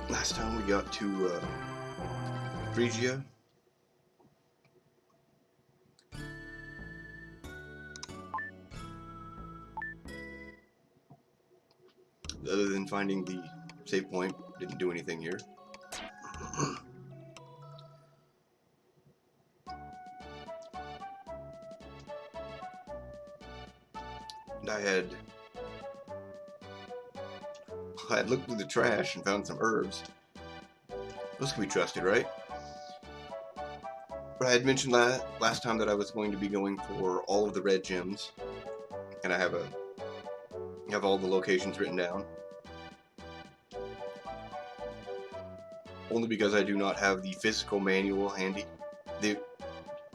Last time we got to Phrygia. Other than finding the save point, didn't do anything here. And I had looked through the trash and found some herbs. Those can be trusted, right? But I had mentioned last time that I was going to be going for all of the red gems, and I have all the locations written down. Only because I do not have the physical manual handy.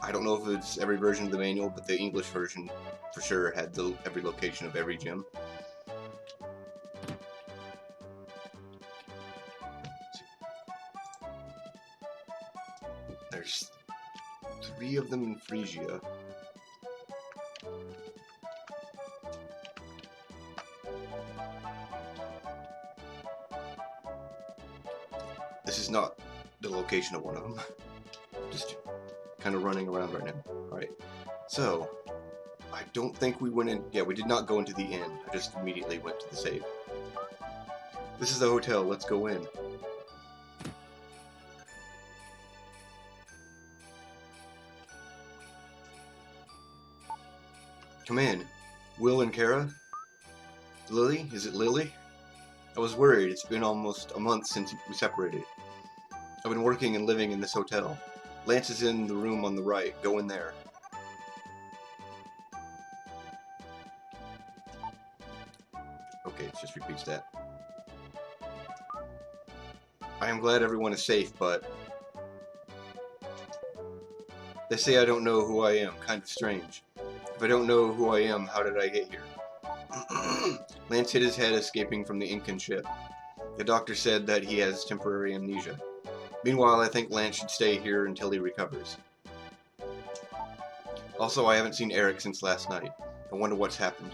I don't know if it's every version of the manual, but the English version for sure had every location of every gem. There's 3 of them in Phrygia. This is not the location of one of them. Just kind of running around right now. Alright, so I don't think we went in. Yeah, we did not go into the inn. I just immediately went to the save. This is the hotel. Let's go in. Come in. Will and Kara? Lily? Is it Lily? I was worried. It's been almost a month since we separated. I've been working and living in this hotel. Lance is in the room on the right. Go in there. Okay, it just repeats that. I am glad everyone is safe, but they say I don't know who I am. Kind of strange. If I don't know who I am, how did I get here? Lance hit his head escaping from the Incan ship. The doctor said that he has temporary amnesia. Meanwhile, I think Lance should stay here until he recovers. Also, I haven't seen Eric since last night. I wonder what's happened.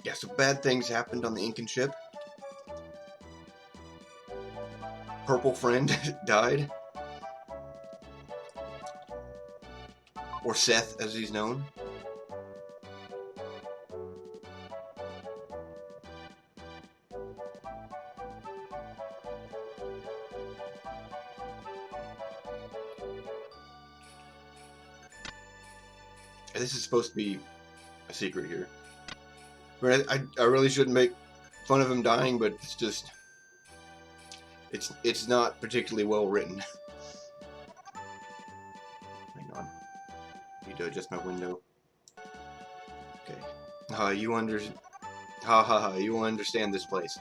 Yeah, so bad things happened on the Incan ship. Purple friend died. Or Seth, as he's known. And this is supposed to be a secret here. I really shouldn't make fun of him dying, but it's just... It's not particularly well written. Hang on. Need to adjust my window. Okay. You will understand this place.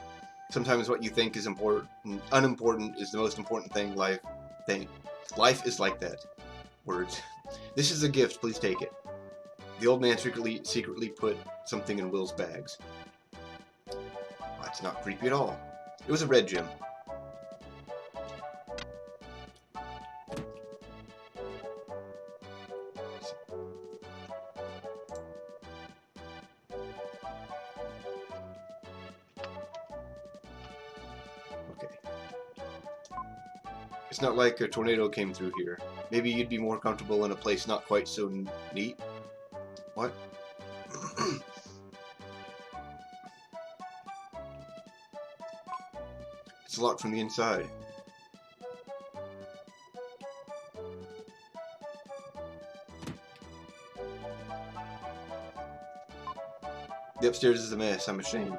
Sometimes what you think is unimportant is the most important thing. Life is like that. Words. This is a gift. Please take it. The old man secretly put something in Will's bags. That's not creepy at all. It was a red gem. Okay. It's not like a tornado came through here. Maybe you'd be more comfortable in a place not quite so neat. What? It's locked from the inside. The upstairs is a mess. I'm ashamed.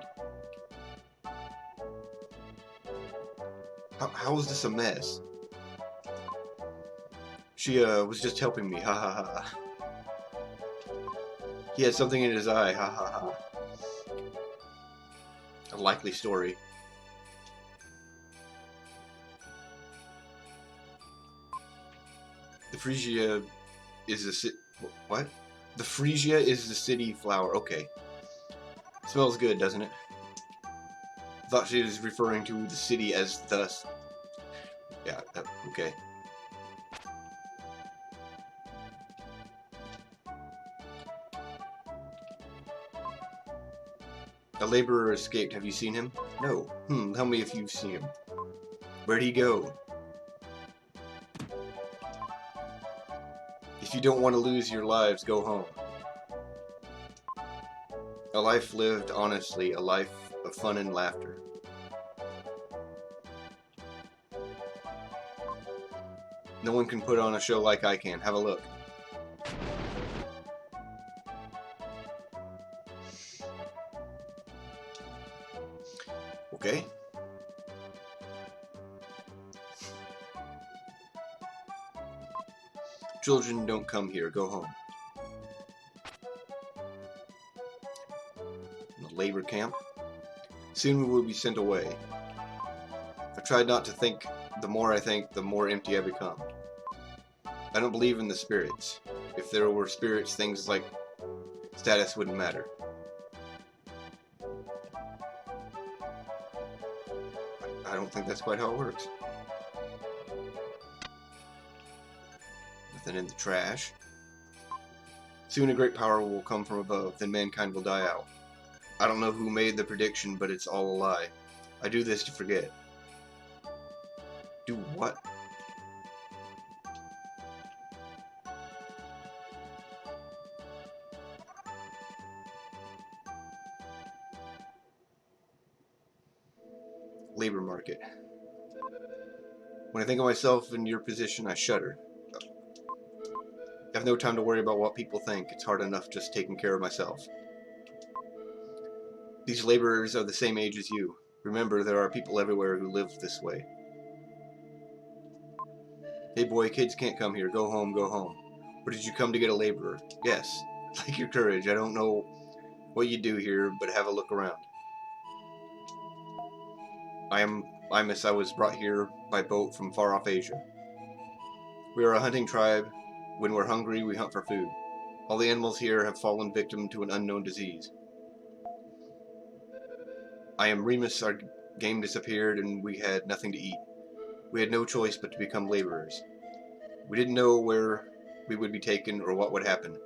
How is this a mess? She was just helping me. Ha ha ha. He had something in his eye. Ha ha ha. A likely story. The Phrygia is the what? The Phrygia is the city flower. Okay. Smells good, doesn't it? thought she was referring to the city as thus. Yeah, okay. A laborer escaped. Have you seen him? No. Tell me if you've seen him. Where'd he go? If you don't want to lose your lives, go home. A life lived honestly, a life of fun and laughter. No one can put on a show like I can. Have a look. Okay. Children don't come here. Go home. The labor camp. Soon we will be sent away. I tried not to think. The more I think, the more empty I become. I don't believe in the spirits. If there were spirits, things like status wouldn't matter. I don't think that's quite how it works. Nothing in the trash. Soon a great power will come from above, then mankind will die out. I don't know who made the prediction, but it's all a lie. I do this to forget. Do what? Labor market. When I think of myself in your position, I shudder. I have no time to worry about what people think. It's hard enough just taking care of myself. These laborers are the same age as you. Remember, there are people everywhere who live this way. Hey boy, kids can't come here. Go home, go home. Or did you come to get a laborer? Yes. Like your courage. I don't know what you do here, but have a look around. I was brought here by boat from far off Asia. We are a hunting tribe. When we're hungry, we hunt for food. All the animals here have fallen victim to an unknown disease. I am Remus. Our game disappeared and we had nothing to eat. We had no choice but to become laborers. We didn't know where we would be taken or what would happen.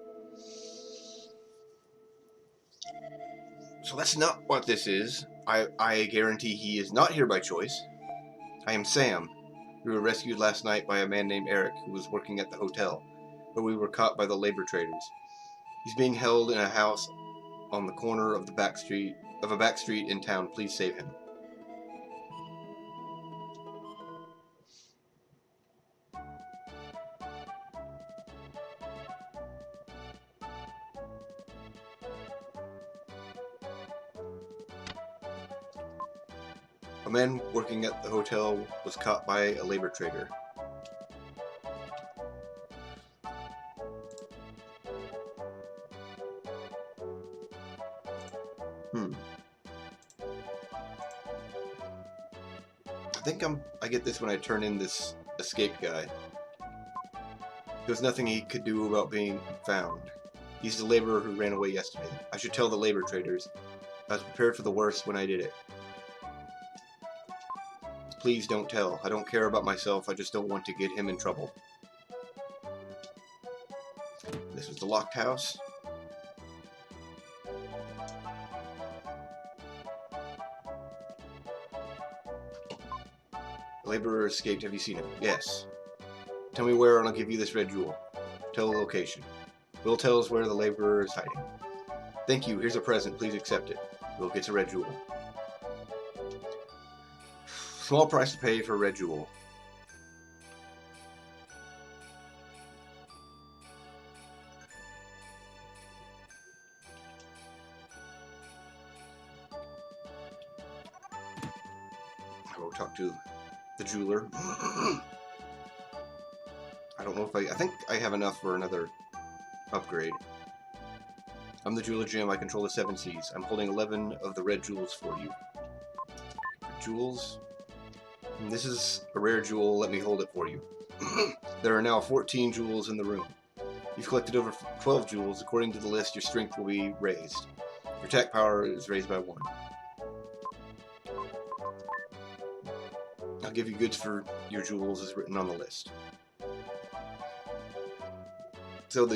So that's not what this is. I guarantee he is not here by choice. I am Sam. We were rescued last night by a man named Eric who was working at the hotel, but we were caught by the labor traders. He's being held in a house on the corner of a back street in town. Please save him. A man working at the hotel was caught by a labor trader. I think I get this when I turn in this escaped guy. There's nothing he could do about being found. He's the laborer who ran away yesterday. I should tell the labor traders. I was prepared for the worst when I did it. Please don't tell. I don't care about myself. I just don't want to get him in trouble. This was the locked house. The laborer escaped. Have you seen him? Yes. Tell me where and I'll give you this red jewel. Tell the location. Will tells where the laborer is hiding. Thank you. Here's a present. Please accept it. Will gets a red jewel. Small price to pay for a red jewel. I will talk to the jeweler. I don't know if I think I have enough for another upgrade. I'm the jeweler Jim. I control the 7 seas. I'm holding 11 of the red jewels for you. Jewels? This is a rare jewel, let me hold it for you. There are now 14 jewels in the room. You've collected over 12 jewels. According to the list, your strength will be raised. Your attack power is raised by 1. I'll give you goods for your jewels as written on the list. So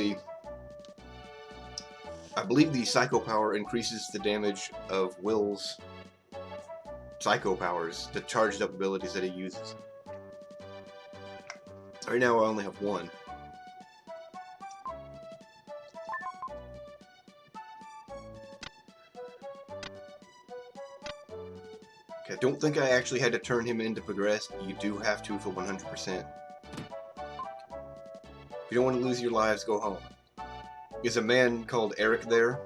I believe the Psycho Power increases the damage of Will's Psycho Powers, the charged up abilities that he uses. Right now I only have one. Okay, I don't think I actually had to turn him in to progress, but you do have to for 100%. If you don't want to lose your lives, go home. Is a man called Eric there?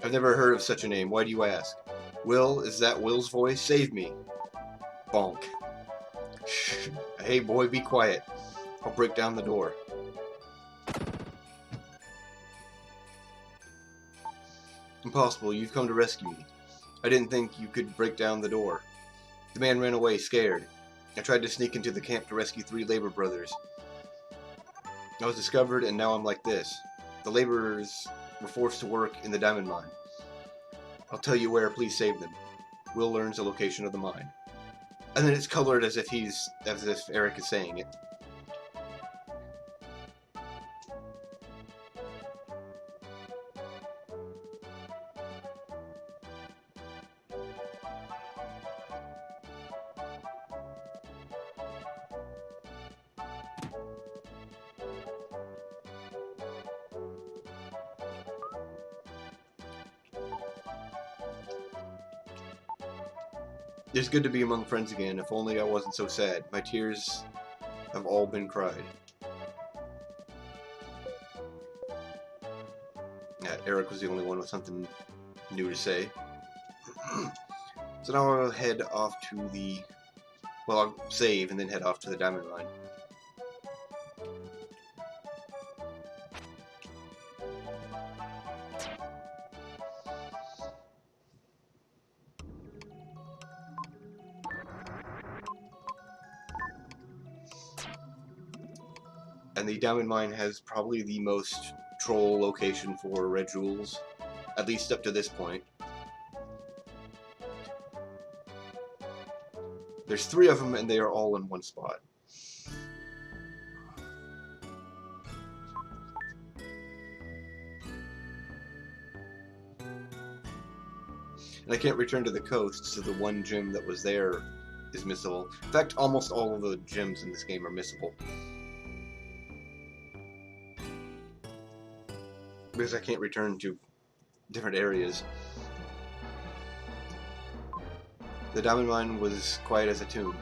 I've never heard of such a name. Why do you ask? Will, is that Will's voice? Save me. Bonk. Shh. Hey boy, be quiet. I'll break down the door. Impossible, you've come to rescue me. I didn't think you could break down the door. The man ran away, scared. I tried to sneak into the camp to rescue 3 labor brothers. I was discovered, and now I'm like this. The laborers were forced to work in the diamond mine. I'll tell you where, please save them. Will learns the location of the mine. And then it's colored as if Eric is saying it. It's good to be among friends again. If only I wasn't so sad. My tears have all been cried. Yeah, Eric was the only one with something new to say. So now I'll head off to the... Well, I'll save and then head off to the diamond mine. And the diamond mine has probably the most troll location for red jewels, at least up to this point. There's 3 of them and they are all in one spot. And I can't return to the coast, so the one gem that was there is missable. In fact, almost all of the gems in this game are missable. Because I can't return to different areas. The diamond mine was quiet as a tomb.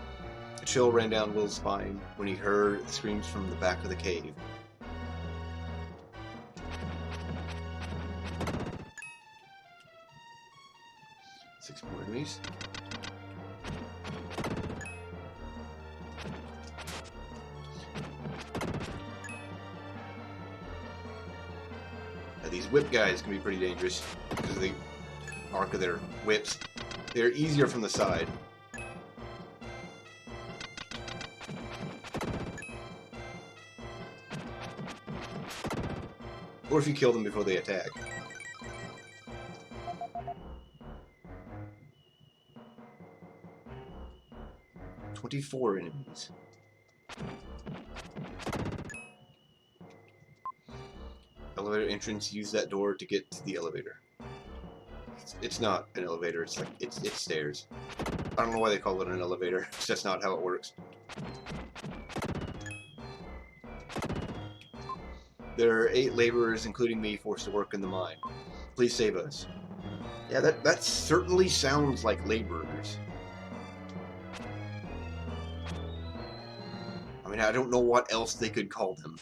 A chill ran down Will's spine when he heard screams from the back of the cave. Six more enemies. These whip guys can be pretty dangerous because of the arc of their whips. They're easier from the side. Or if you kill them before they attack. "24 enemies. Elevator entrance, use that door to get to the elevator. It's not an elevator, it's like, it's stairs. I don't know why they call it an elevator, because that's not how it works. There are 8 laborers, including me, forced to work in the mine. Please save us. Yeah, that certainly sounds like laborers. I mean, I don't know what else they could call them.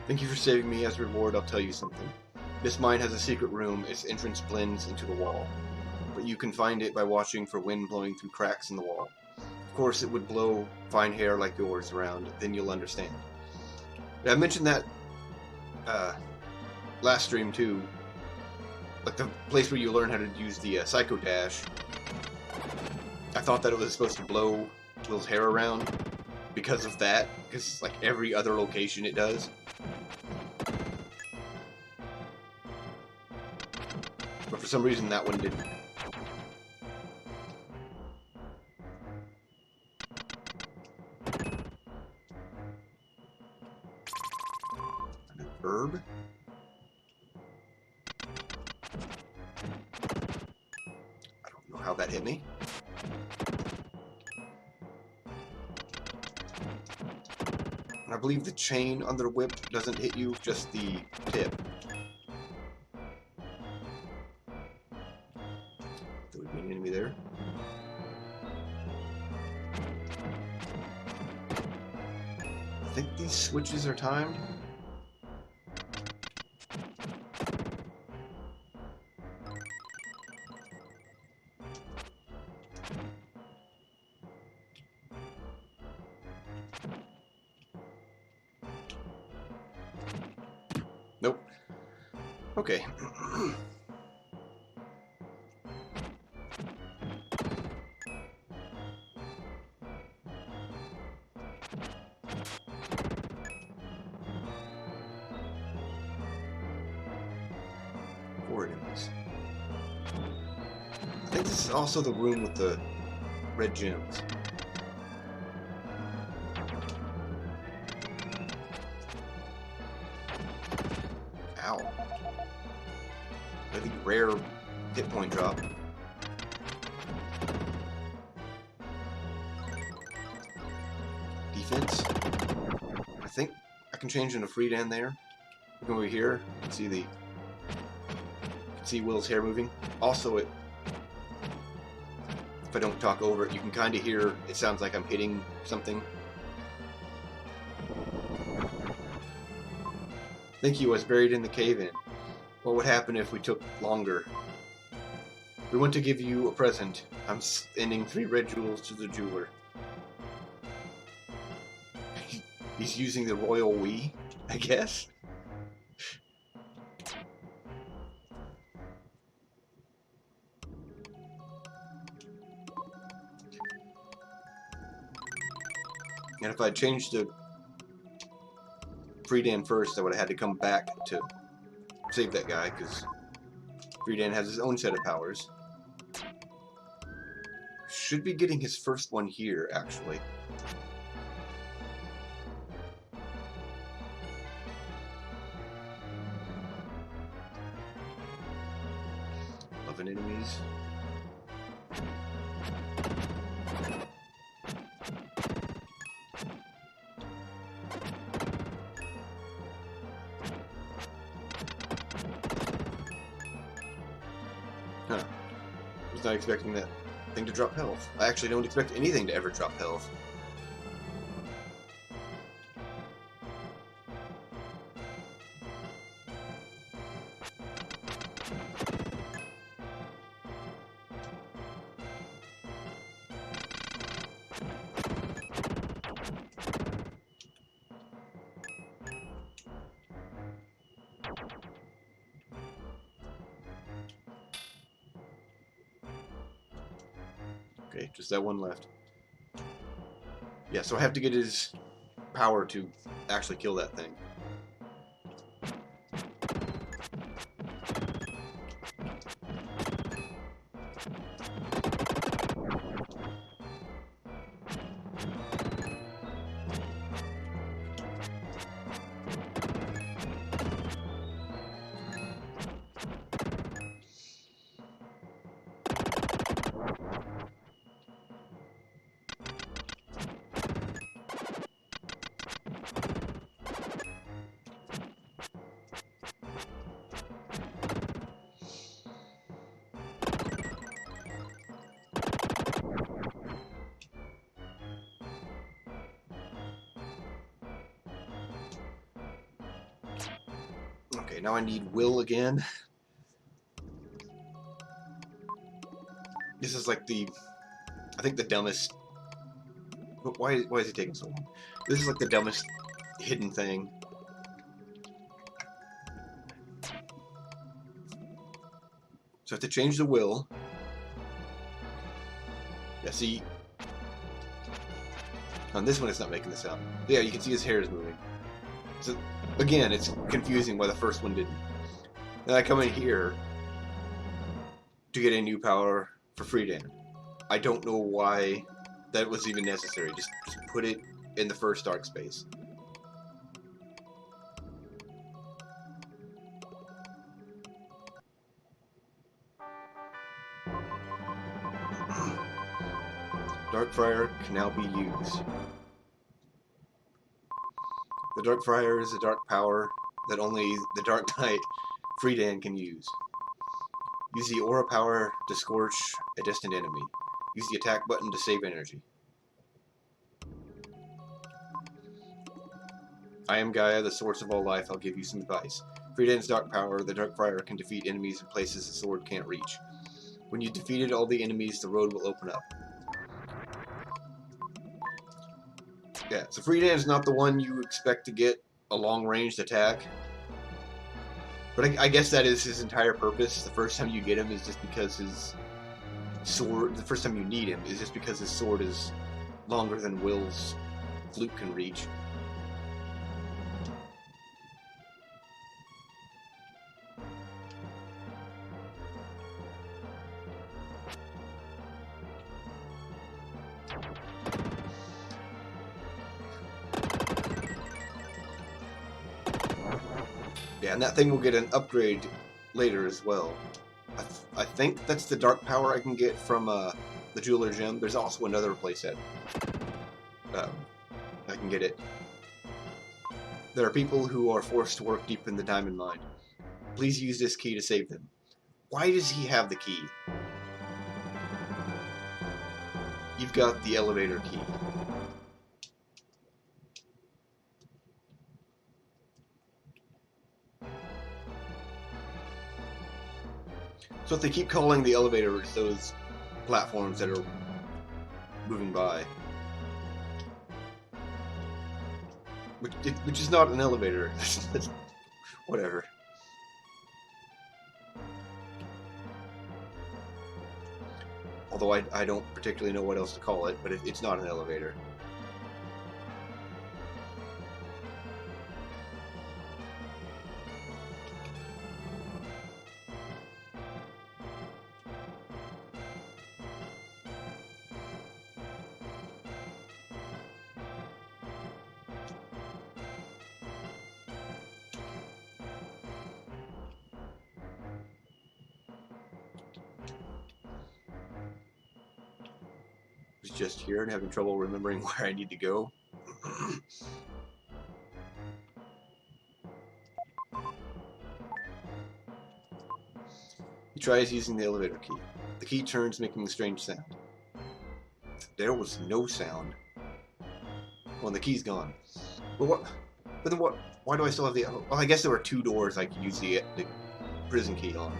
Thank you for saving me. As a reward, I'll tell you something. This mine has a secret room. Its entrance blends into the wall, but you can find it by watching for wind blowing through cracks in the wall. Of course, it would blow fine hair like yours around, then you'll understand. I mentioned that last stream too, like the place where you learn how to use the Psycho Dash. I thought that it was supposed to blow Will's hair around because of that, because like every other location it does. But for some reason that one didn't. An herb? I don't know how that hit me. And I believe the chain on the whip doesn't hit you, just the tip. There would be an enemy there. I think these switches are timed. Nope. Okay. Four enemies. I think this is also the room with the red gems. Ow. I think rare hit point drop. Defense. I think I can change into Friedan there. Look over here. You can see the. You can see Will's hair moving. Also, if I don't talk over it, you can kind of hear. It sounds like I'm hitting something. Thank you. I was buried in the cave-in. What would happen if we took longer? We want to give you a present. I'm sending 3 red jewels to the jeweler. He's using the royal we, I guess. And if I changed to Friedan first, I would have had to come back to save that guy, because Friedan has his own set of powers. Should be getting his first one here, actually. Enemies. Huh. Was not expecting that thing to drop health. I actually don't expect anything to ever drop health. Okay, just that one left. Yeah, so I have to get his power to actually kill that thing. Okay, now I need will again. This is like I think the dumbest... Why is it taking so long? This is like the dumbest hidden thing. So I have to change the will. Yeah, see... On this one it's not making the sound. Yeah, you can see his hair is moving. So, again, it's confusing why the first one didn't. Then I come in here to get a new power for Friedan. I don't know why that was even necessary. Just put it in the first dark space. Dark Friar can now be used. The Dark Friar is a dark power that only the Dark Knight Friedan can use. Use the aura power to scorch a distant enemy. Use the attack button to save energy. I am Gaia, the source of all life. I'll give you some advice. Friedan's dark power, the Dark Friar can defeat enemies in places the sword can't reach. When you've defeated all the enemies, the road will open up. Yeah, so Friedan is not the one you expect to get a long-ranged attack. But I guess that is his entire purpose. The first time you get him is just because his sword... The first time you need him is just because his sword is longer than Will's flute can reach. Yeah, and that thing will get an upgrade later as well. I think that's the dark power I can get from the Jeweler Gem. There's also another place that I can get it. There are people who are forced to work deep in the diamond mine. Please use this key to save them. Why does he have the key? You've got the elevator key. So if they keep calling the elevators those platforms that are moving by, which is not an elevator, whatever. Although I don't particularly know what else to call it, but it's not an elevator. Was just here and having trouble remembering where I need to go. He tries using the elevator key. The key turns, making a strange sound. There was no sound. Well, the key's gone. But what? But then what? Why do I still have the? Well, I guess there were two doors I could use the prison key on.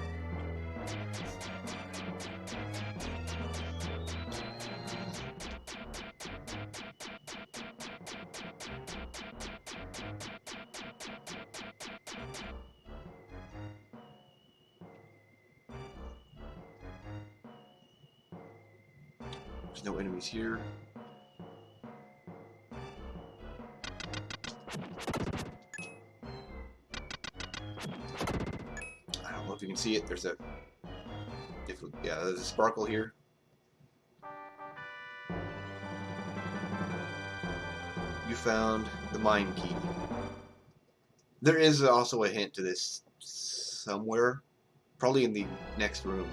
There's no enemies here. I don't know if you can see it. There's a... yeah, there's a sparkle here. You found the mine key. There is also a hint to this somewhere. Probably in the next room.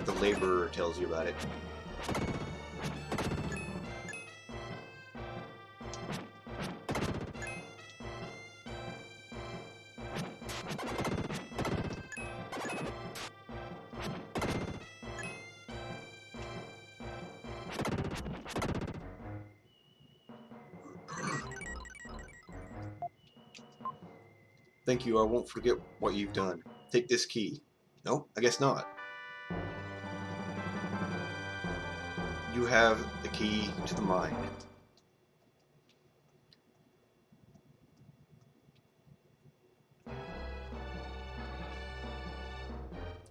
like the laborer tells you about it. Thank you, I won't forget what you've done. Take this key. No, I guess not. You have the key to the mind.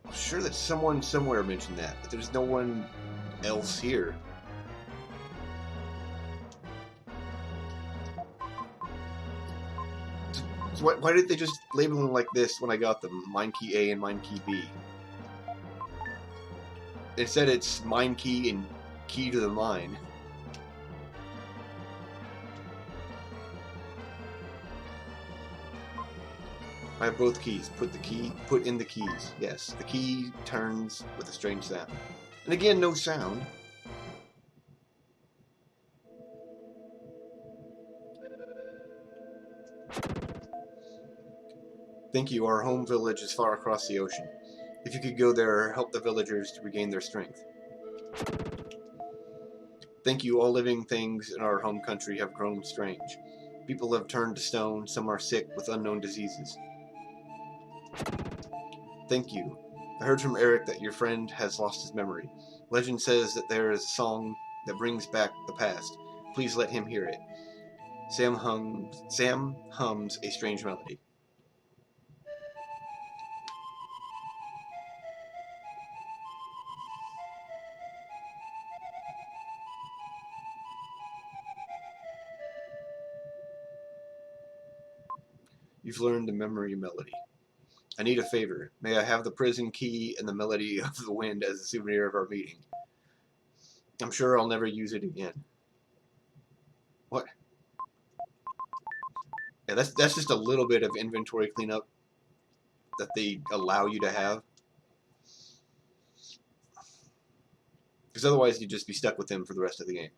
I'm sure that someone somewhere mentioned that, but there's no one else here. So why did they just label them like this when I got them? Mind key A and mind key B. It said it's mind key and key to the mind. I have both keys. Put in the keys. Yes, the key turns with a strange sound. And again, no sound. Thank you, our home village is far across the ocean. If you could go there, help the villagers to regain their strength. Thank you, all living things in our home country have grown strange. People have turned to stone, some are sick with unknown diseases. Thank you. I heard from Eric that your friend has lost his memory. Legend says that there is a song that brings back the past. Please let him hear it. Sam hums a strange melody. You've learned the memory melody. I need a favor. May I have the prison key and the melody of the wind as a souvenir of our meeting? I'm sure I'll never use it again. What? Yeah, that's just a little bit of inventory cleanup that they allow you to have. Because otherwise you'd just be stuck with them for the rest of the game.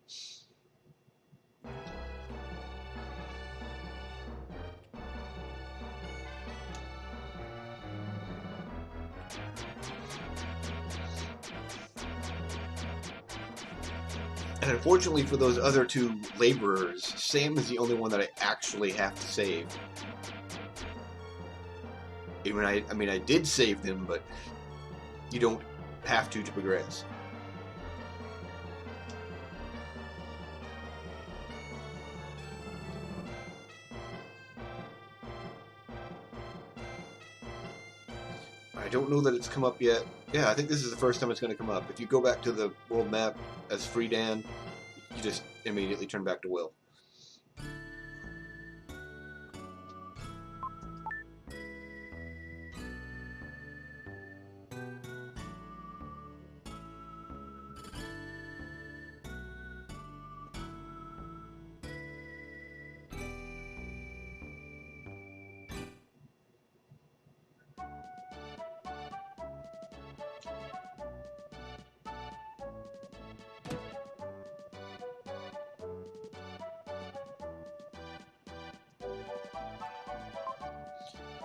And unfortunately for those other two laborers, Sam is the only one that I actually have to save. Even I mean, I did save them, but you don't have to progress. I don't know that it's come up yet. Yeah, I think this is the first time it's going to come up. If you go back to the world map as Free Dan, you just immediately turn back to Will.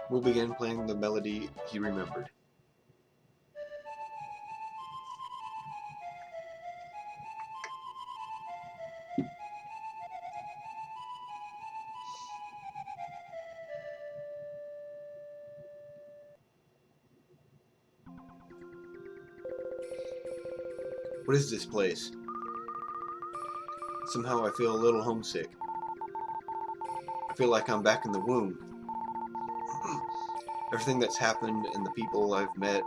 Will began playing the melody he remembered. What is this place? Somehow I feel a little homesick. I feel like I'm back in the womb. Everything that's happened and the people I've met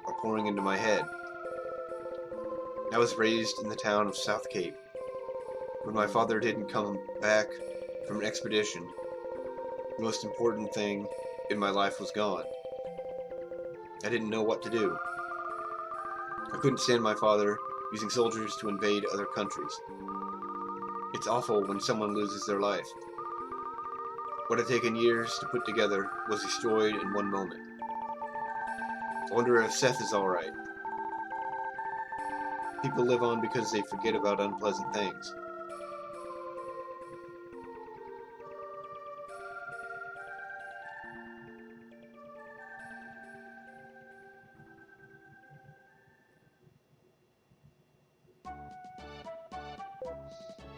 are pouring into my head. I was raised in the town of South Cape. When my father didn't come back from an expedition, the most important thing in my life was gone. I didn't know what to do. I couldn't stand my father using soldiers to invade other countries. It's awful when someone loses their life. What had taken years to put together was destroyed in one moment. I wonder if Seth is alright. People live on because they forget about unpleasant things.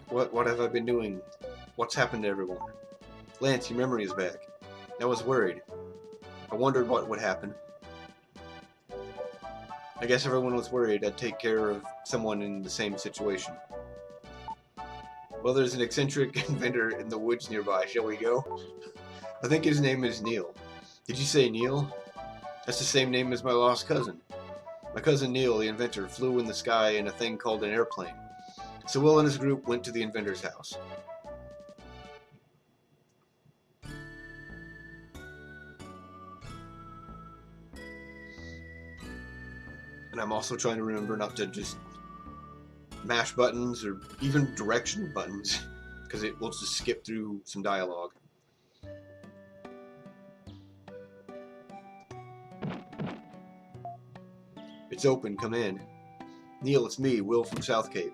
What have I been doing? What's happened to everyone? Lance, your memory is back. I was worried. I wondered what would happen. I guess everyone was worried I'd take care of someone in the same situation. Well, there's an eccentric inventor in the woods nearby. Shall we go? I think his name is Neil. Did you say Neil? That's the same name as my lost cousin. My cousin Neil, the inventor, flew in the sky in a thing called an airplane. So Will and his group went to the inventor's house. And I'm also trying to remember not to just mash buttons or even direction buttons, because it will just skip through some dialogue. It's open, come in. Neil, it's me, Will from South Cape.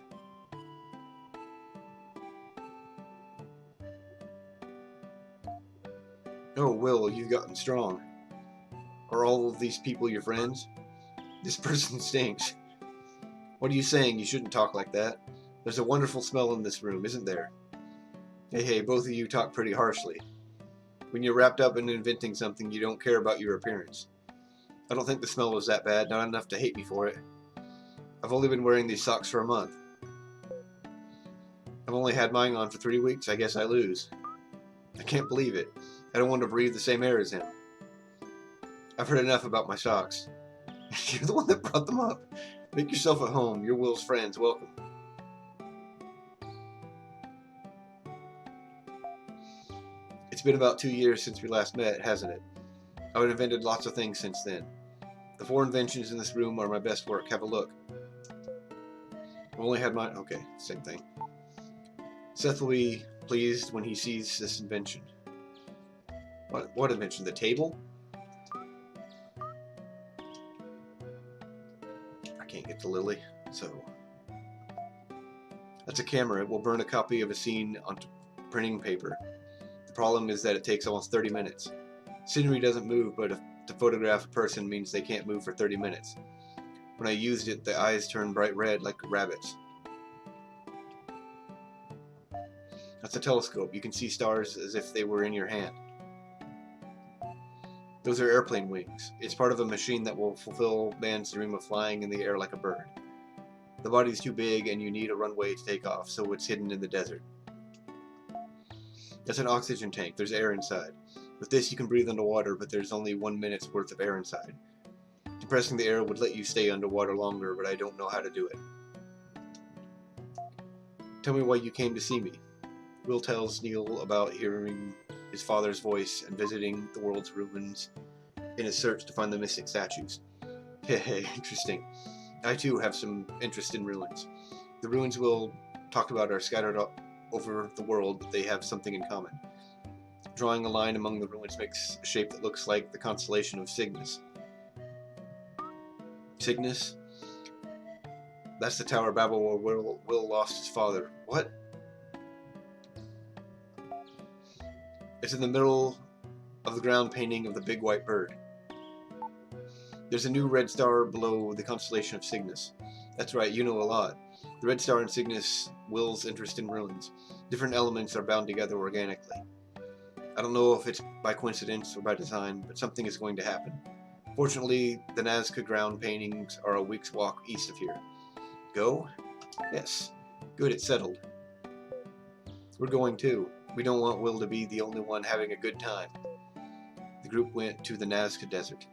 Oh, Will, you've gotten strong. Are all of these people your friends? This person stinks. What are you saying? You shouldn't talk like that. There's a wonderful smell in this room, isn't there? Hey, both of you talk pretty harshly. When you're wrapped up in inventing something, you don't care about your appearance. I don't think the smell was that bad, not enough to hate me for it. I've only been wearing these socks for a month. I've only had mine on for 3 weeks, I guess I lose. I can't believe it. I don't want to breathe the same air as him. I've heard enough about my socks. You're the one that brought them up. Make yourself at home. You're Will's friends. Welcome. It's been about 2 years since we last met, hasn't it? I've invented lots of things since then. The 4 inventions in this room are my best work. Have a look. I've only had mine. Okay, same thing. Seth will be pleased when he sees this invention. What invention? The table? I can't get to Lily, so... That's a camera. It will burn a copy of a scene onto printing paper. The problem is that it takes almost 30 minutes. Scenery doesn't move, but to photograph a person means they can't move for 30 minutes. When I used it, the eyes turned bright red like rabbits. That's a telescope. You can see stars as if they were in your hand. Those are airplane wings. It's part of a machine that will fulfill man's dream of flying in the air like a bird. The body's too big and you need a runway to take off, so it's hidden in the desert. That's an oxygen tank. There's air inside. With this you can breathe underwater, but there's only 1 minute's worth of air inside. Compressing the air would let you stay underwater longer, but I don't know how to do it. Tell me why you came to see me. Will tells Neil about hearing his father's voice and visiting the world's ruins in his search to find the missing statues. Hey, interesting. I too have some interest in ruins. The ruins Will talked about are scattered over the world, but they have something in common. Drawing a line among the ruins makes a shape that looks like the constellation of Cygnus. Cygnus? That's the Tower of Babel where Will lost his father. What? It's in the middle of the ground painting of the big white bird. There's a new red star below the constellation of Cygnus. That's right, you know a lot. The red star and Cygnus, Will's interest in ruins. Different elements are bound together organically. I don't know if it's by coincidence or by design, but something is going to happen. Fortunately, the Nazca ground paintings are a week's walk east of here. Go? Yes. Good, it's settled. We're going too. We don't want Will to be the only one having a good time. The group went to the Nazca Desert.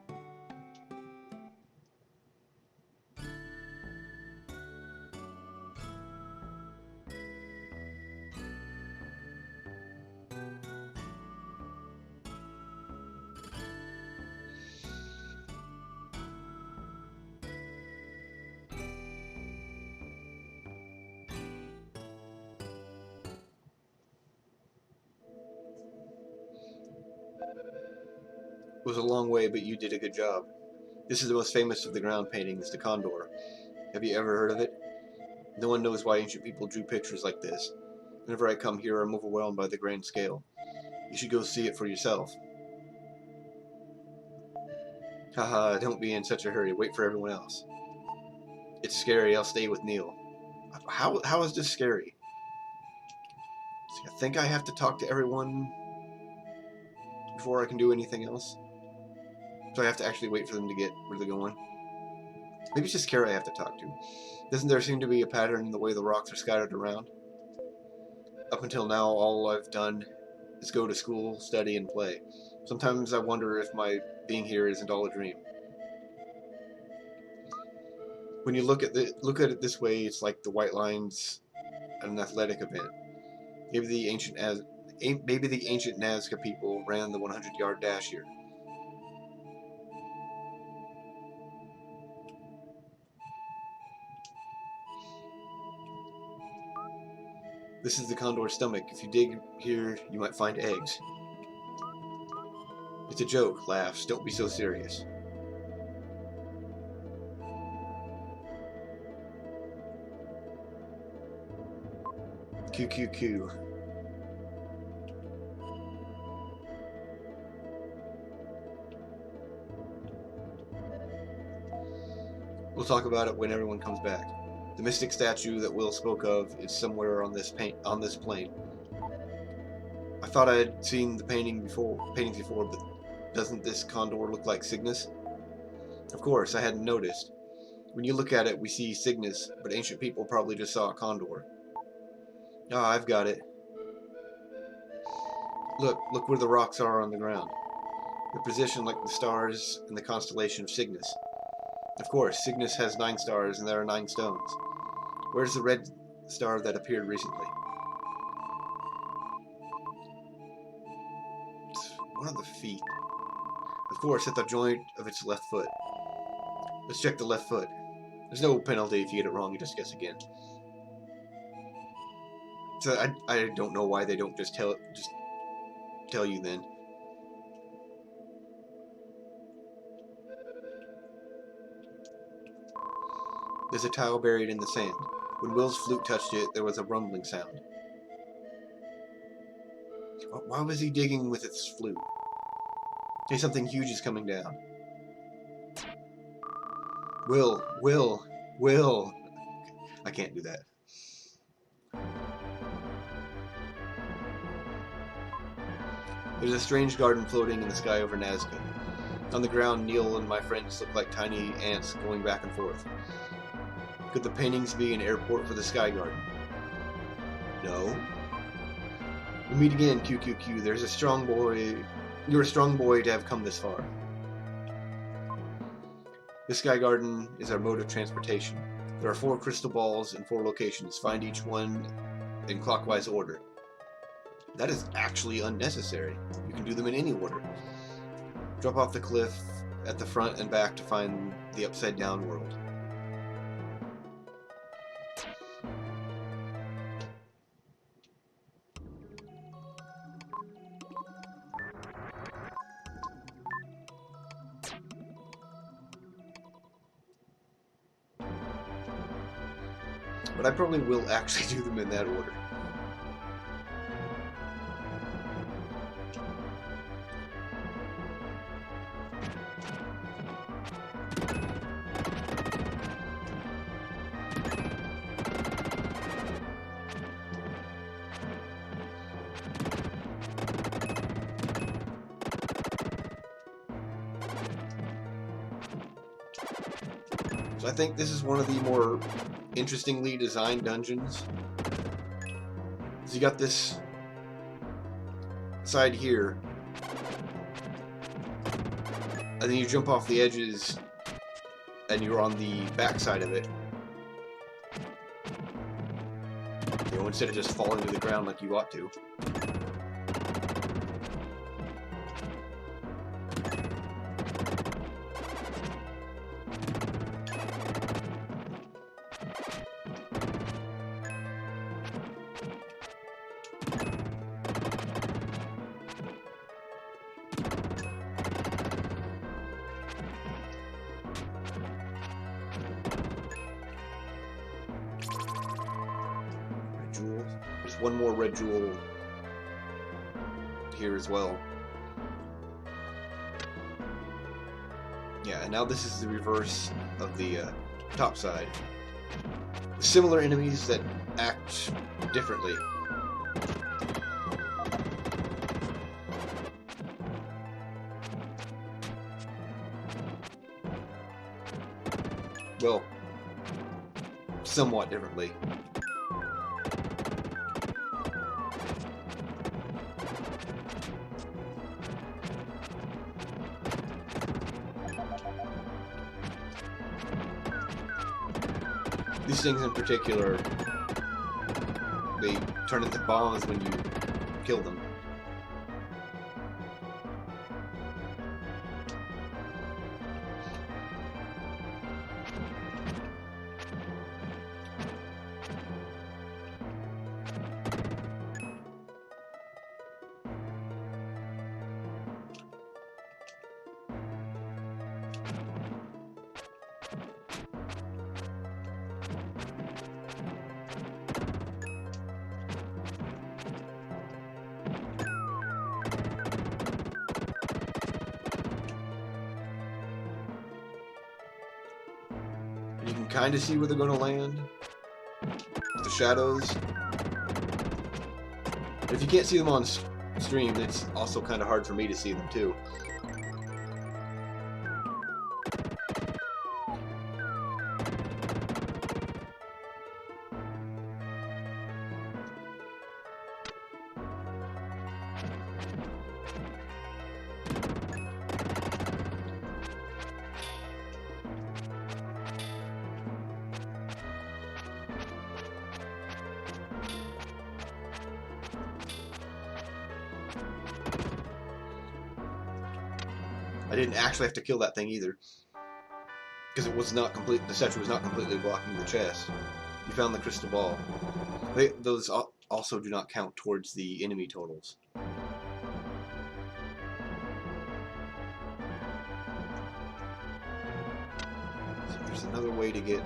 It was a long way, but you did a good job. This is the most famous of the ground paintings, the Condor. Have you ever heard of it? No one knows why ancient people drew pictures like this. Whenever I come here, I'm overwhelmed by the grand scale. You should go see it for yourself. Haha, don't be in such a hurry. Wait for everyone else. It's scary. I'll stay with Neil. How is this scary? I think I have to talk to everyone before I can do anything else. So I have to actually wait for them to get where they're going. Maybe it's just Kara I have to talk to. Doesn't there seem to be a pattern in the way the rocks are scattered around? Up until now, all I've done is go to school, study, and play. Sometimes I wonder if my being here isn't all a dream. When you look at it this way, it's like the white lines at an athletic event. Maybe the ancient Nazca people ran the 100-yard dash here. This is the condor's stomach. If you dig here, you might find eggs. It's a joke, laughs. Don't be so serious. QQQ. We'll talk about it when everyone comes back. The mystic statue that Will spoke of is somewhere on this plane. I thought I had seen the paintings before, but doesn't this condor look like Cygnus? Of course, I hadn't noticed. When you look at it, we see Cygnus, but ancient people probably just saw a condor. Ah, I've got it. Look where the rocks are on the ground. They're positioned like the stars in the constellation of Cygnus. Of course, Cygnus has 9 stars and there are 9 stones. Where's the red star that appeared recently? It's one of the feet. Of course, at the joint of its left foot. Let's check the left foot. There's no penalty if you get it wrong, you just guess again. So I don't know why they don't just tell you then. There's a tile buried in the sand. When Will's flute touched it, there was a rumbling sound. Why was he digging with its flute? Hey, something huge is coming down. Will. I can't do that. There's a strange garden floating in the sky over Nazca. On the ground, Neil and my friends look like tiny ants going back and forth. Could the paintings be an airport for the Sky Garden? No. We meet again, QQQ. There's a strong boy. You're a strong boy to have come this far. The Sky Garden is our mode of transportation. There are 4 crystal balls in 4 locations. Find each one in clockwise order. That is actually unnecessary. You can do them in any order. Drop off the cliff at the front and back to find the upside down world. But I probably will actually do them in that order. So I think this is one of the more interestingly designed dungeons. So you got this side here, and then you jump off the edges and you're on the back side of it. You know, instead of just falling to the ground like you ought to. jewel. There's one more red jewel here as well. Yeah, and now this is the reverse of the top side. Similar enemies that act differently. Well, somewhat differently. These things in particular, they turn into bombs when you kill them. You can kind of see where they're going to land. The shadows. If you can't see them on stream, it's also kind of hard for me to see them too. I didn't actually have to kill that thing either, because it was not complete. The statue was not completely blocking the chest. You found the crystal ball. Those also do not count towards the enemy totals. So there's another way to get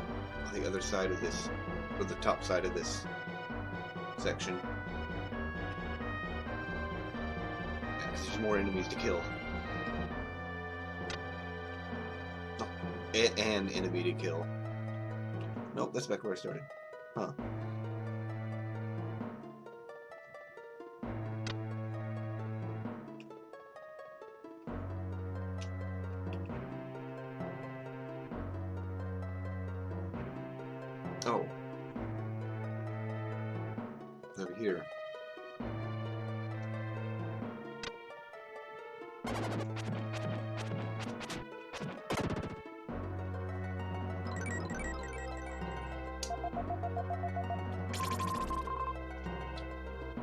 on the other side of this, or the top side of this section. Yeah, 'cause there's more enemies to kill. And enemy to kill. Nope, that's back where I started. Huh. Oh. Over here.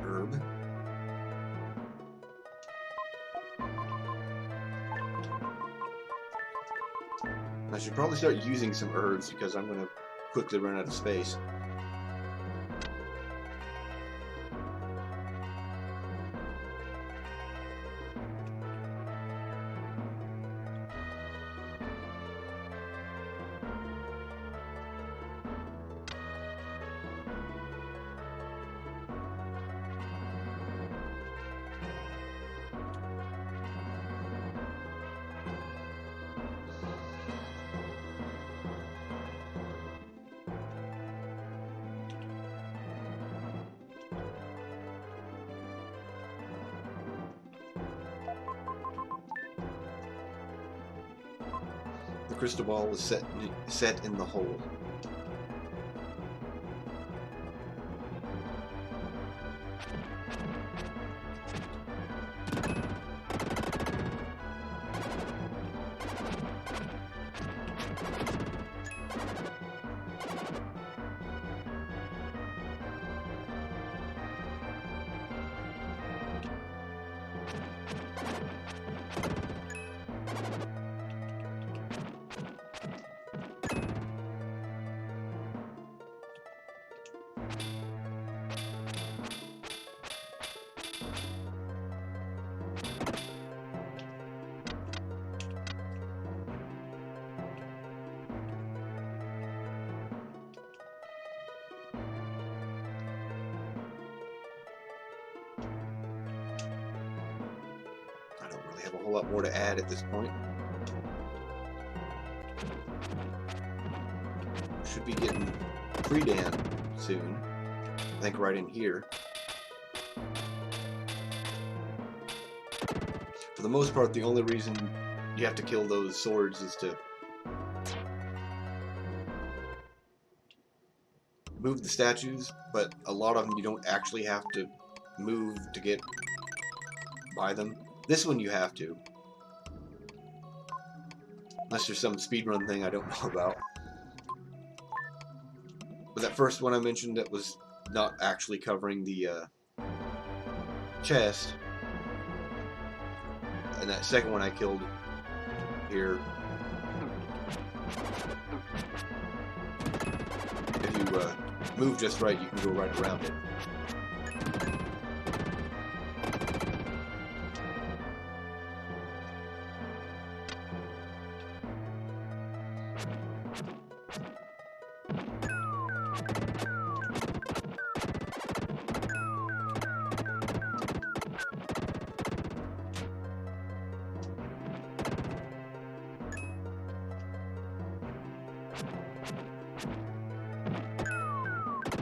Herb. I should probably start using some herbs because I'm going to quickly run out of space. The crystal ball was set in the hole. really have a whole lot more to add at this point. Should be getting Freedan soon. I think right in here. For the most part, the only reason you have to kill those swords is to move the statues, but a lot of them you don't actually have to move to get by them. This one you have to. Unless there's some speedrun thing I don't know about. But that first one I mentioned that was not actually covering the chest. And that second one I killed here. If you move just right, you can go right around it.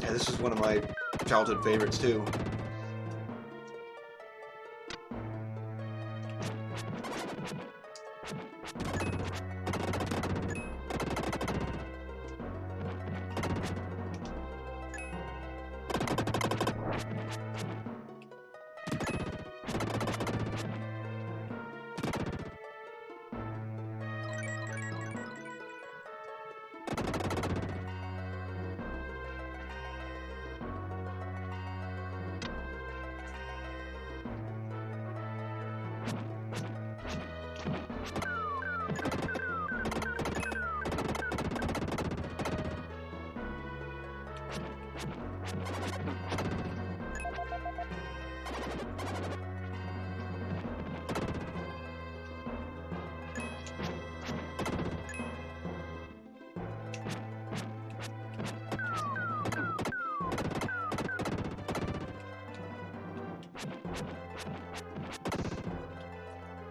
Yeah, this is one of my childhood favorites too.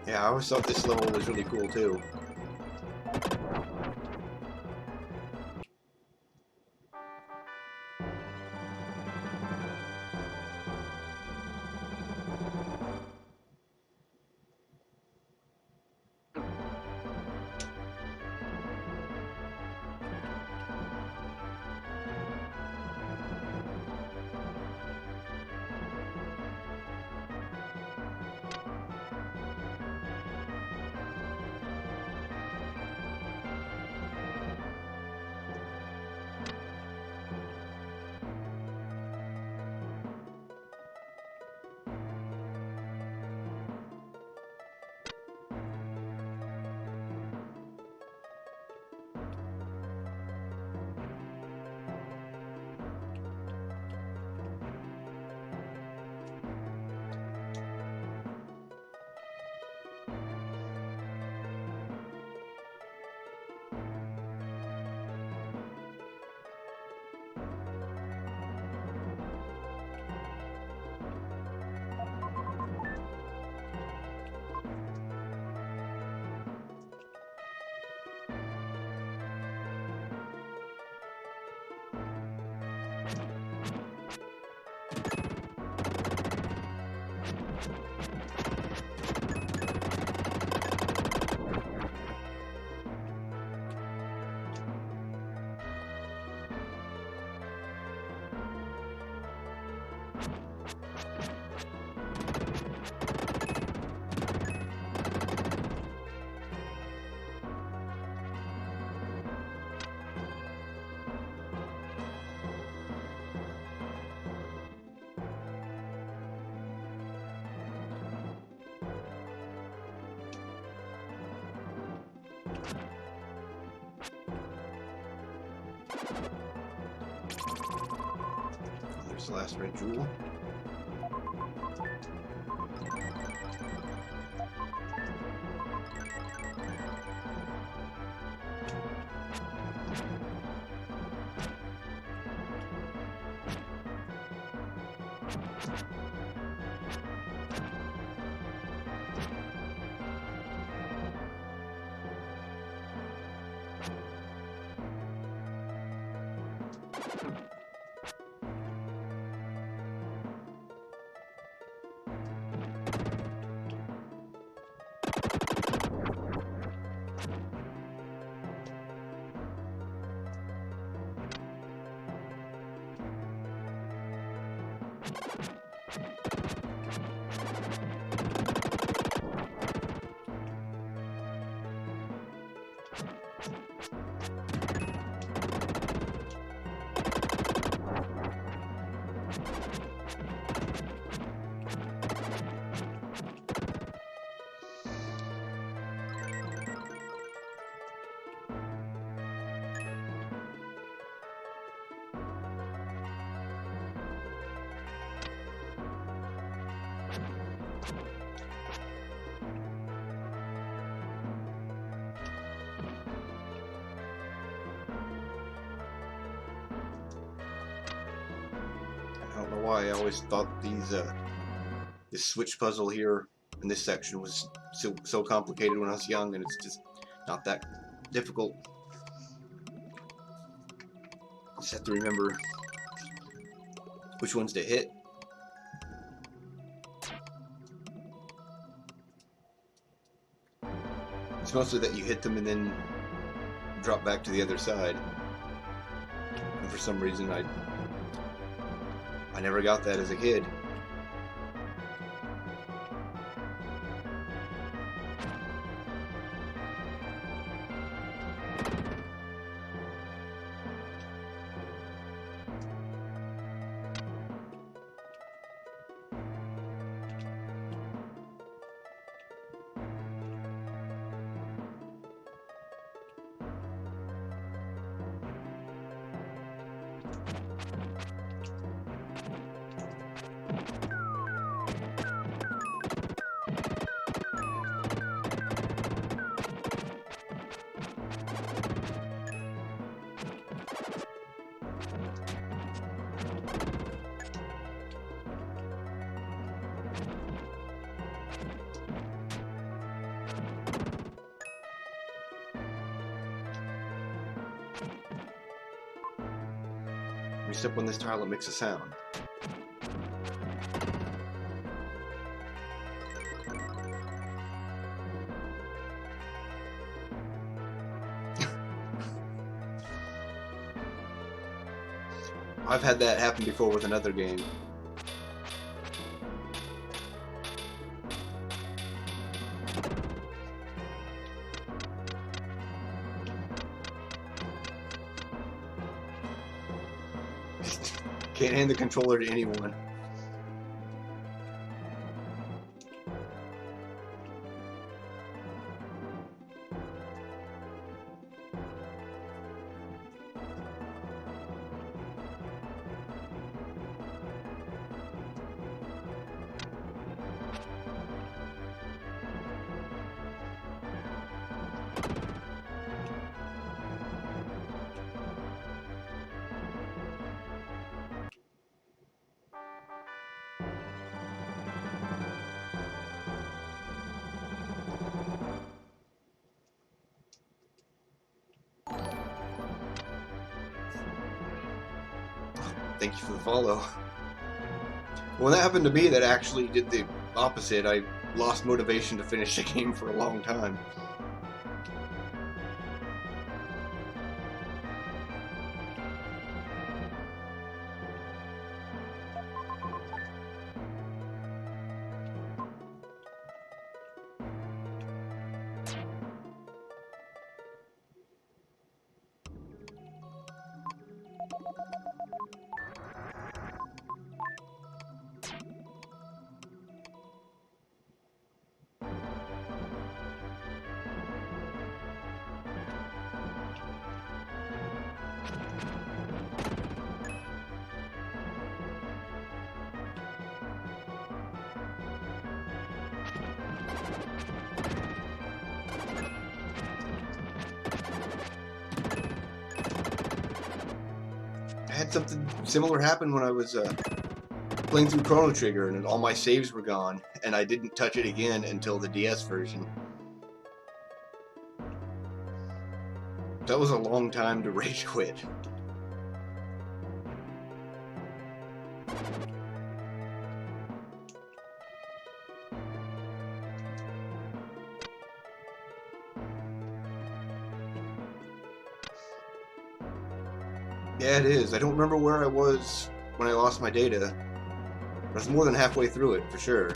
Yeah, I always thought this level was really cool too. There's the last red jewel. I don't know why I always thought this switch puzzle here in this section was so complicated when I was young, and it's just not that difficult. Just have to remember which ones to hit. It's mostly that you hit them and then drop back to the other side. And for some reason I never got that as a kid. When you step on this tile, it makes a sound. I've had that happen before with another game. Can't hand the controller to anyone. Thank you for the follow. When that happened to me, that actually did the opposite. I lost motivation to finish the game for a long time. I had something similar happen when I was playing through Chrono Trigger, and all my saves were gone, and I didn't touch it again until the DS version. That was a long time to rage quit. Yeah, it is. I don't remember where I was when I lost my data. I was more than halfway through it, for sure.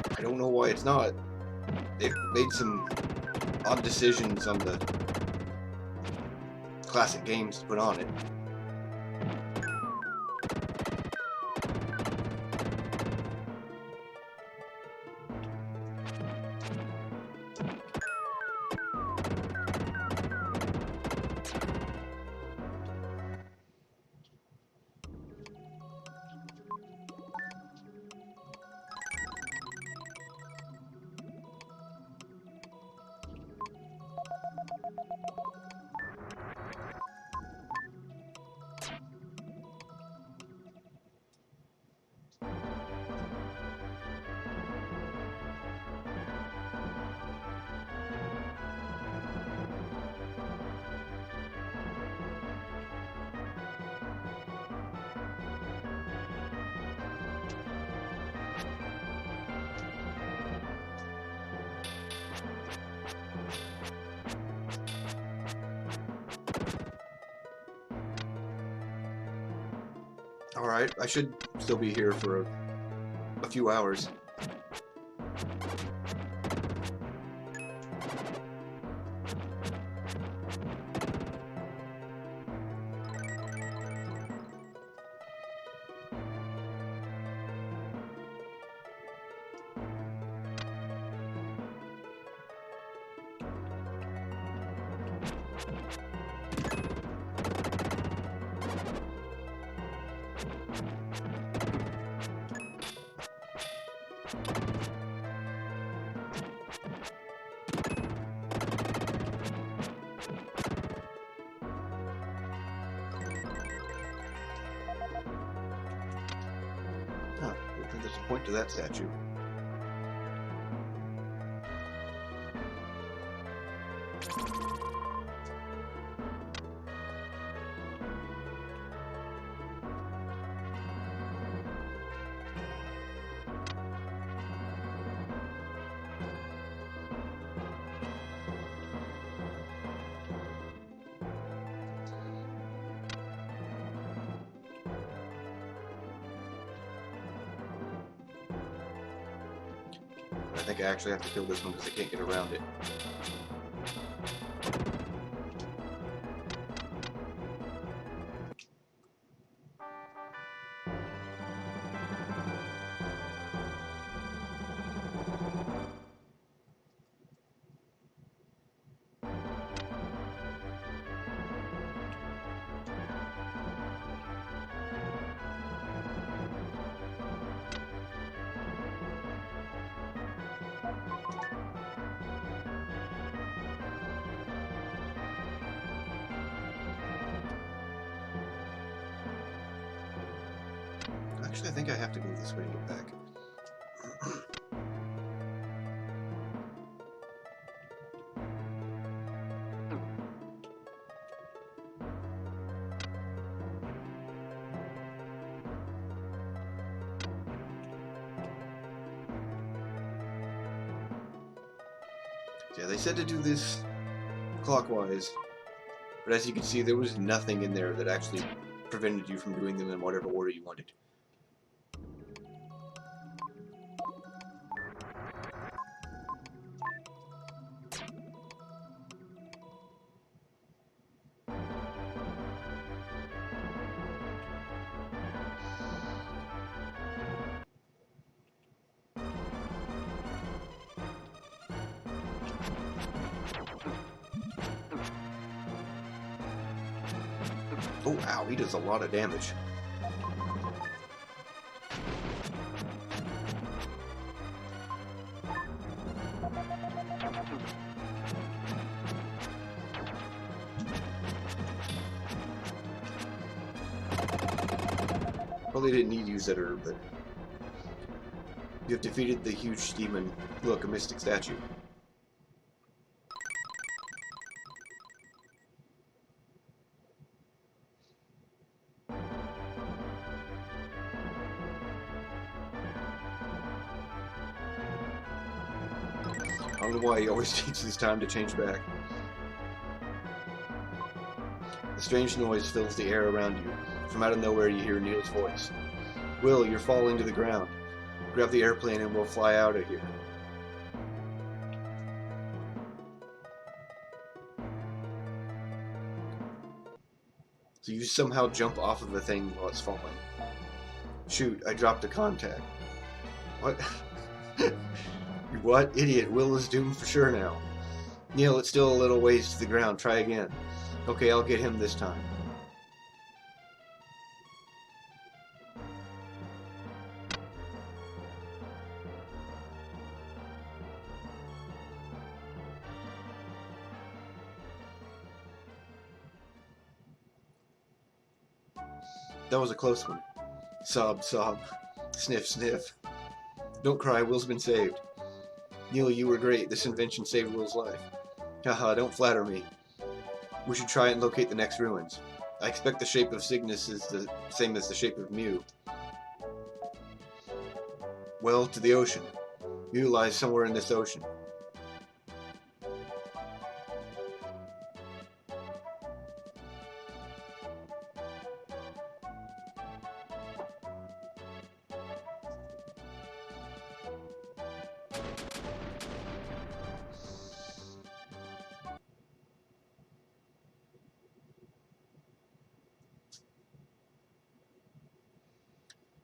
I don't know why it's not. They've made some odd decisions on the classic games to put on it. Alright, I should still be here for a few hours. Huh, I don't think there's a point to that statue. I think I actually have to kill this one because I can't get around it. Actually, I think I have to go this way to get back. Yeah, they said to do this clockwise, but as you can see, there was nothing in there that actually prevented you from doing them in whatever order you wanted. Oh, ow, he does a lot of damage. Probably didn't need to use that herb, but you have defeated the huge demon. Look, a mystic statue. I don't know why he always takes his time to change back. A strange noise fills the air around you. From out of nowhere you hear Neil's voice. Will, you're falling to the ground. Grab the airplane and we'll fly out of here. So you somehow jump off of the thing while it's falling. Shoot, I dropped a contact. What? What? Idiot, Will is doomed for sure now. Neil, it's still a little ways to the ground. Try again. Okay, I'll get him this time. That was a close one. Sob, sob. Sniff, sniff. Don't cry, Will's been saved. Neil, you were great. This invention saved Will's life. Haha, don't flatter me. We should try and locate the next ruins. I expect the shape of Cygnus is the same as the shape of Mu. Well, to the ocean. Mu lies somewhere in this ocean.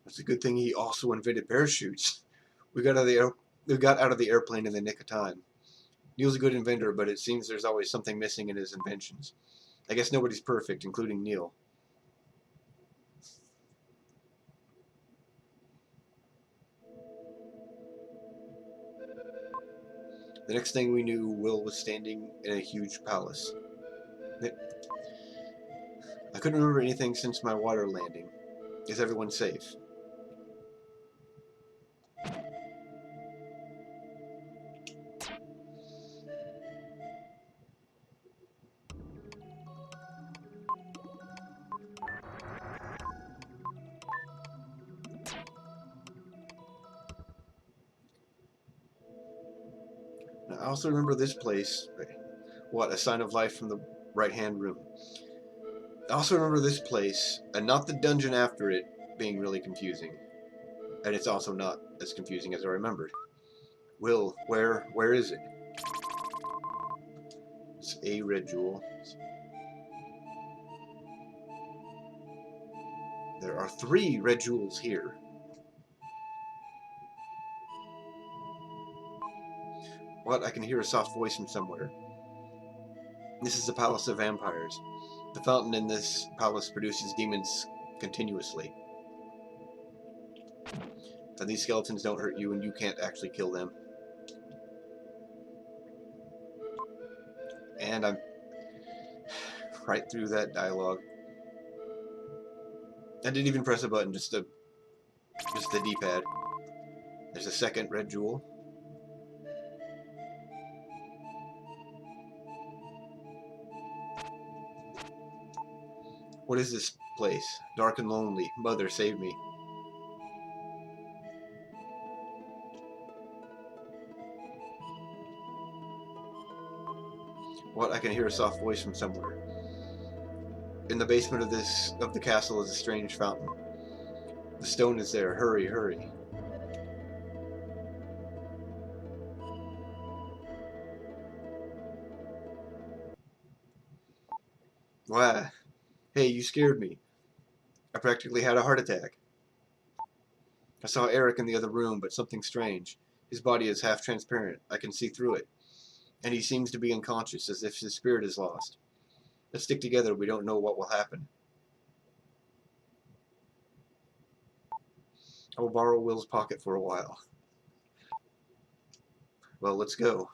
It's a good thing he also invented parachutes. We got out of the airplane in the nick of time. Neil's a good inventor, but it seems there's always something missing in his inventions. I guess nobody's perfect, including Neil. The next thing we knew, Will was standing in a huge palace. I couldn't remember anything since my water landing. Is everyone safe? Now, I also remember this place. What, a sign of life from the right-hand room. I also remember this place, and not the dungeon after it being really confusing. And it's also not as confusing as I remembered. Will, where is it? It's a red jewel. There are 3 red jewels here. What? I can hear a soft voice from somewhere. This is the Palace of Vampires. The fountain in this palace produces demons continuously. And these skeletons don't hurt you, and you can't actually kill them. And I'm right through that dialogue. I didn't even press a button, just a Just the D-pad. There's a second red jewel. What is this place? Dark and lonely. Mother, save me. What? I can hear a soft voice from somewhere. In the basement of the castle is a strange fountain. The stone is there. Hurry, hurry. Why? Hey, you scared me. I practically had a heart attack. I saw Eric in the other room, but something strange. His body is half transparent. I can see through it. And he seems to be unconscious, as if his spirit is lost. Let's stick together. We don't know what will happen. I will borrow Will's pocket for a while. Well, let's go.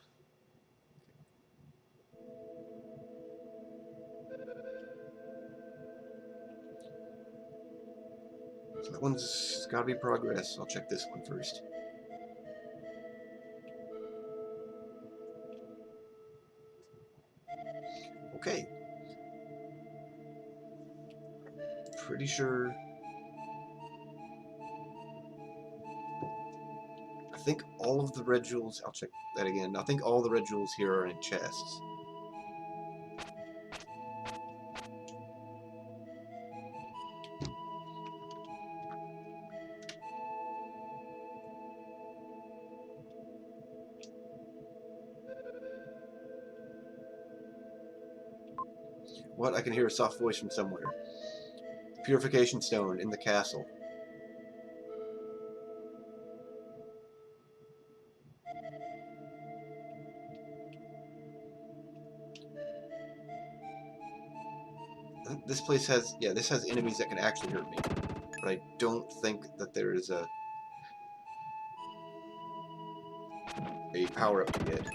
So that one's gotta be progress. I'll check this one first. Okay. Pretty sure. I think all of the red jewels. I'll check that again. I think all the red jewels here are in chests. What? I can hear a soft voice from somewhere. Purification stone in the castle. This place has, yeah, this has enemies that can actually hurt me. But I don't think that there is a power-up to get.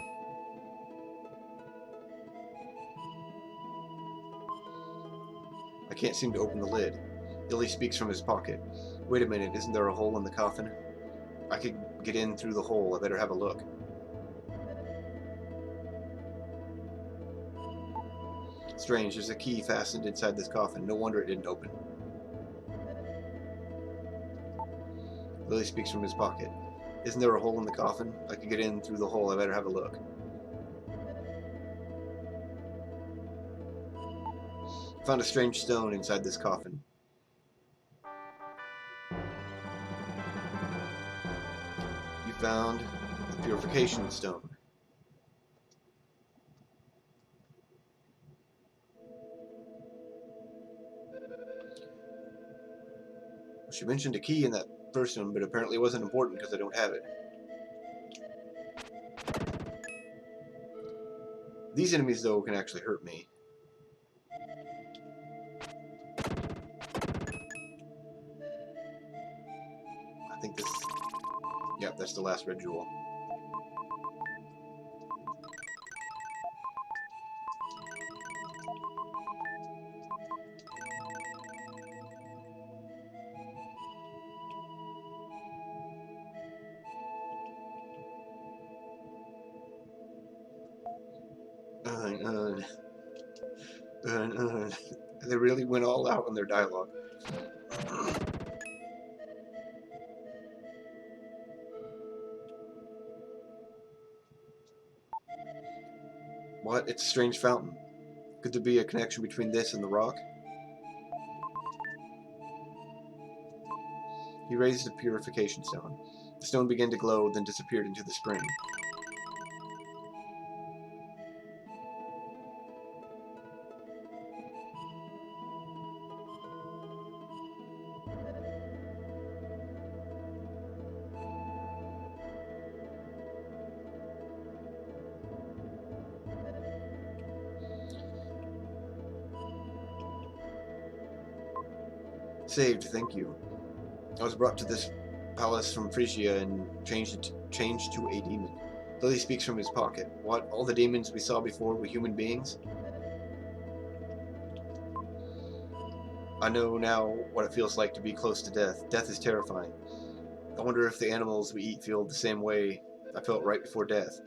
I can't seem to open the lid. Illy speaks from his pocket. Wait a minute, isn't there a hole in the coffin? I could get in through the hole. I better have a look. Strange, there's a key fastened inside this coffin. No wonder it didn't open. Lily speaks from his pocket. Isn't there a hole in the coffin? I could get in through the hole. I better have a look. Found a strange stone inside this coffin. You found the purification stone. She mentioned a key in that first one, but apparently it wasn't important because I don't have it. These enemies, though, can actually hurt me. I think this... Yep, that's the last red jewel. They really went all out on their dialogue. What? It's a strange fountain. Could there be a connection between this and the rock? He raised the purification stone. The stone began to glow, then disappeared into the spring. Saved, thank you. I was brought to this palace from Phrygia and changed to a demon. Lily speaks from his pocket. What? All the demons we saw before were human beings? I know now what it feels like to be close to death. Death is terrifying. I wonder if the animals we eat feel the same way I felt right before death.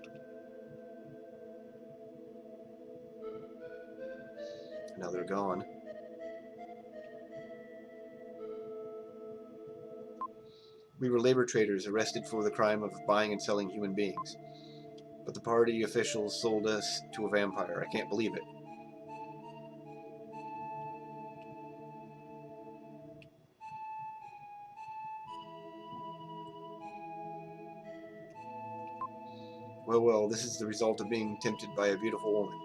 Now they're gone. We were labor traders arrested for the crime of buying and selling human beings. But the party officials sold us to a vampire. I can't believe it. Well, well, this is the result of being tempted by a beautiful woman.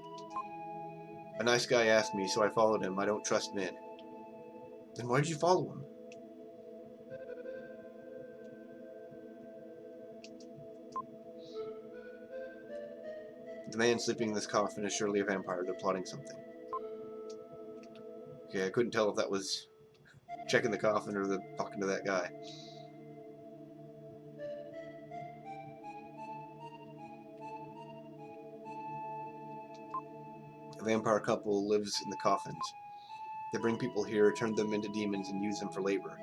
A nice guy asked me, so I followed him. I don't trust men. Then why did you follow him? The man sleeping in this coffin is surely a vampire. They're plotting something. Okay, I couldn't tell if that was checking the coffin or talking to that guy. A vampire couple lives in the coffins. They bring people here, turn them into demons, and use them for labor.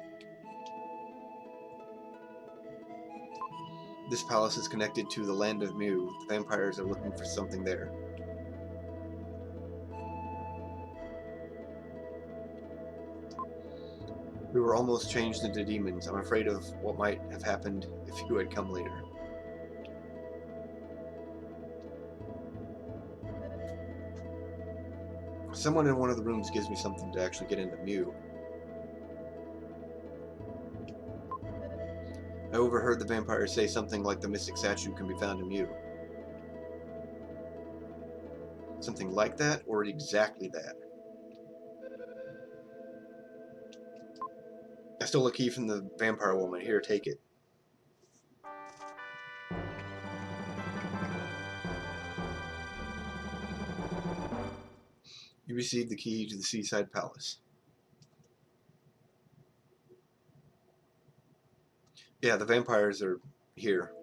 This palace is connected to the land of Mu. The vampires are looking for something there. We were almost changed into demons. I'm afraid of what might have happened if you had come later. Someone in one of the rooms gives me something to actually get into Mu. I overheard the vampires say something like the mystic statue can be found in Mu. Something like that, or exactly that? I stole a key from the vampire woman. Here, take it. You received the key to the seaside palace. Yeah, the vampires are here.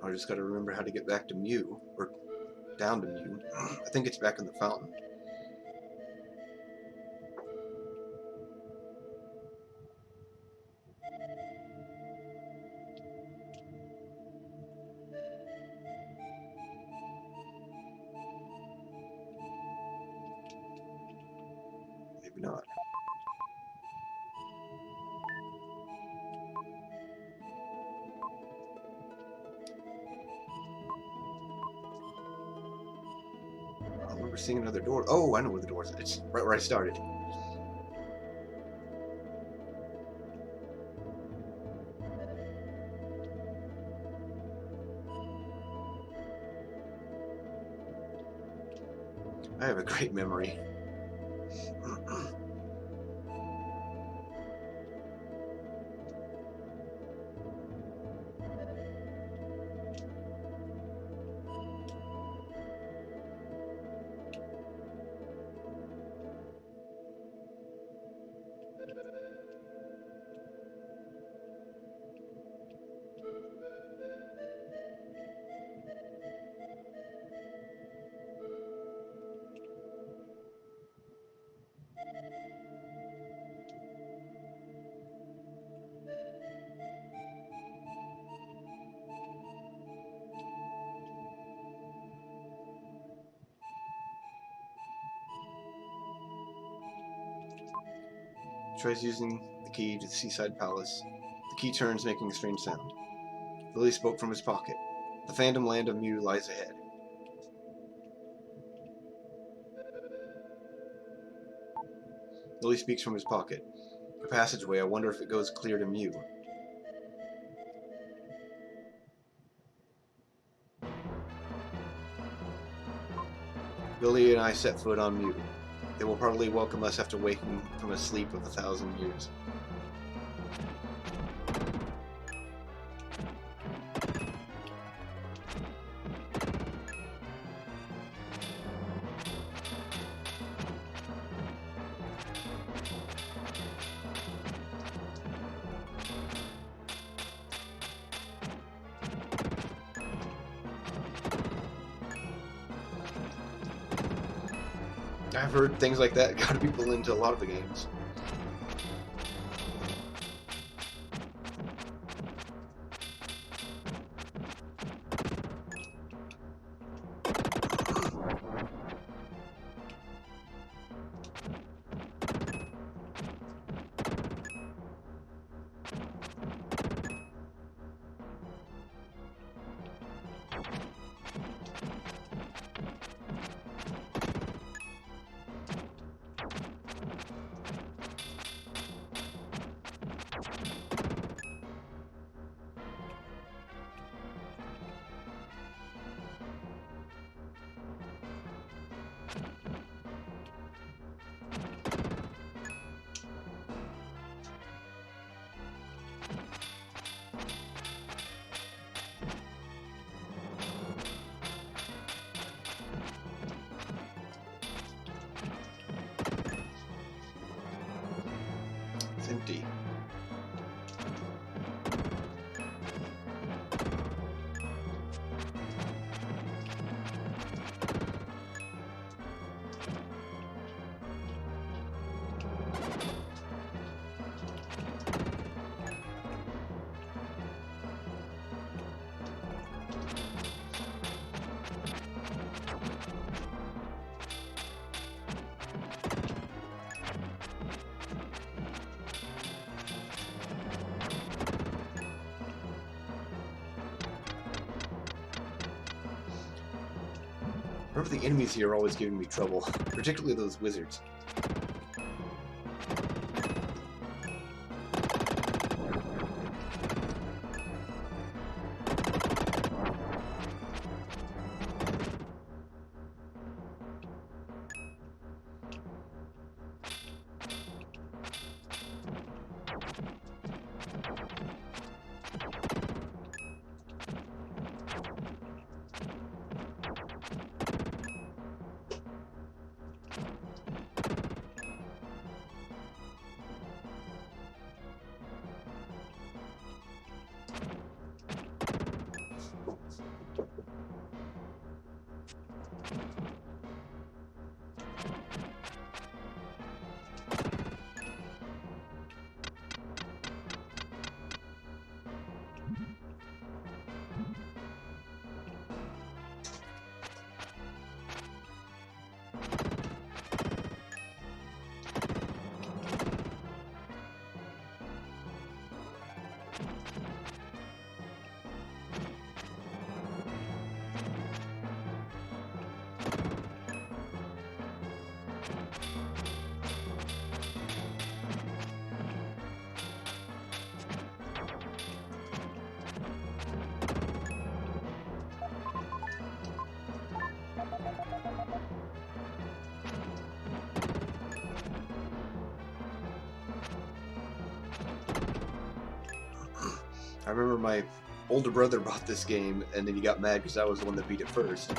I just gotta remember how to get back to Mu, or down to Mu. I think it's back in the fountain. Maybe not. I remember seeing another door. Oh, I know where the door is. It's right where I started. I have a great memory. Tries using the key to the seaside palace. The key turns, making a strange sound. Lily spoke from his pocket. The phantom land of Mu lies ahead. Lily speaks from his pocket. A passageway. I wonder if it goes clear to Mew. Billy and I set foot on Mew. They will probably welcome us after waking from a sleep of 1,000 years. I've heard things like that got people into a lot of the games. It's empty. Remember, the enemies here are always giving me trouble, particularly those wizards. I remember my older brother bought this game, and then he got mad because I was the one that beat it first.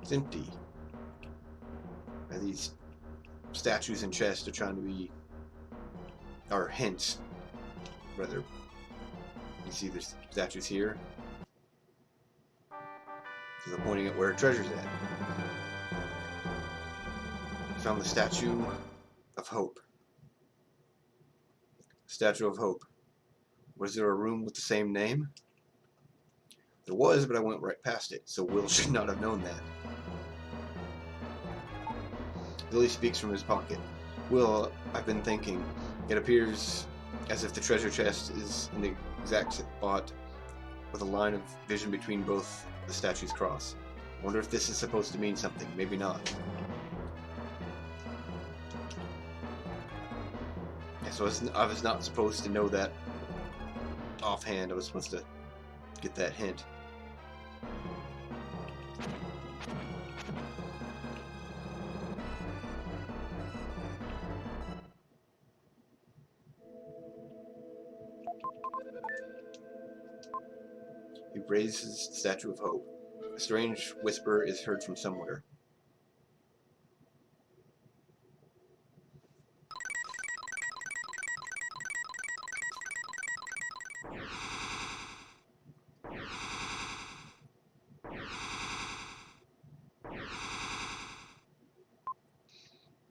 It's empty. And these statues and chests are trying to be, or hints, rather. You see the statues here? So they're pointing at where treasure's at. Found the Statue of Hope. Statue of Hope. Was there a room with the same name? There was, but I went right past it, so Will should not have known that. Billy speaks from his pocket. Will, I've been thinking. It appears as if the treasure chest is in the exact spot with a line of vision between both the statues cross. I wonder if this is supposed to mean something. Maybe not. Yeah, so I was not supposed to know that offhand. I was supposed to get that hint. He raises the Statue of Hope. A strange whisper is heard from somewhere.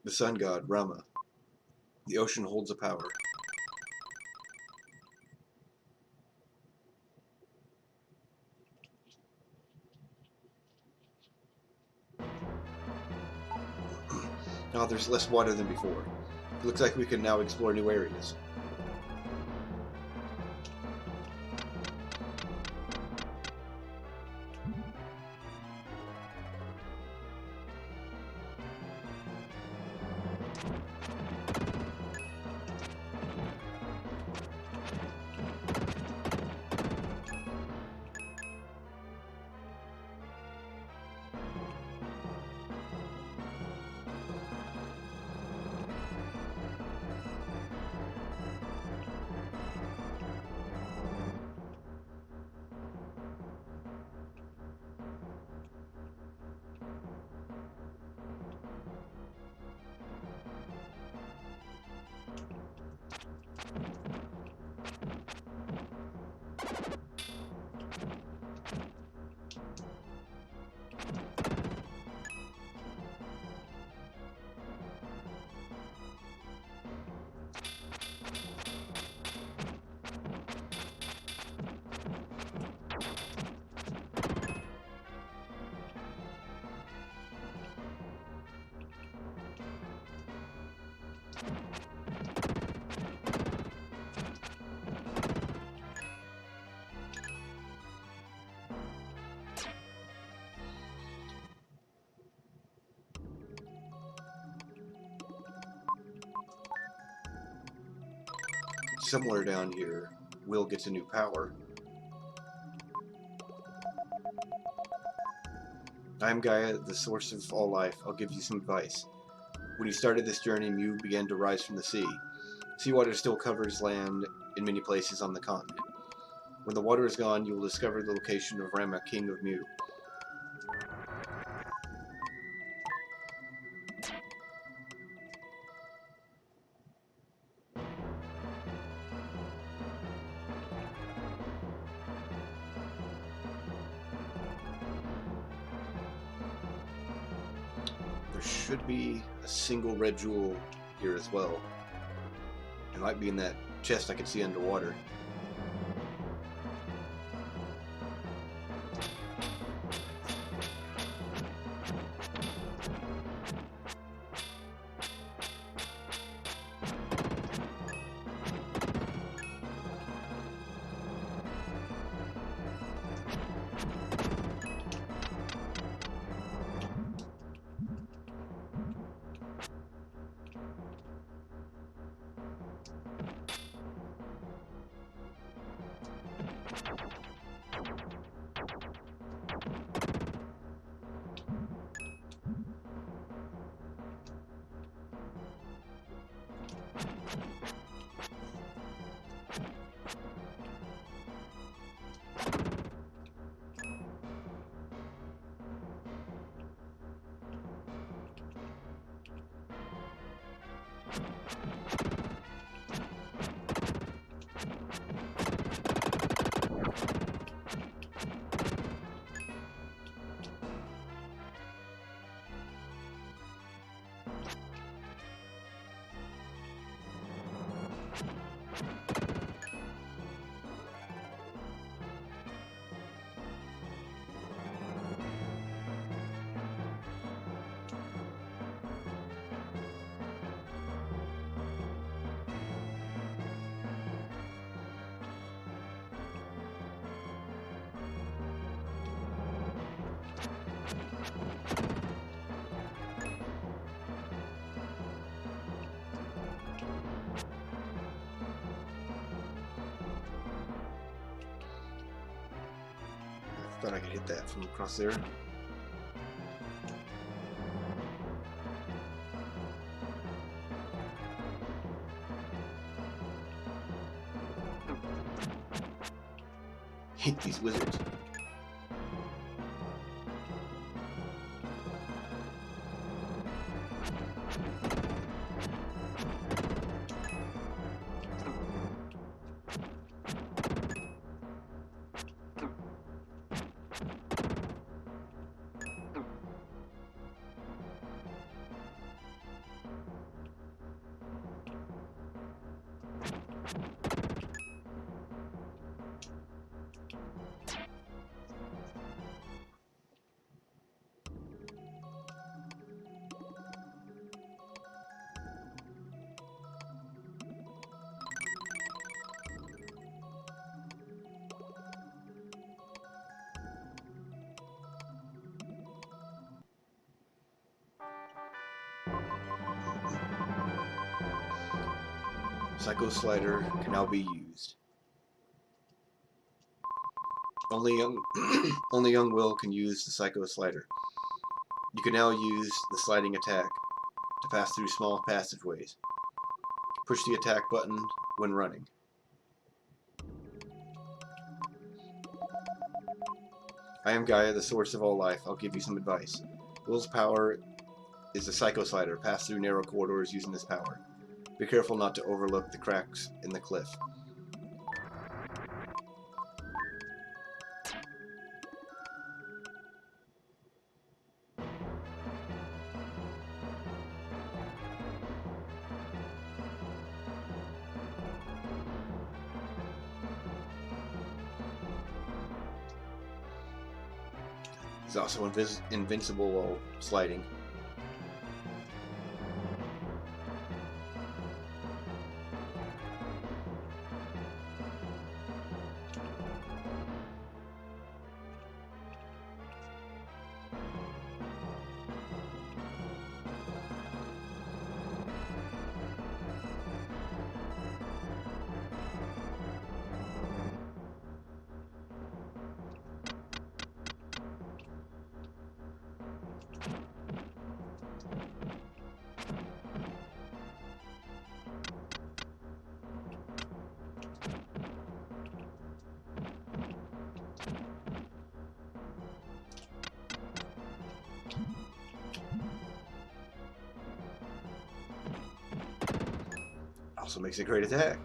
The sun god, Rama. The ocean holds a power. Now there's less water than before. It looks like we can now explore new areas. Somewhere down here, Will gets a new power. I'm Gaia, the source of all life. I'll give you some advice. When you started this journey, Mew began to rise from the sea. Seawater still covers land in many places on the continent. When the water is gone, you will discover the location of Rama, king of Mew. There should be a single red jewel here as well. It might be in that chest I could see underwater. Thought I could hit that from across there. Hate these wizards. Psycho Slider can now be used. Only young Will can use the Psycho Slider. You can now use the sliding attack to pass through small passageways. Push the attack button when running. I am Gaia, the source of all life. I'll give you some advice. Will's power is the Psycho Slider. Pass through narrow corridors using this power. Be careful not to overlook the cracks in the cliff. He's also invincible while sliding. Also makes a great attack.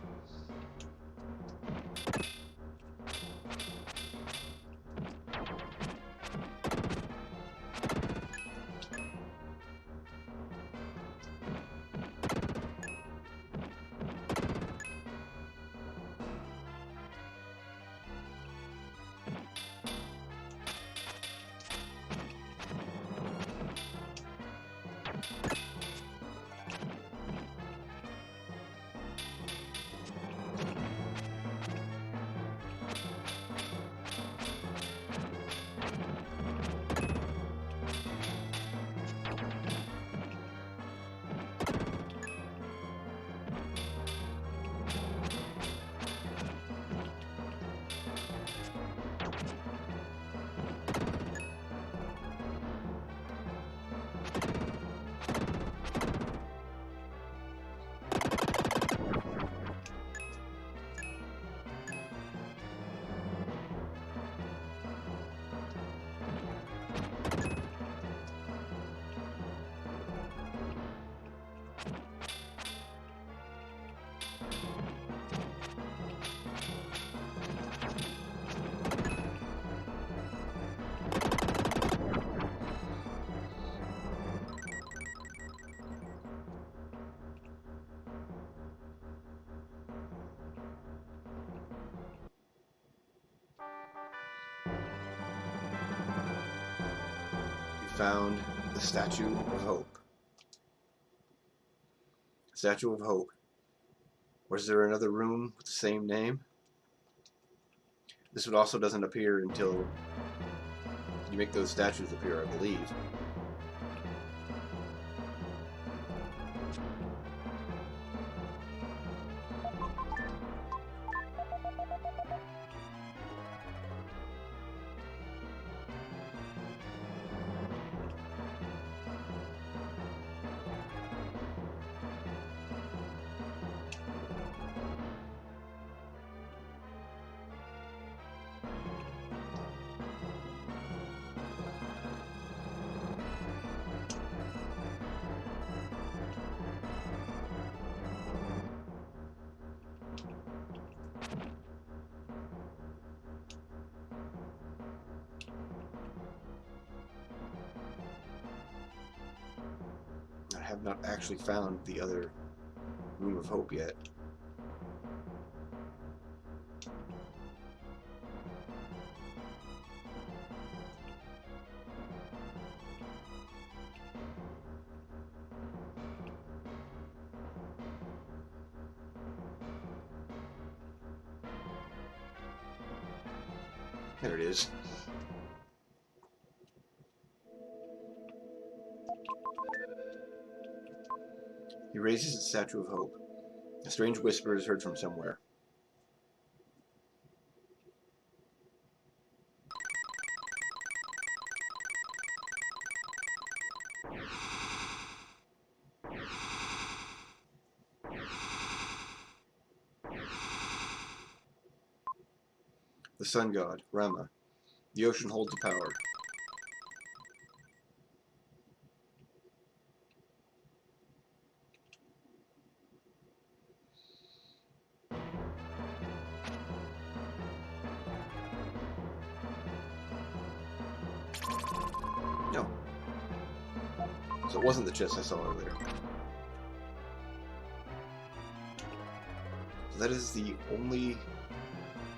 found the Statue of Hope. Statue of Hope. Was there another room with the same name? This one also doesn't appear until you make those statues appear, I believe. I have not actually found the other Room of Hope yet. There it is. He raises the Statue of Hope. A strange whisper is heard from somewhere. The sun god, Rama. The ocean holds the power. No. So it wasn't the chest I saw earlier. So that is the only...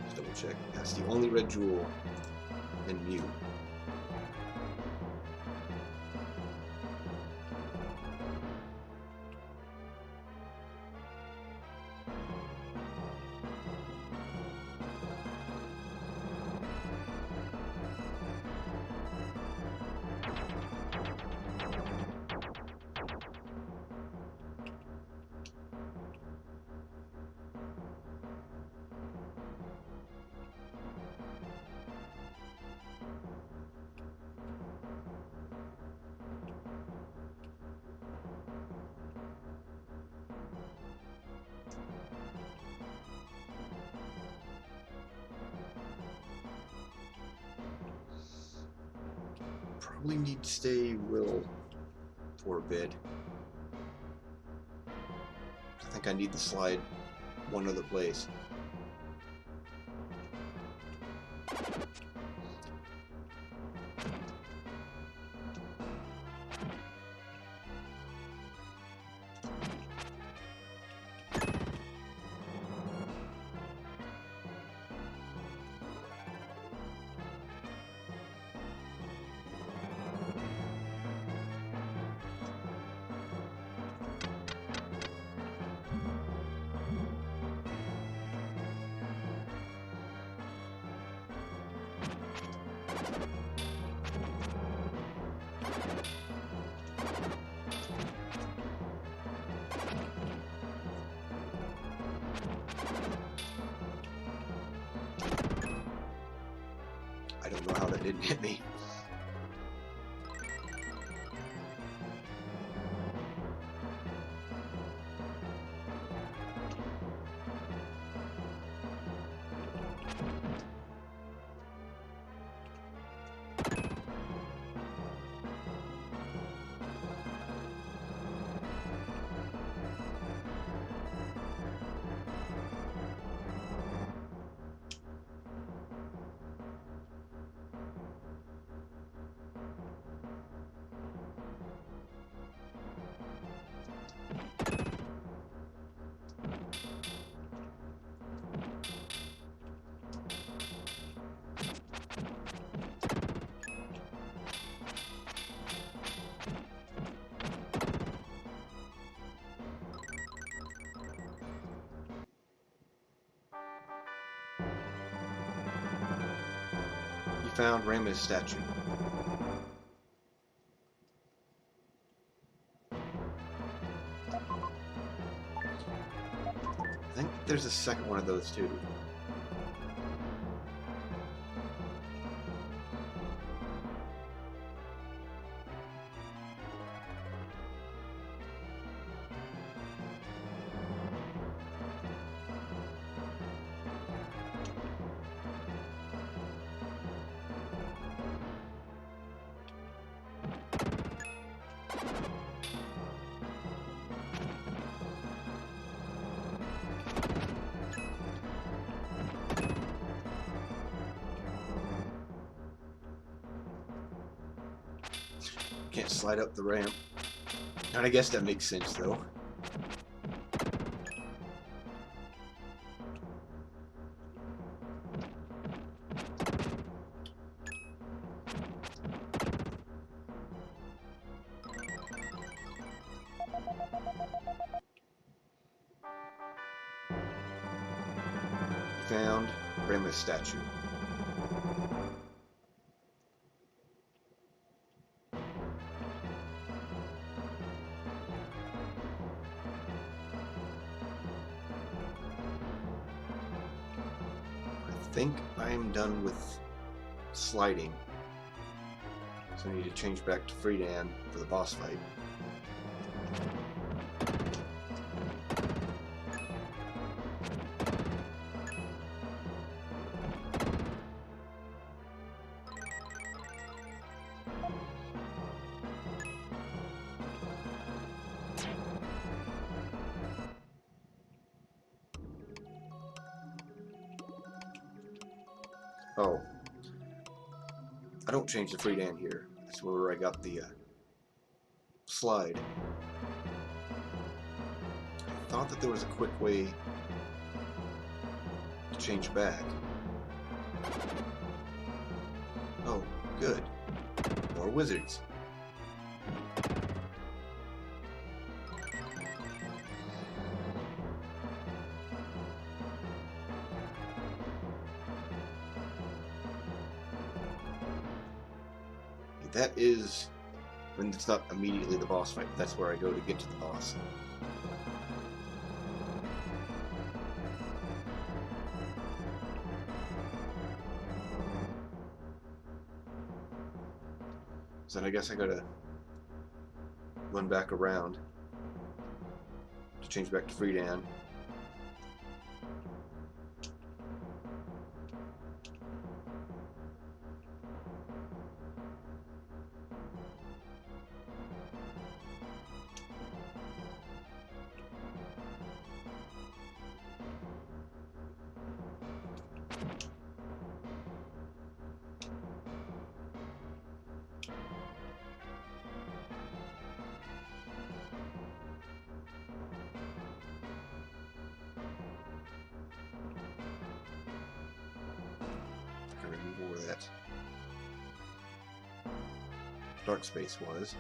Let's double check. That's the only red jewel in Mew. Probably need to stay Will for a bit. I think I need to slide one other place. I don't know how that didn't hit me. Found Ram's statue. I think there's a second one of those too. Can't slide up the ramp. And I guess that makes sense, though. Found Ram's statue. I think I'm done with sliding, so I need to change back to Freedan for the boss fight. Oh, I don't change the Freedan here. That's where I got the slide. I thought that there was a quick way to change back. Oh, good. More wizards. That is when it's not immediately the boss fight. That's where I go to get to the boss. So then I guess I gotta run back around to change back to Freedan. Where that dark space was.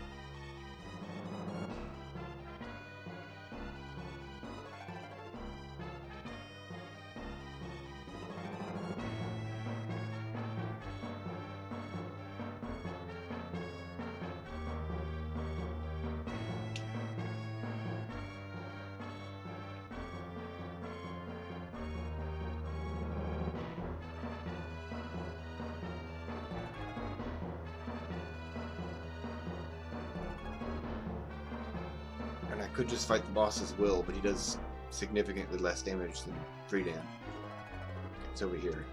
And I could just fight the boss as will, but he does significantly less damage than Freedan. It's over here.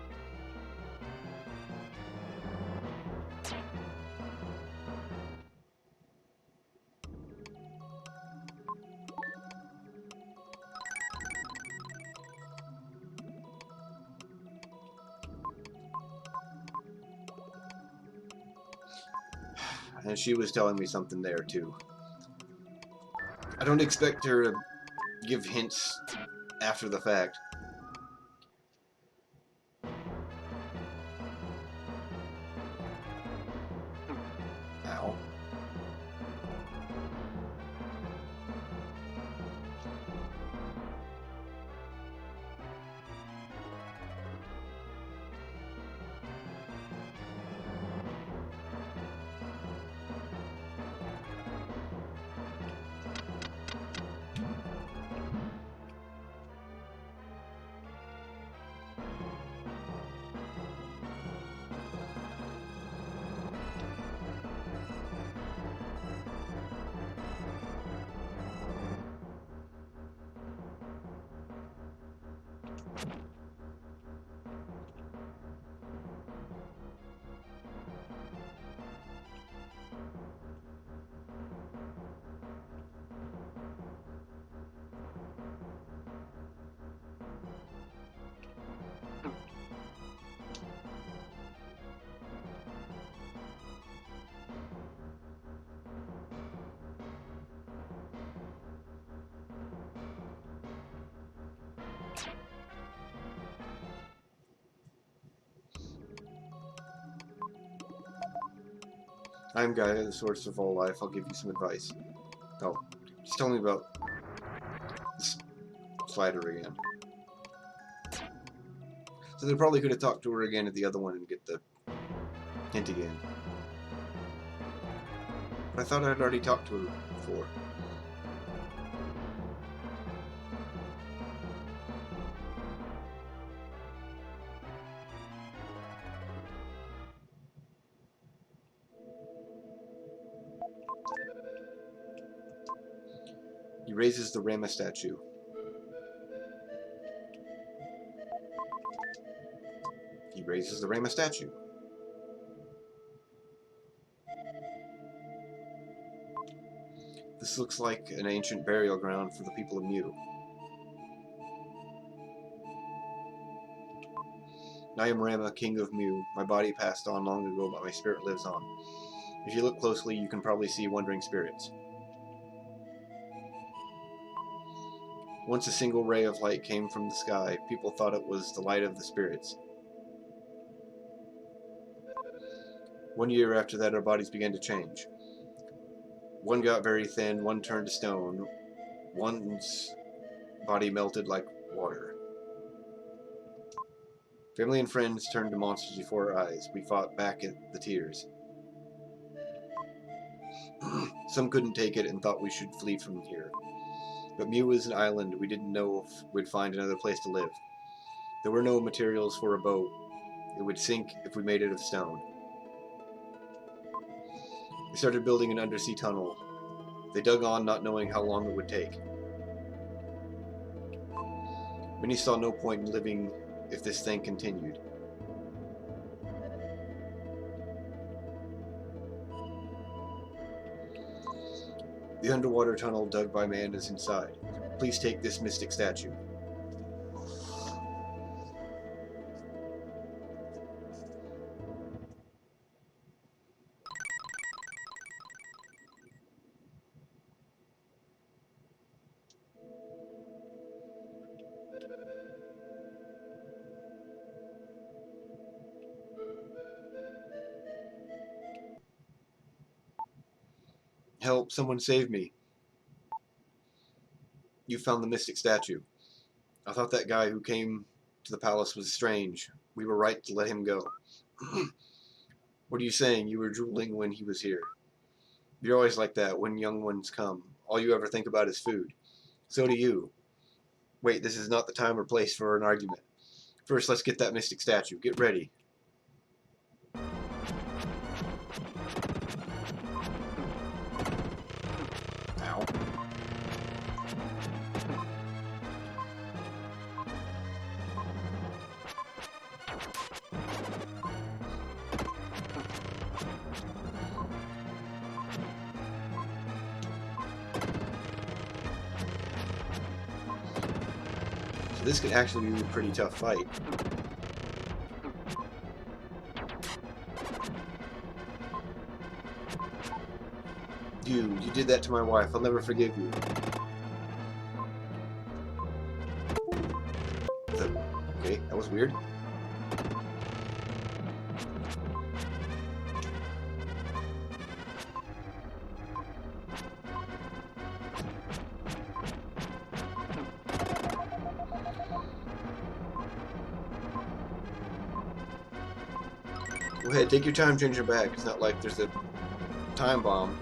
And she was telling me something there too. I don't expect her to give hints after the fact. Ow. I'm Gaia, the source of all life. I'll give you some advice. Oh, just tell me about this slider again. So they probably could have talked to her again at the other one and get the hint again. But I thought I'd already talked to her before. He raises the Rama statue. He raises the Rama statue. This looks like an ancient burial ground for the people of Mu. I am Rama, king of Mu. My body passed on long ago, but my spirit lives on. If you look closely, you can probably see wandering spirits. Once a single ray of light came from the sky. People thought it was the light of the spirits. 1 year after that, our bodies began to change. One got very thin, one turned to stone, one's body melted like water. Family and friends turned to monsters before our eyes. We fought back at the tears. Some couldn't take it and thought we should flee from here. But Mu is an island. We didn't know if we'd find another place to live. There were no materials for a boat. It would sink if we made it of stone. They started building an undersea tunnel. They dug on, not knowing how long it would take. Many saw no point in living if this thing continued. The underwater tunnel dug by man is inside. Please take this mystic statue. Help, someone save me. You found the mystic statue. I thought that guy who came to the palace was strange. We were right to let him go. What are you saying? You were drooling when he was here. You're always like that when young ones come. All you ever think about is food. So do you. Wait, this is not the time or place for an argument. First, let's get that mystic statue. Get ready. Ow. So this could actually be a pretty tough fight. You did that to my wife. I'll never forgive you. Okay, that was weird. Go ahead, take your time, change your bag. It's not like there's a time bomb.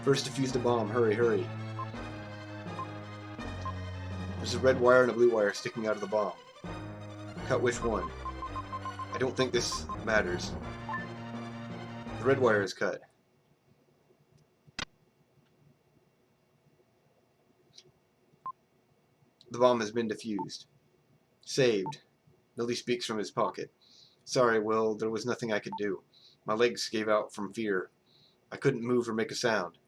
First defuse the bomb. Hurry, hurry. There's a red wire and a blue wire sticking out of the bomb. Cut which one? I don't think this matters. The red wire is cut. The bomb has been defused. Saved. Millie speaks from his pocket. Sorry, Will, there was nothing I could do. My legs gave out from fear. I couldn't move or make a sound.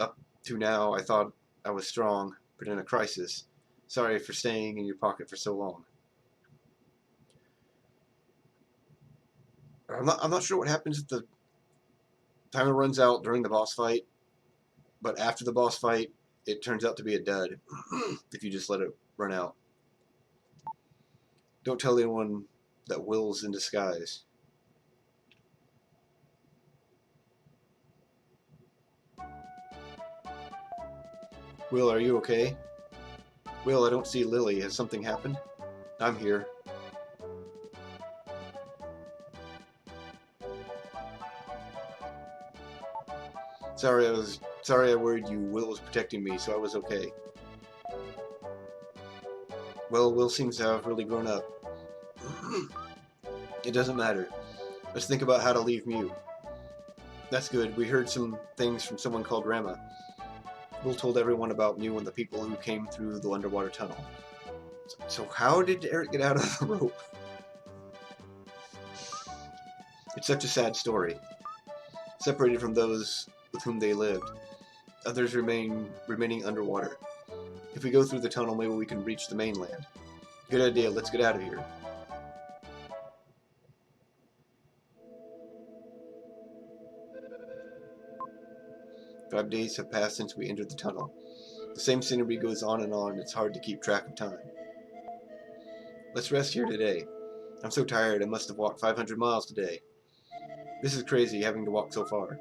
Up to now, I thought I was strong, but in a crisis. Sorry for staying in your pocket for so long. I'm not sure what happens if the timer runs out during the boss fight, but after the boss fight, it turns out to be a dud if you just let it run out. Don't tell anyone that Will's in disguise. Will, are you okay? Will, I don't see Lily. Has something happened? I'm here. Sorry I worried you. Will was protecting me, so I was okay. Well, Will seems to have really grown up. It doesn't matter. Let's think about how to leave Mew. That's good. We heard some things from someone called Rama. Will told everyone about Mew and the people who came through the underwater tunnel. So how did Eric get out of the rope? It's such a sad story. Separated from those with whom they lived. Others remaining underwater. If we go through the tunnel, maybe we can reach the mainland. Good idea, let's get out of here. "5 days have passed since we entered the tunnel. The same scenery goes on and on, it's hard to keep track of time. Let's rest here today. I'm so tired, I must have walked 500 miles today. This is crazy, having to walk so far.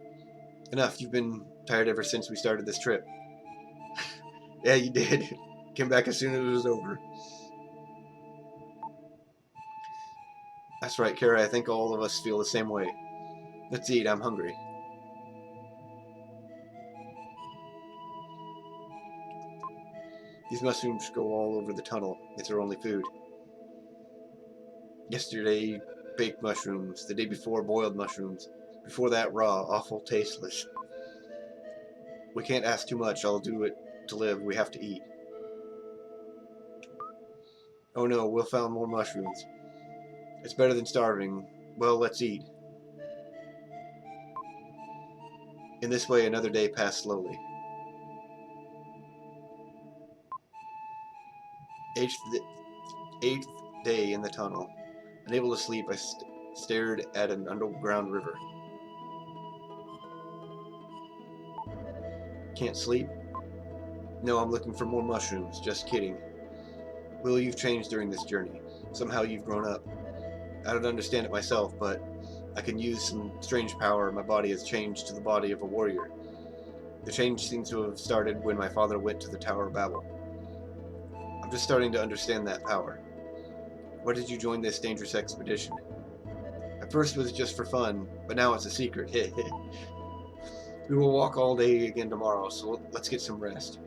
Enough, you've been tired ever since we started this trip." Yeah, you did. Came back as soon as it was over. That's right, Kara, I think all of us feel the same way. Let's eat, I'm hungry. These mushrooms go all over the tunnel. It's our only food. Yesterday, baked mushrooms. The day before, boiled mushrooms. Before that, raw, awful, tasteless. We can't ask too much. I'll do it to live. We have to eat. Oh no, Will found more mushrooms. It's better than starving. Well, let's eat. In this way, another day passed slowly. Eighth day in the tunnel. Unable to sleep, I stared at an underground river. Can't sleep? No, I'm looking for more mushrooms. Just kidding. Will, you've changed during this journey. Somehow you've grown up. I don't understand it myself, but I can use some strange power. My body has changed to the body of a warrior. The change seems to have started when my father went to the Tower of Babel. I'm just starting to understand that power. Why did you join this dangerous expedition? At first it was just for fun, but now it's a secret. We will walk all day again tomorrow, so let's get some rest.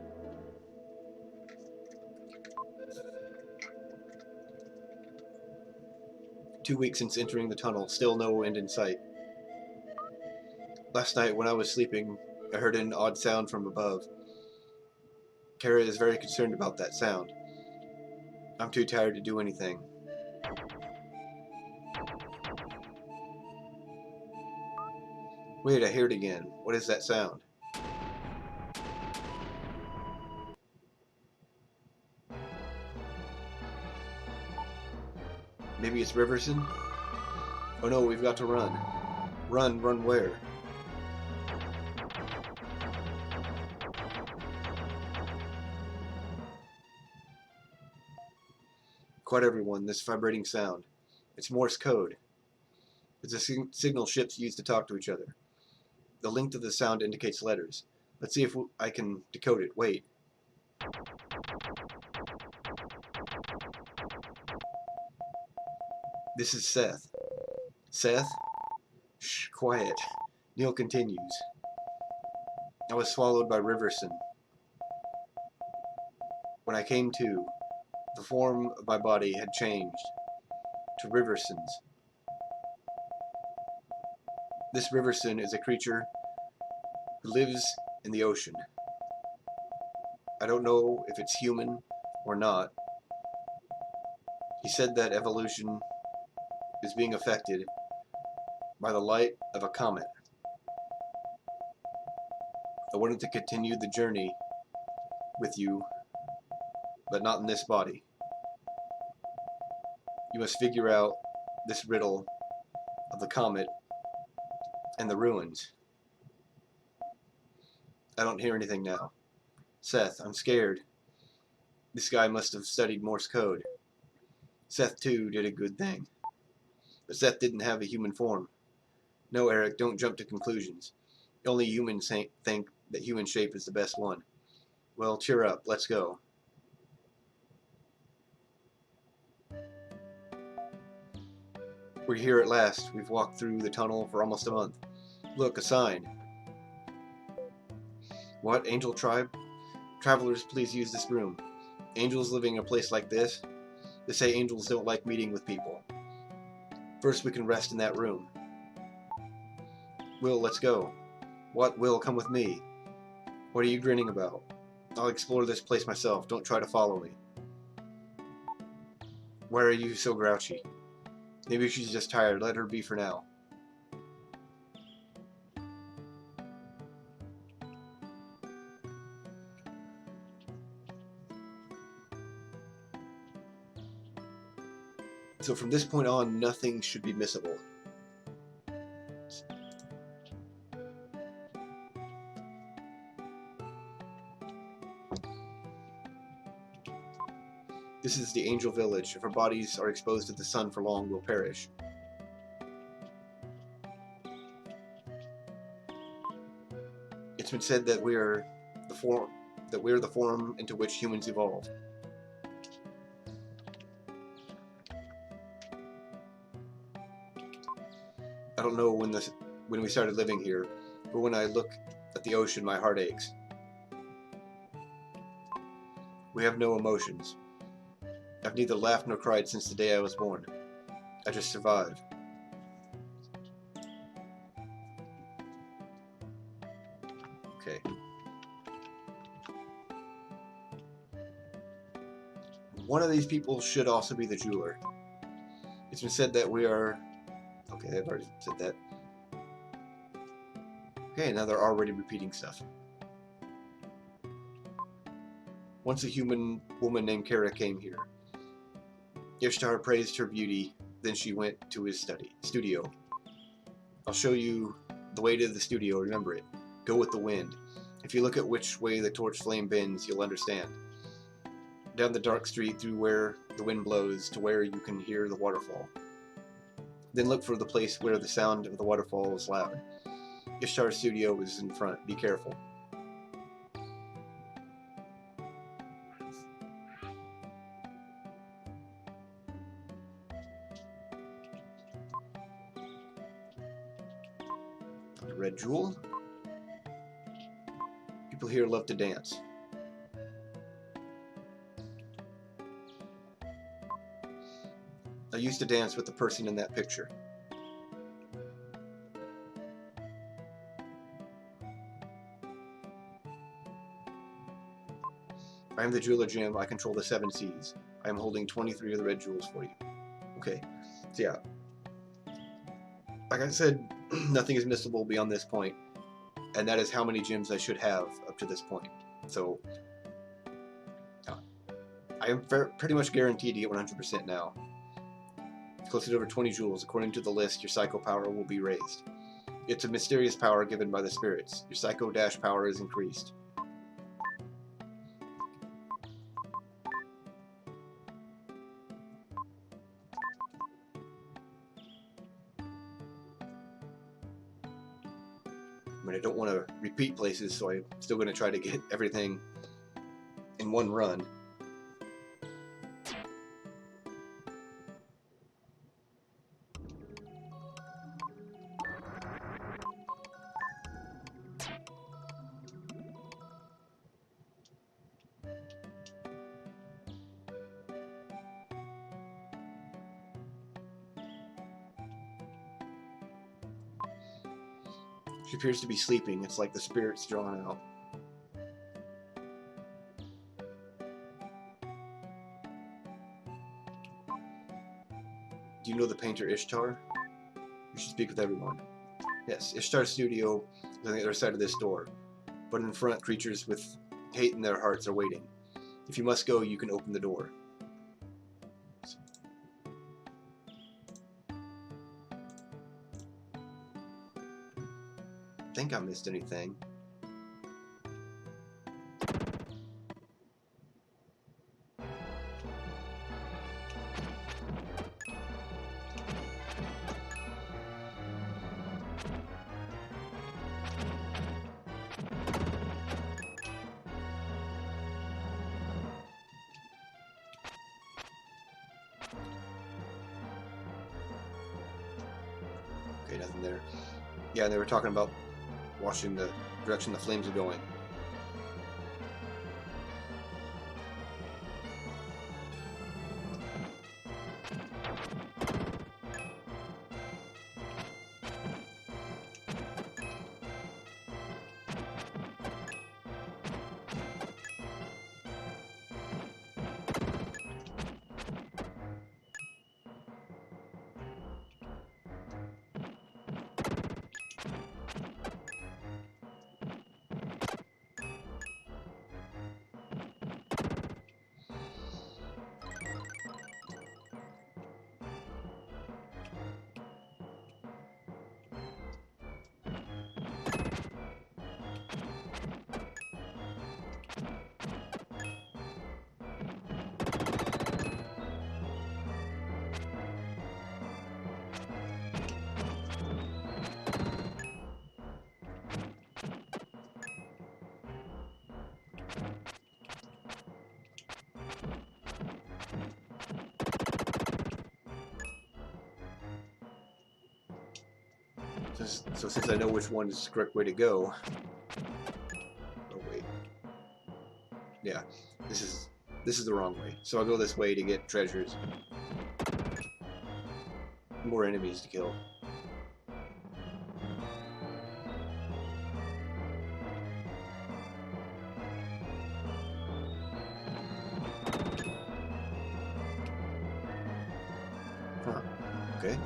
"2 weeks since entering the tunnel, still no end in sight. Last night when I was sleeping, I heard an odd sound from above. Kara is very concerned about that sound. I'm too tired to do anything. Wait, I hear it again. What is that sound? Maybe it's Riverson? Oh no, we've got to run. Run where? Quite everyone, this vibrating sound. It's Morse code. It's a signal ships use to talk to each other. The length of the sound indicates letters. Let's see if I can decode it. Wait. This is Seth. Seth? Shh, quiet. Neil continues. I was swallowed by Riverson. When I came to, the form of my body had changed to Riverson's. This Riverson is a creature who lives in the ocean. I don't know if it's human or not. He said that evolution is being affected by the light of a comet. I wanted to continue the journey with you, but not in this body. You must figure out this riddle of the comet and the ruins. I don't hear anything now. Seth, I'm scared. This guy must have studied Morse code. Seth, too, did a good thing. But Seth didn't have a human form. No, Eric, don't jump to conclusions. Only humans think that human shape is the best one. Well, cheer up. Let's go. We're here at last. We've walked through the tunnel for almost a month. Look, a sign. What? Angel tribe? Travelers, please use this room. Angels living in a place like this? They say angels don't like meeting with people. First we can rest in that room. Will, let's go. What? Will, come with me. What are you grinning about? I'll explore this place myself. Don't try to follow me. Why are you so grouchy? Maybe she's just tired. Let her be for now. So from this point on, nothing should be missable. This is the angel village. If our bodies are exposed to the sun for long, we'll perish. It's been said that we're the form into which humans evolve. I don't know when we started living here, but when I look at the ocean, my heart aches. We have no emotions. I've neither laughed nor cried since the day I was born. I just survived. Okay. One of these people should also be the jeweler. It's been said that we are... Okay, I've already said that. Okay, now they're already repeating stuff. Once a human woman named Kara came here. Ishtar praised her beauty, then she went to his studio. I'll show you the way to the studio, remember it. Go with the wind. If you look at which way the torch flame bends, you'll understand. Down the dark street through where the wind blows to where you can hear the waterfall. Then look for the place where the sound of the waterfall is loud. Ishtar's studio is in front. Be careful. Red jewel. People here love to dance. I used to dance with the person in that picture. I am the jeweler, Jim. I control the 7 seas. I am holding 23 of the red jewels for you. Okay, so yeah. Like I said, nothing is missable beyond this point, and that is how many gems I should have up to this point. So, I am pretty much guaranteed to get 100% now. Collected over 20 jewels. According to the list, your psycho power will be raised. It's a mysterious power given by the spirits. Your psycho dash power is increased. I mean, I don't want to repeat places, so I'm still going to try to get everything in one run. She appears to be sleeping. It's like the spirit's drawn out. Do you know the painter Ishtar? You should speak with everyone. Yes, Ishtar's studio is on the other side of this door, but in front, creatures with hate in their hearts are waiting. If you must go, you can open the door. I think I missed anything. Okay, nothing there. Yeah, they were talking about watching the direction the flames are going. So since I know which one is the correct way to go... Oh wait. Yeah, this is the wrong way. So I'll go this way to get treasures. More enemies to kill. Huh. Okay.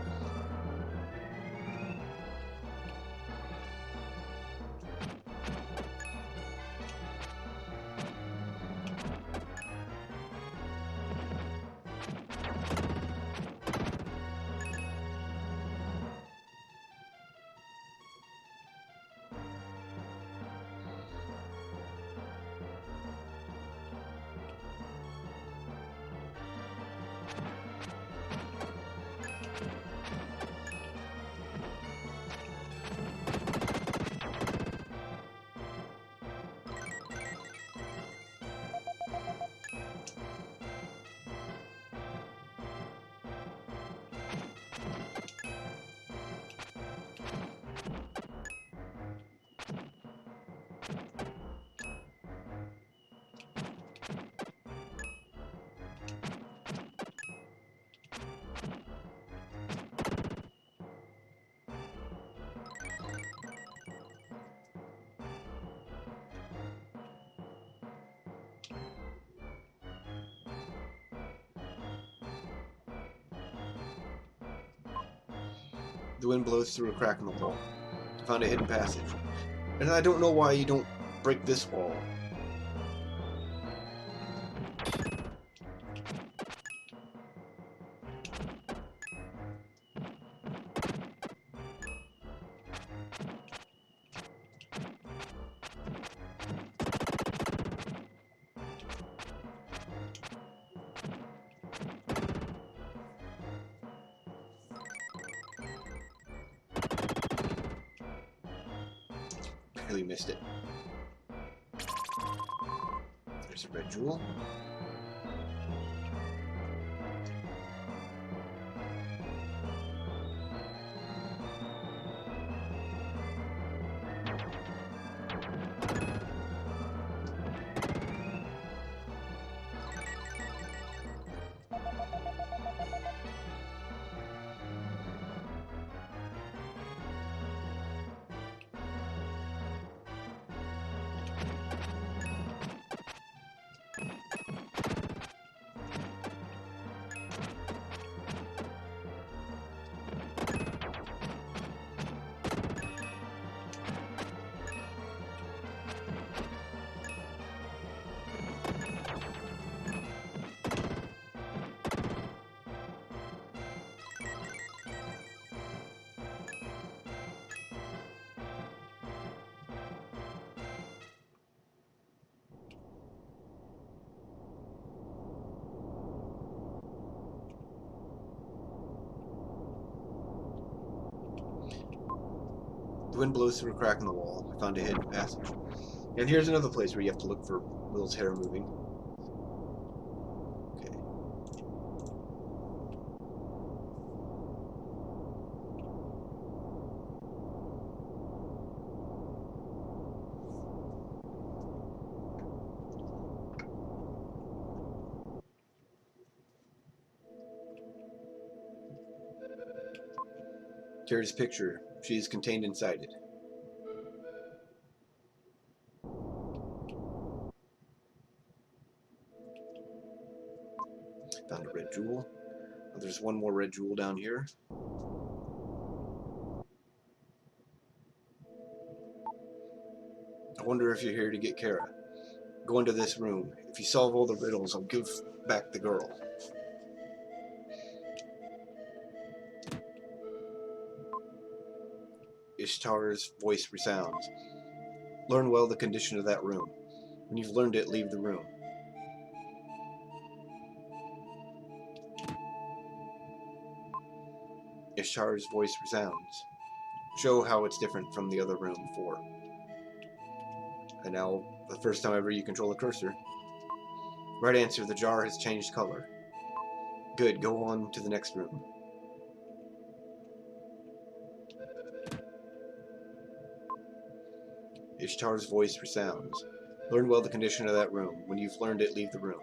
The wind blows through a crack in the wall. I found a hidden passage. And I don't know why you don't break this wall. Barely missed it. There's a red jewel. The wind blows through a crack in the wall. I found a hidden passage. And here's another place where you have to look for Will's hair moving. Okay. Kara's picture. She is contained inside it. Found a red jewel. Oh, there's one more red jewel down here. I wonder if you're here to get Kara. Go into this room. If you solve all the riddles, I'll give back the girl. Ishtar's voice resounds. Learn well the condition of that room. When you've learned it, leave the room. Ishtar's voice resounds. Show how it's different from the other room before. And now, the first time ever you control a cursor. Right answer, the jar has changed color. Good, go on to the next room. Ishtar's voice resounds. Learn well the condition of that room. When you've learned it, leave the room.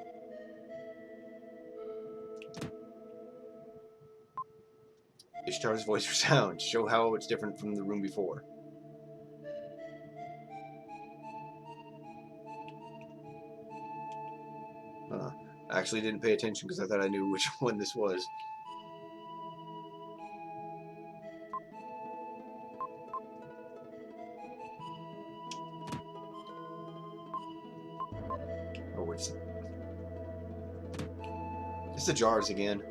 Ishtar's voice resounds. Show how it's different from the room before. I actually didn't pay attention because I thought I knew which one this was. Oh, it's the jars again.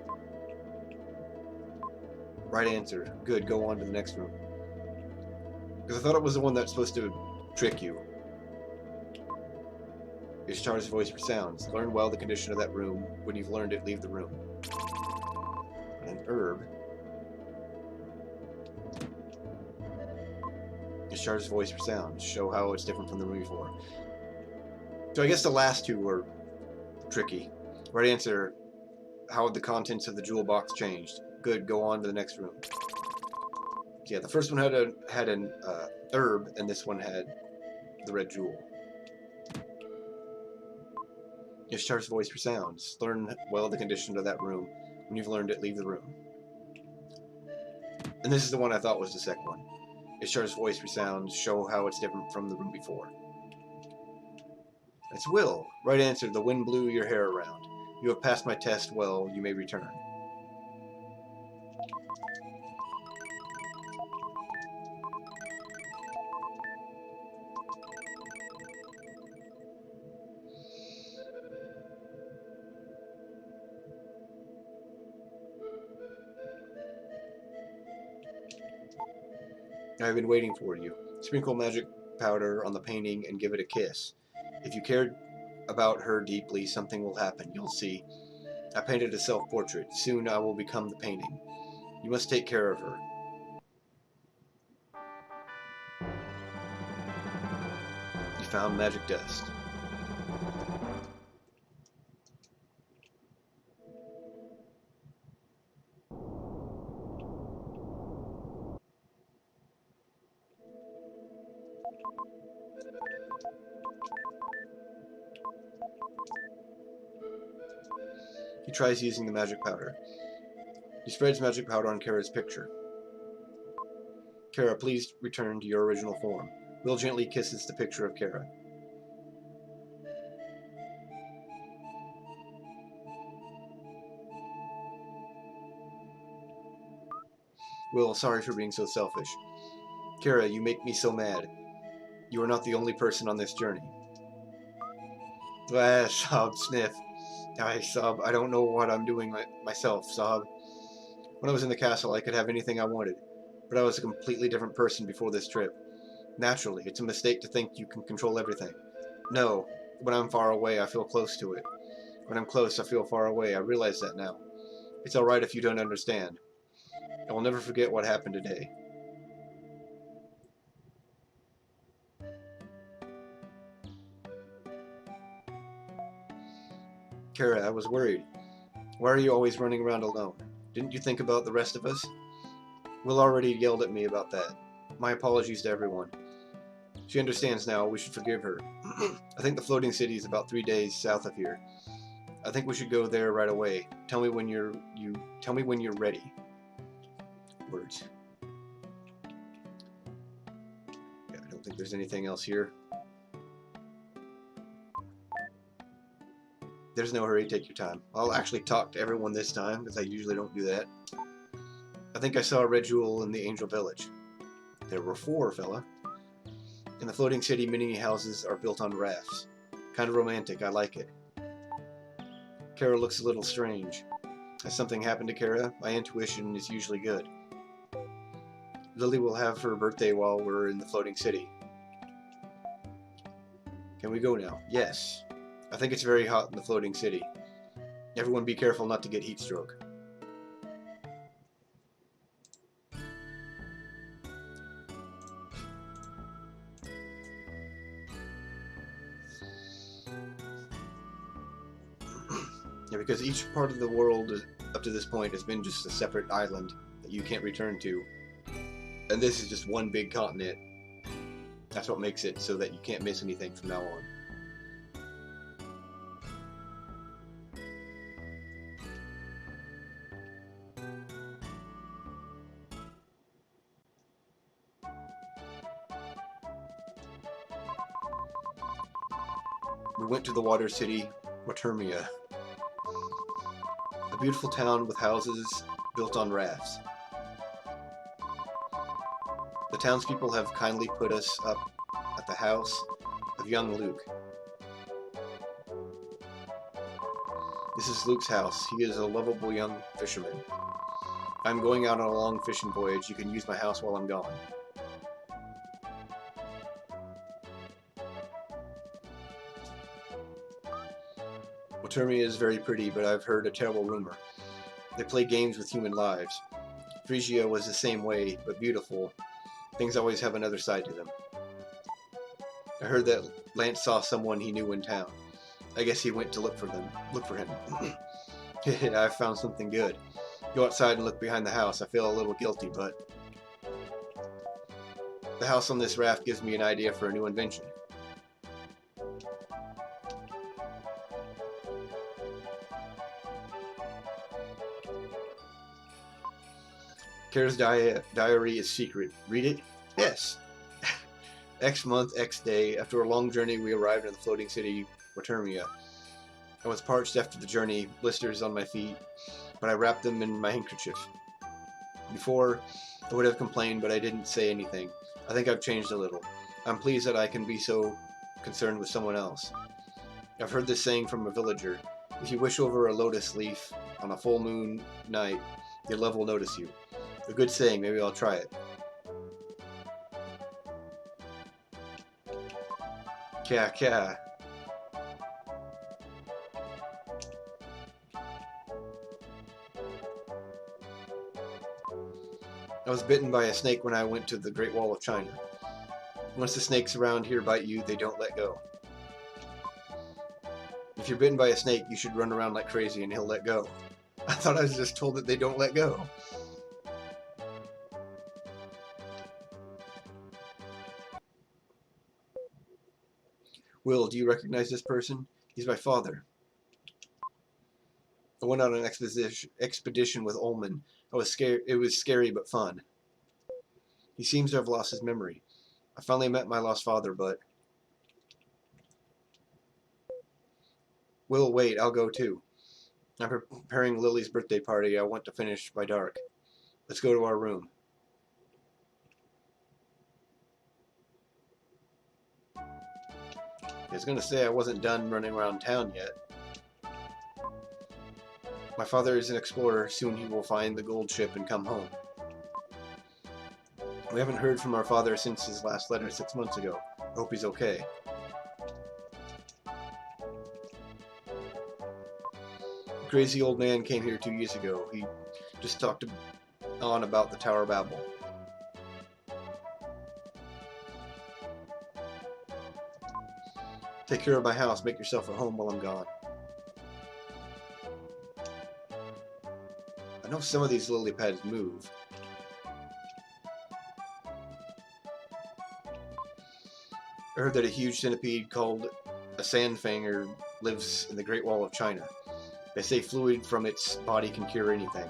Right answer. Good, go on to the next room. Because I thought it was the one that's supposed to trick you. Ishtar's voice resounds. Learn well the condition of that room. When you've learned it, leave the room. An herb. Ishtar's voice resounds. Show how it's different from the room before. So I guess the last two were tricky. Right answer. How had the contents of the jewel box changed? Good, go on to the next room. Yeah, the first one had an herb, and this one had the red jewel. Ishtar's voice resounds. Learn well the condition of that room. When you've learned it, leave the room. And this is the one I thought was the second one. Ishtar's voice resounds. Show how it's different from the room before. It's Will. Right answer. The wind blew your hair around. You have passed my test well. You may return. I've been waiting for you. Sprinkle magic powder on the painting and give it a kiss. If you cared about her deeply, something will happen. You'll see. I painted a self-portrait. Soon I will become the painting. You must take care of her. You found magic dust. He tries using the magic powder. He spreads magic powder on Kara's picture. Kara, please return to your original form. Will gently kisses the picture of Kara. Will, sorry for being so selfish. Kara, you make me so mad. You are not the only person on this journey. Sob, sniff. I sob, I don't know what I'm doing myself, sob. When I was in the castle, I could have anything I wanted, but I was a completely different person before this trip. Naturally, it's a mistake to think you can control everything. No, when I'm far away, I feel close to it. When I'm close, I feel far away. I realize that now. It's alright if you don't understand. I will never forget what happened today. Kara, I was worried. Why are you always running around alone? Didn't you think about the rest of us? Will already yelled at me about that. My apologies to everyone. She understands now. We should forgive her. I think the floating city is about 3 days south of here. I think we should go there right away. Tell me when you're ready. Words. Yeah, I don't think there's anything else here. There's no hurry, take your time. I'll actually talk to everyone this time, because I usually don't do that. I think I saw a red jewel in the Angel Village. There were 4, fella. In the floating city, many houses are built on rafts. Kind of romantic, I like it. Kara looks a little strange. Has something happened to Kara? My intuition is usually good. Lily will have her birthday while we're in the floating city. Can we go now? Yes. I think it's very hot in the floating city. Everyone be careful not to get heat stroke. Yeah, because each part of the world up to this point has been just a separate island that you can't return to. And this is just one big continent. That's what makes it so that you can't miss anything from now on. We went to the water city, Watermia. A beautiful town with houses built on rafts. The townspeople have kindly put us up at the house of young Luke. This is Luke's house. He is a lovable young fisherman. I'm going out on a long fishing voyage. You can use my house while I'm gone. Watermia is very pretty, but I've heard a terrible rumor. They play games with human lives. Phrygia was the same way, but beautiful. Things always have another side to them. I heard that Lance saw someone he knew in town. I guess he went to look for him. I found something good. Go outside and look behind the house. I feel a little guilty, but the house on this raft gives me an idea for a new invention. Kara's diary is secret. Read it? Yes. X month, X day. After a long journey, we arrived in the floating city, Watermia. I was parched after the journey, blisters on my feet, but I wrapped them in my handkerchief. Before, I would have complained, but I didn't say anything. I think I've changed a little. I'm pleased that I can be so concerned with someone else. I've heard this saying from a villager. If you wish over a lotus leaf on a full moon night, your love will notice you. A good saying, maybe I'll try it. Kya kya. I was bitten by a snake when I went to the Great Wall of China. Once the snakes around here bite you, they don't let go. If you're bitten by a snake, you should run around like crazy and he'll let go. I thought I was just told that they don't let go. Will, do you recognize this person? He's my father. I went on an expedition with Ullman. I was scared. It was scary but fun. He seems to have lost his memory. I finally met my lost father, but... Will, wait, I'll go too. I'm preparing Lily's birthday party. I want to finish by dark. Let's go to our room. I was going to say I wasn't done running around town yet. My father is an explorer. Soon he will find the gold ship and come home. We haven't heard from our father since his last letter 6 months ago. I hope he's okay. The crazy old man came here 2 years ago. He just talked on about the Tower of Babel. Take care of my house. Make yourself at home while I'm gone. I know some of these lily pads move. I heard that a huge centipede called a sandfanger lives in the Great Wall of China. They say fluid from its body can cure anything.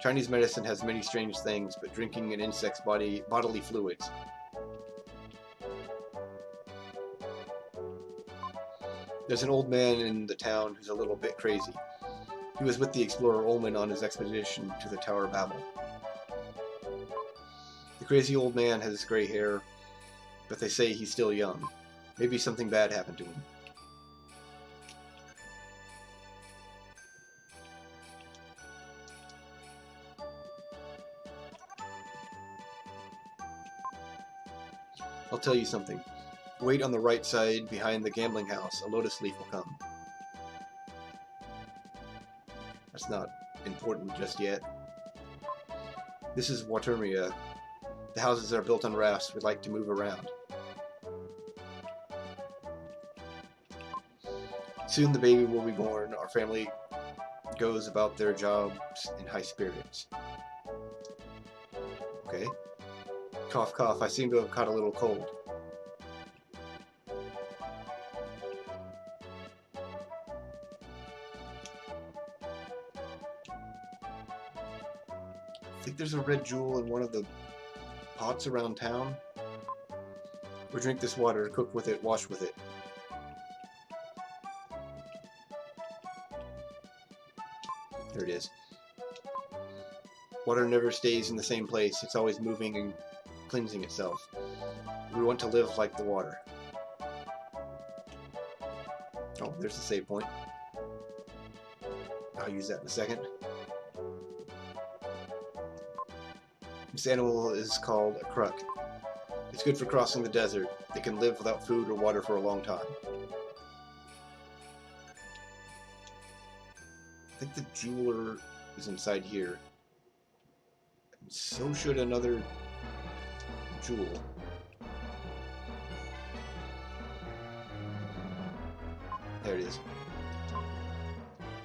Chinese medicine has many strange things, but drinking an insect's bodily fluids. There's an old man in the town who's a little bit crazy. He was with the explorer Ullman on his expedition to the Tower of Babel. The crazy old man has gray hair, but they say he's still young. Maybe something bad happened to him. I'll tell you something. Wait on the right side behind the gambling house. A lotus leaf will come. That's not important just yet. This is Watermia. The houses are built on rafts. We like to move around. Soon the baby will be born. Our family goes about their jobs in high spirits. Okay. Cough, cough. I seem to have caught a little cold. I think there's a red jewel in one of the pots around town. Or drink this water, cook with it, wash with it. There it is. Water never stays in the same place. It's always moving and cleansing itself. We want to live like the water. Oh, there's the save point. I'll use that in a second. This animal is called a kruk. It's good for crossing the desert. They can live without food or water for a long time. I think the jeweler is inside here. And so should another jewel. There it is.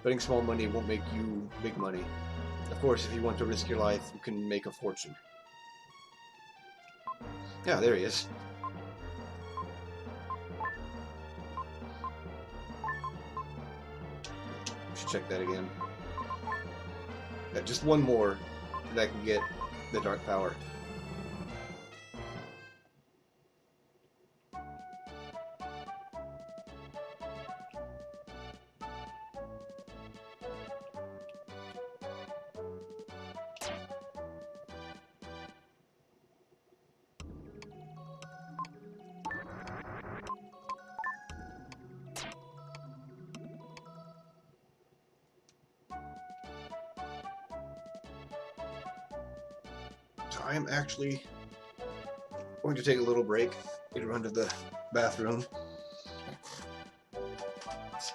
Betting small money won't make you big money. Of course, if you want to risk your life, you can make a fortune. Yeah, there he is. Should check that again. Yeah, just one more, and I can get the dark power. I am actually going to take a little break. Need to run to the bathroom. So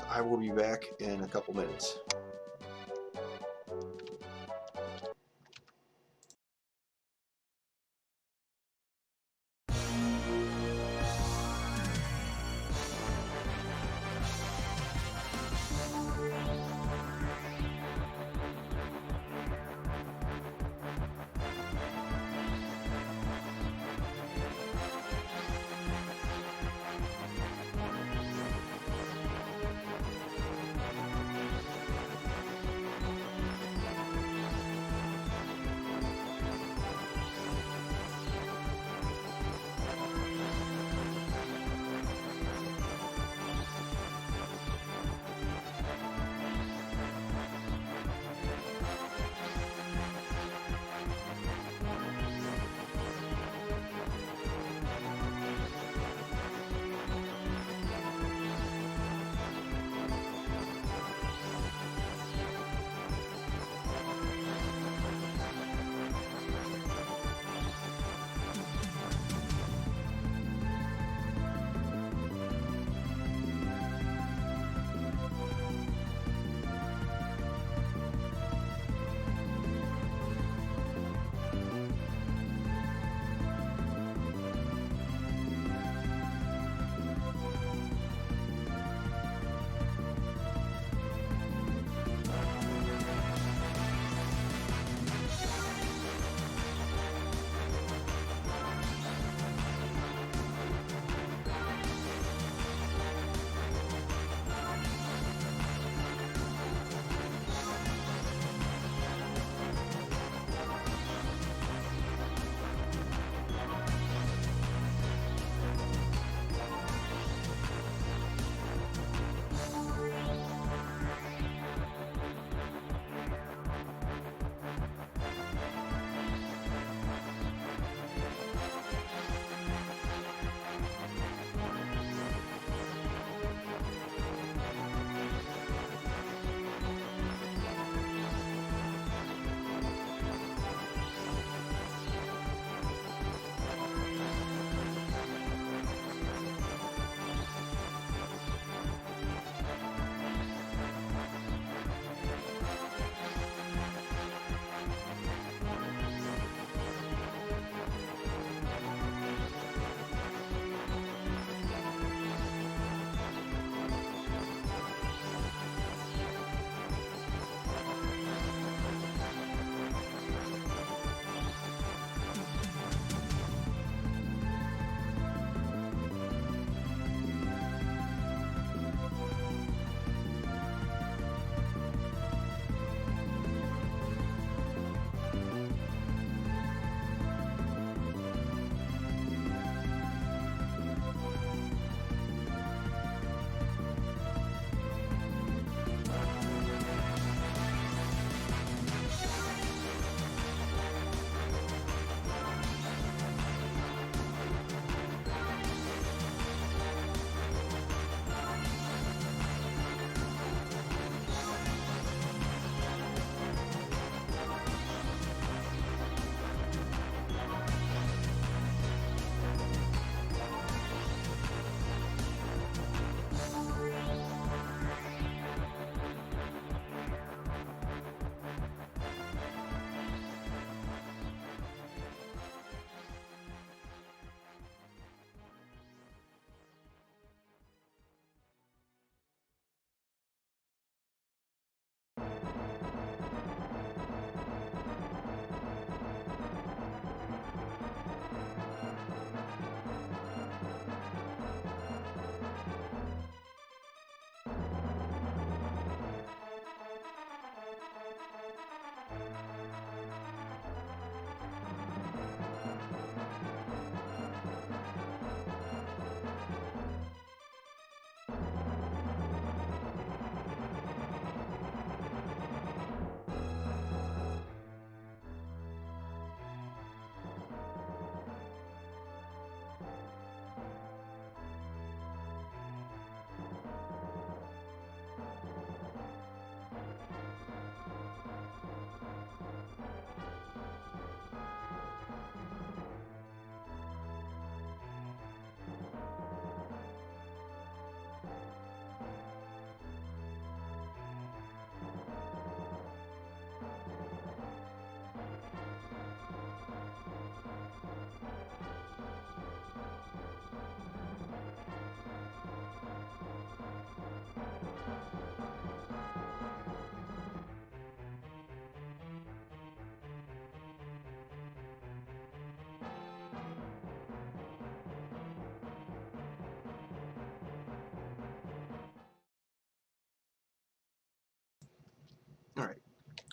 I will be back in a couple minutes.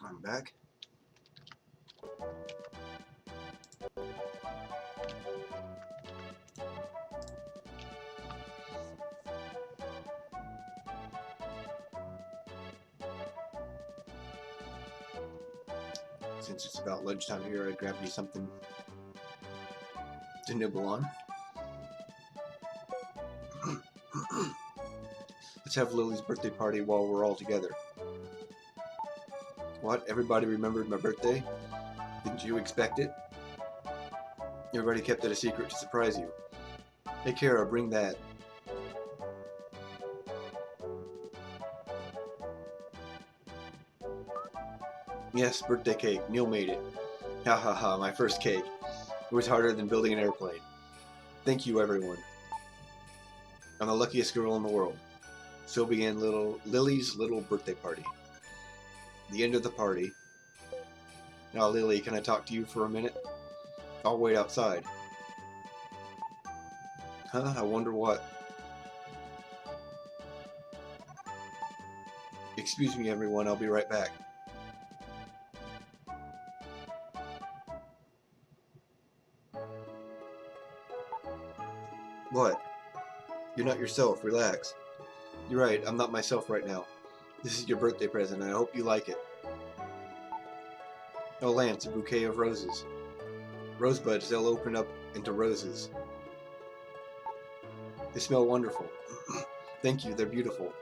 I'm back. Since it's about lunchtime here, I grabbed me something to nibble on. Let's have Lily's birthday party while we're all together. What? Everybody remembered my birthday? Didn't you expect it? Everybody kept it a secret to surprise you. Hey Kara, bring that. Yes, birthday cake. Neil made it. Ha ha ha, my first cake. It was harder than building an airplane. Thank you, everyone. I'm the luckiest girl in the world. So began Lily's little birthday party. The end of the party. Now, Lily, can I talk to you for a minute? I'll wait outside. Huh? I wonder what. Excuse me, everyone. I'll be right back. What? You're not yourself. Relax. You're right. I'm not myself right now. This is your birthday present, and I hope you like it. Oh, Lance, a bouquet of roses. Rosebuds, they'll open up into roses. They smell wonderful. Thank you, they're beautiful.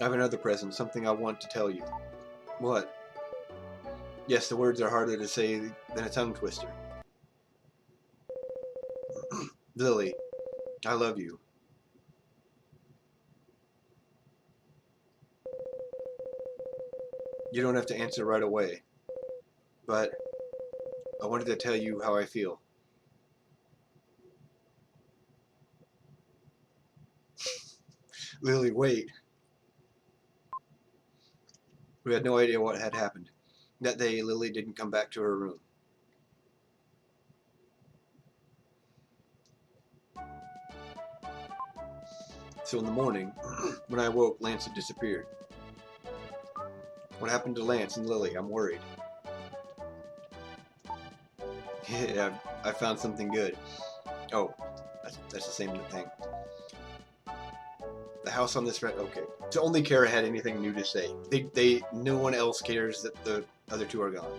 I have another present, something I want to tell you. What? Yes, the words are harder to say than a tongue twister. Lily, I love you. You don't have to answer right away, but I wanted to tell you how I feel. Lily, wait. We had no idea what had happened. That day, Lily didn't come back to her room. So in the morning, when I awoke, Lance had disappeared. What happened to Lance and Lily? I'm worried. Yeah, I found something good. Oh, that's the same thing. The house on this okay. So only Kara had anything new to say. No one else cares that the other two are gone.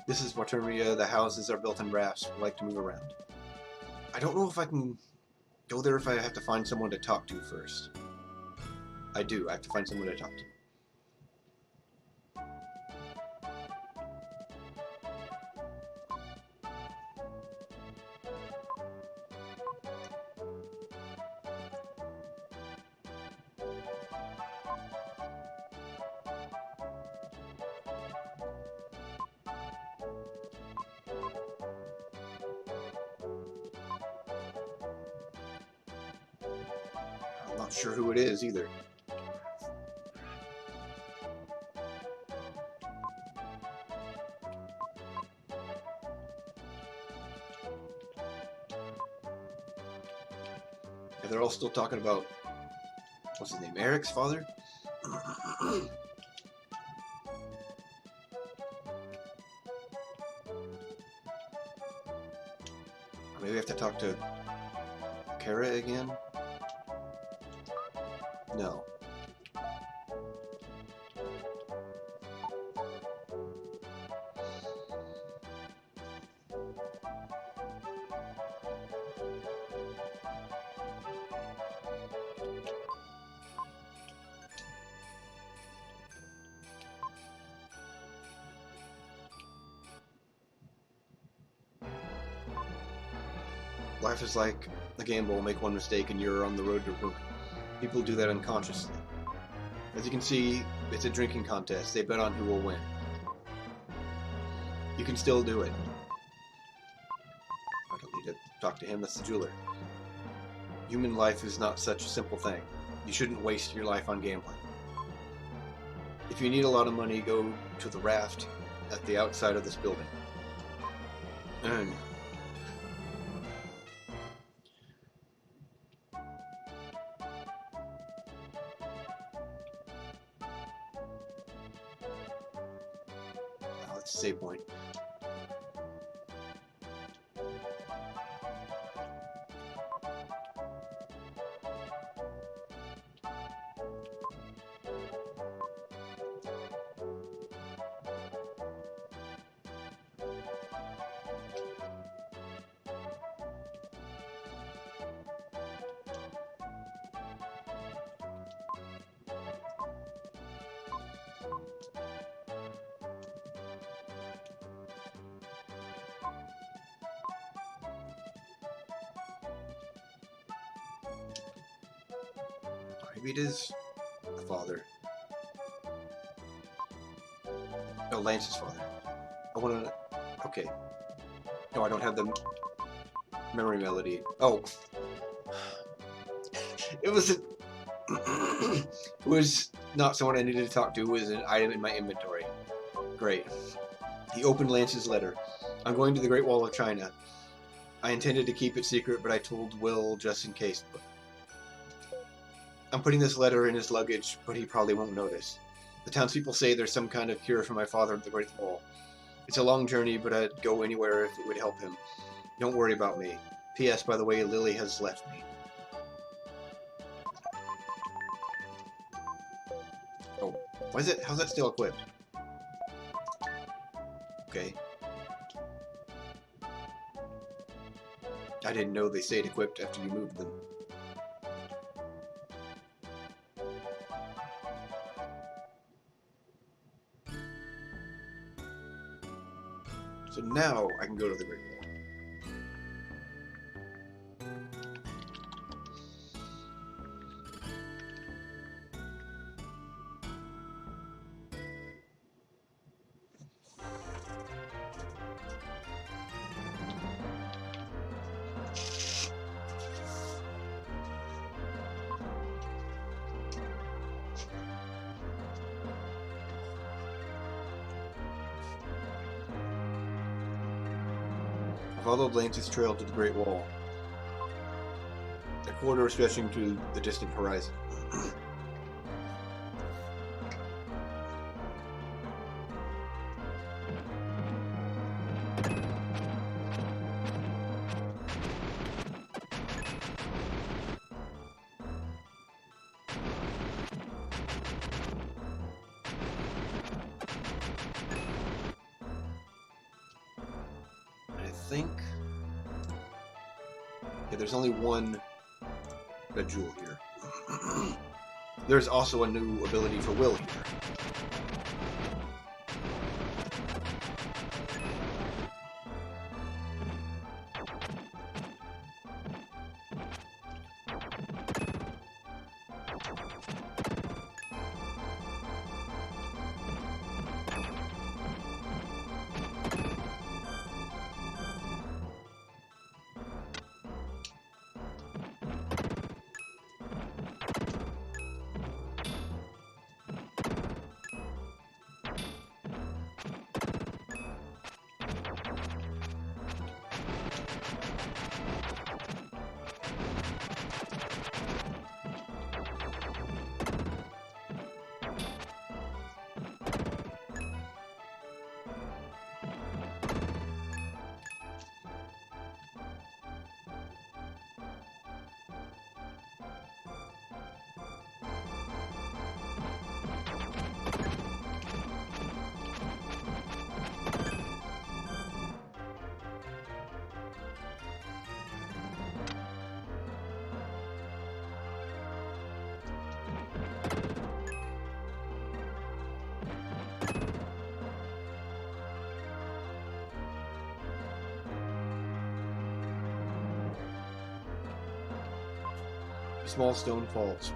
This is Watermia. The houses are built in rafts. We like to move around. I don't know if I can go there if I have to find someone to talk to first. I do. I have to find someone to talk to. I'm not sure who it is either. And they're all still talking about, what's his name, Eric's father? Maybe we have to talk to Kara again? No. Life is like a gamble. Make one mistake and you're on the road to ruin. People do that unconsciously. As you can see, it's a drinking contest. They bet on who will win. You can still do it. I don't need to talk to him. That's the jeweler. Human life is not such a simple thing. You shouldn't waste your life on gambling. If you need a lot of money, go to the raft at the outside of this building. It's a save point. Maybe it is the father. No, Lance's father. I want to... Okay. No, I don't have the memory melody. Oh. It was... It was not someone I needed to talk to. It was an item in my inventory. Great. He opened Lance's letter. I'm going to the Great Wall of China. I intended to keep it secret, but I told Will just in case. I'm putting this letter in his luggage, but he probably won't notice. The townspeople say there's some kind of cure for my father at the Great Wall. It's a long journey, but I'd go anywhere if it would help him. Don't worry about me. P.S. By the way, Lily has left me. Oh, why is it? How's that still equipped? Okay. I didn't know they stayed equipped after you moved them. So now I can go to the Great Wall. I followed Lance's trail to the Great Wall, a corridor stretching to the distant horizon. Yeah, there's only one red jewel here. There's also a new ability for Will here. Small stone falls.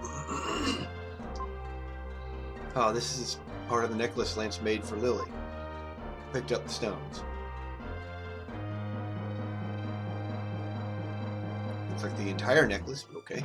Ah, this is part of the necklace Lance made for Lily. Picked up the stones. Looks like the entire necklace, but okay.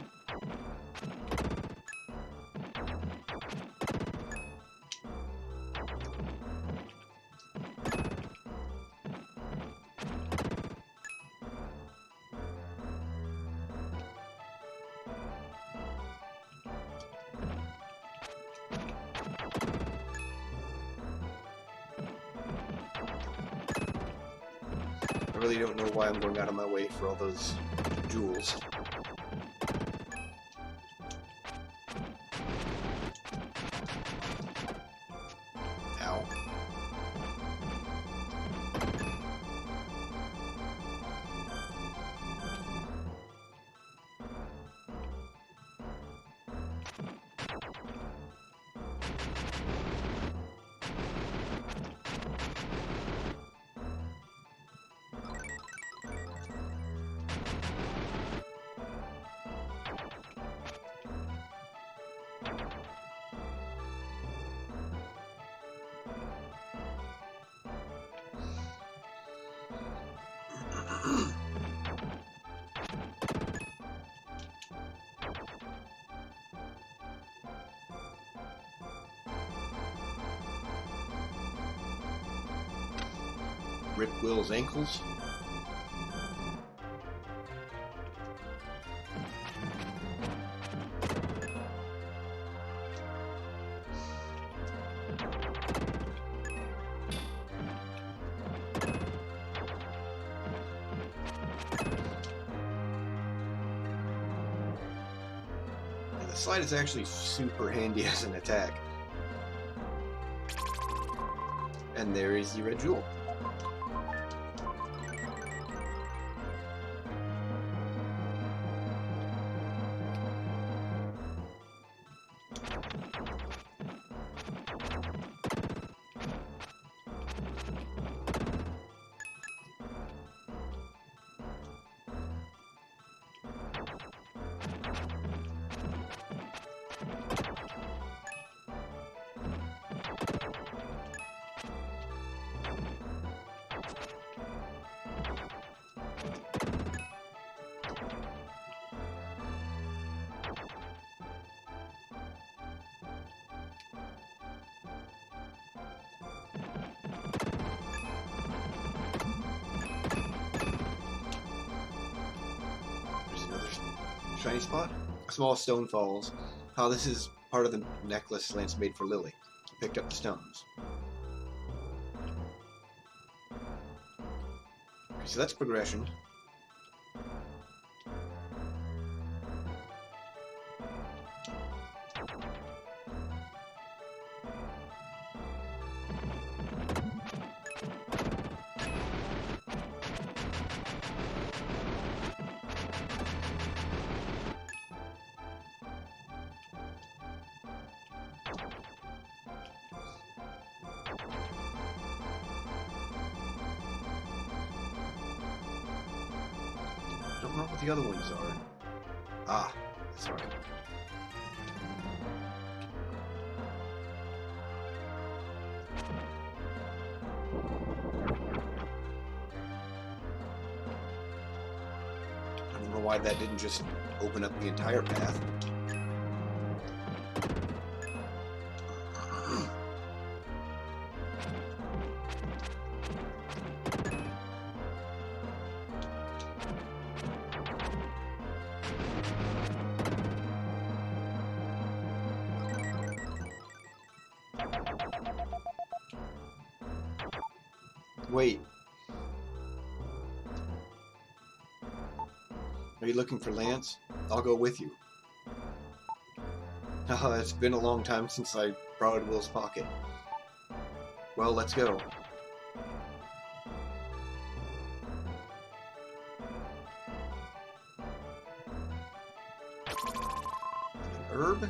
really don't know why I'm going out of my way for all those jewels. Ow. Rip Will's ankles. And the slide is actually super handy as an attack. And there is the red jewel. Shiny spot? A small stone falls. Oh, this is part of the necklace Lance made for Lily. I picked up the stones. Okay, so that's progression. I don't know what the other ones are. Ah, that's right. I don't know why that didn't just open up the entire path. Wait. Are you looking for Lance? I'll go with you. Haha, it's been a long time since I borrowed Will's pocket. Well, let's go. An herb?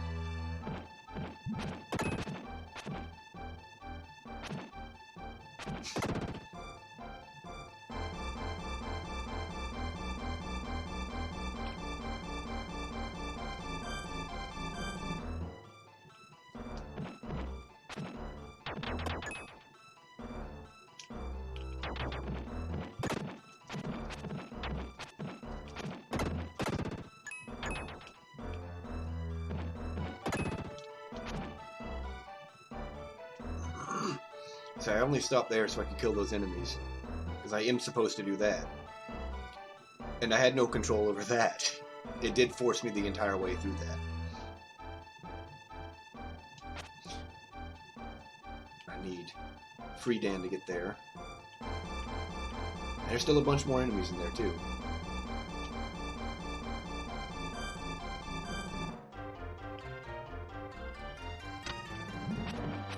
So I only stopped there so I could kill those enemies, because I am supposed to do that. And I had no control over that. It did force me the entire way through that. I need Free Dan to get there. There's still a bunch more enemies in there, too.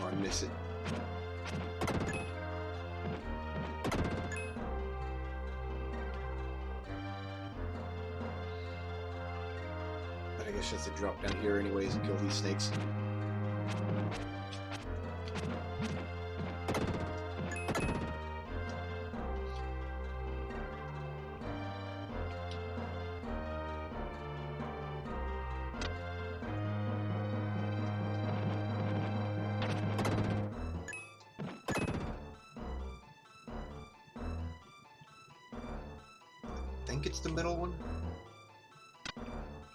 Oh, I miss it. But I guess just to drop down here anyways and kill these snakes. I think it's the middle one.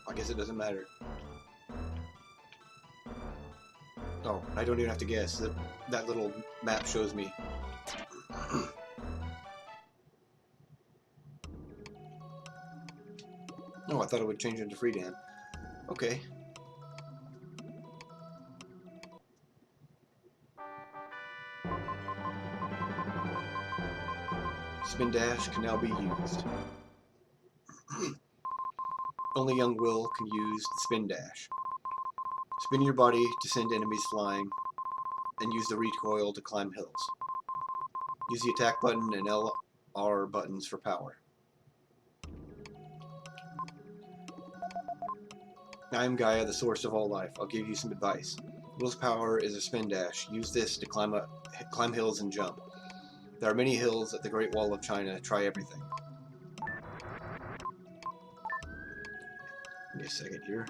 I guess it doesn't matter. Oh, I don't even have to guess. That little map shows me. Oh, I thought it would change into Freedan. Okay. Spin dash can now be used. Only young Will can use the spin dash. Spin your body to send enemies flying, and use the recoil to climb hills. Use the attack button and LR buttons for power. I am Gaia, the source of all life. I'll give you some advice. Will's power is a spin dash. Use this to climb hills and jump. There are many hills at the Great Wall of China. Try everything. Give me a second here.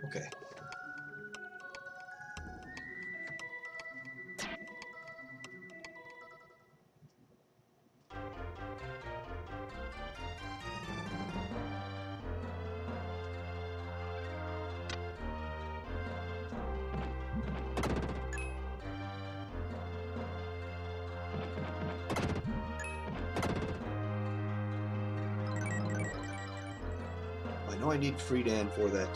Okay. I know I need Freedan for that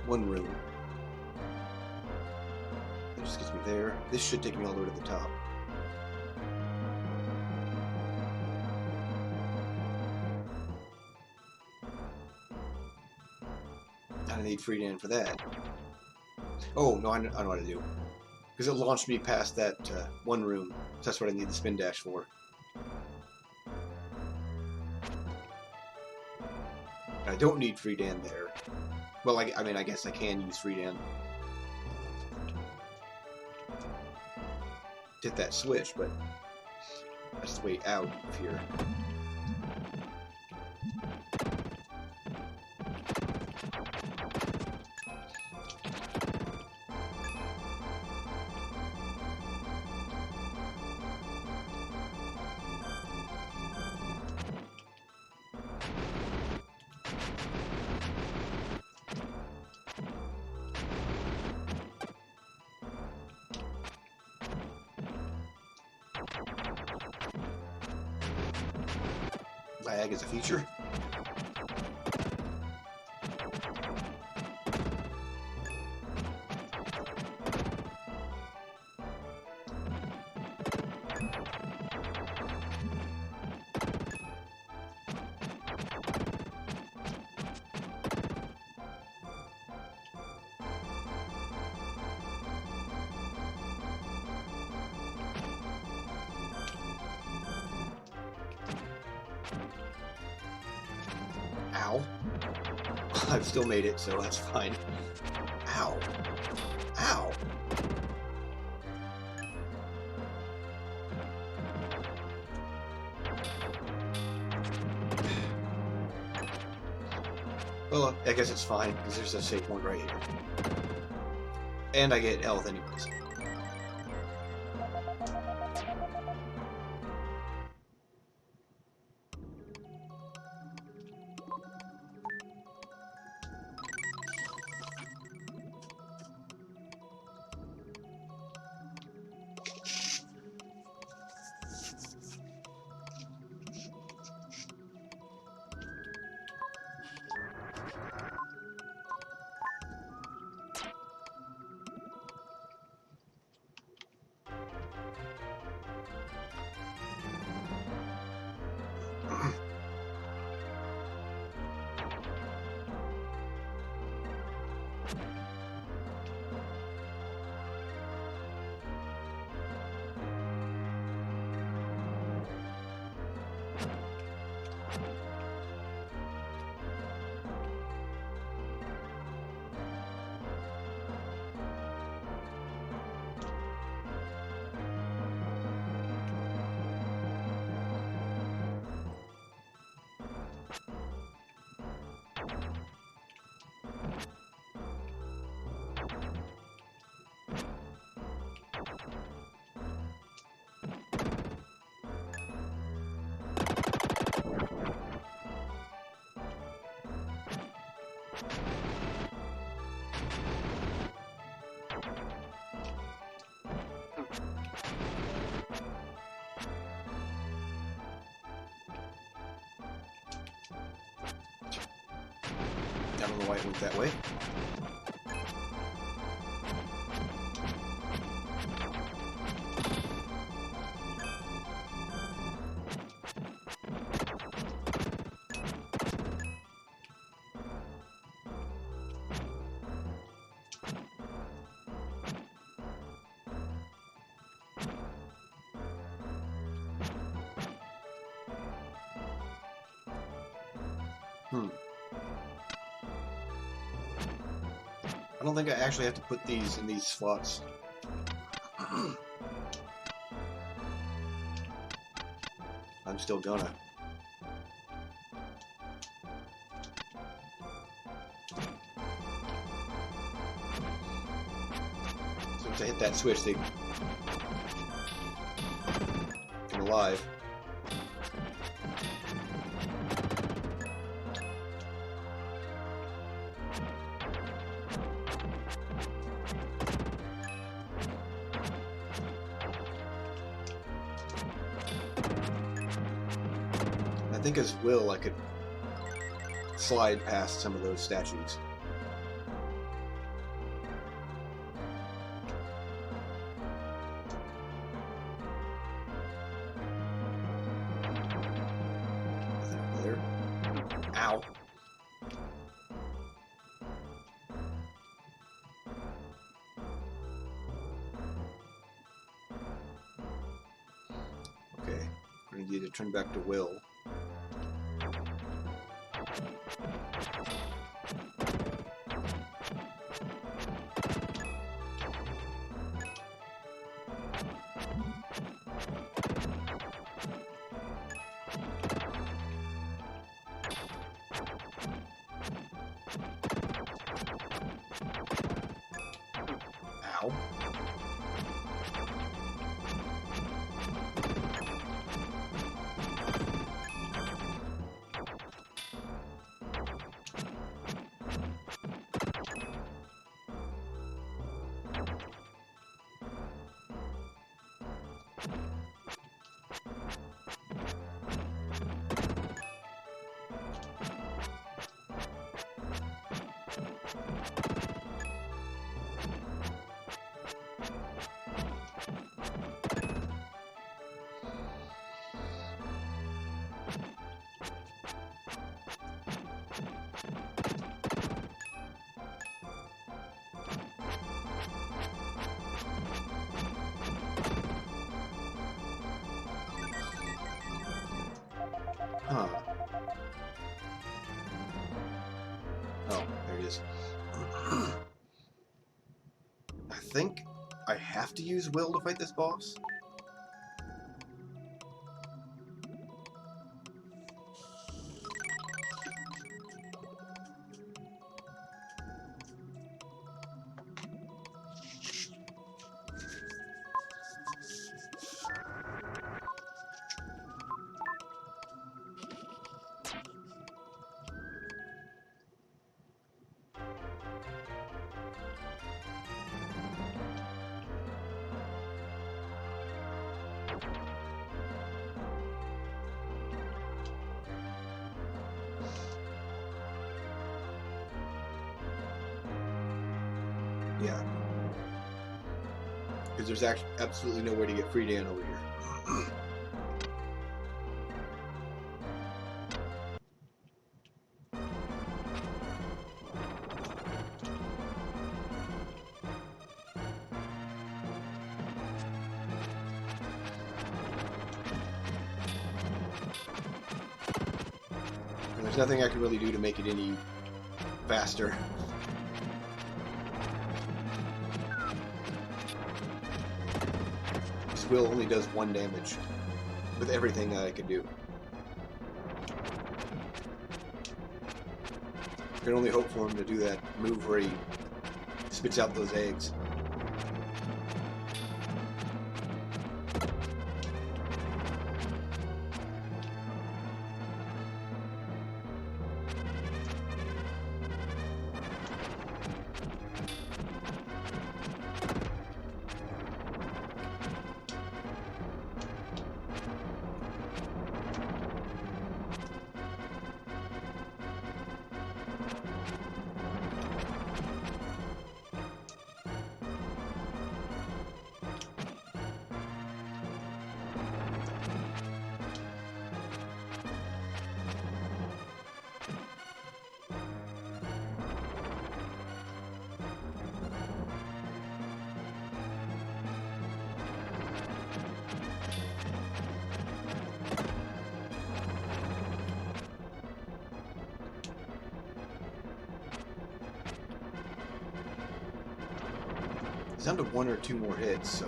one room. That just gets me there. This should take me all the way to the top. I need Freedan for that. Oh, no, I know what to do. Because it launched me past that one room. So that's what I need the spin dash for. I don't need Freedan there. Well, I mean, I guess I can use Freedan. Hit that switch, but that's the way out of here. Lag is a feature. Ow. I've still made it, so that's fine. Ow. Ow. Well, I guess it's fine, because there's a save point right here. And I get health anyways. I don't know why it went that way. I don't think I actually have to put these in these slots. I'm still gonna. So to hit that switch, they come alive. I think as Will, I could slide past some of those statues. Nothing there. Ow. Okay, we're gonna need to turn back to Will. Ow. Huh. Oh, there it is. I think I have to use Will to fight this boss. Yeah. Because there's actually absolutely no way to get Friedan over here. There's nothing I can really do to make it any faster. This will only does 1 damage with everything that I can do. I can only hope for him to do that move where he spits out those eggs. He's down to 1 or 2 more hits, so...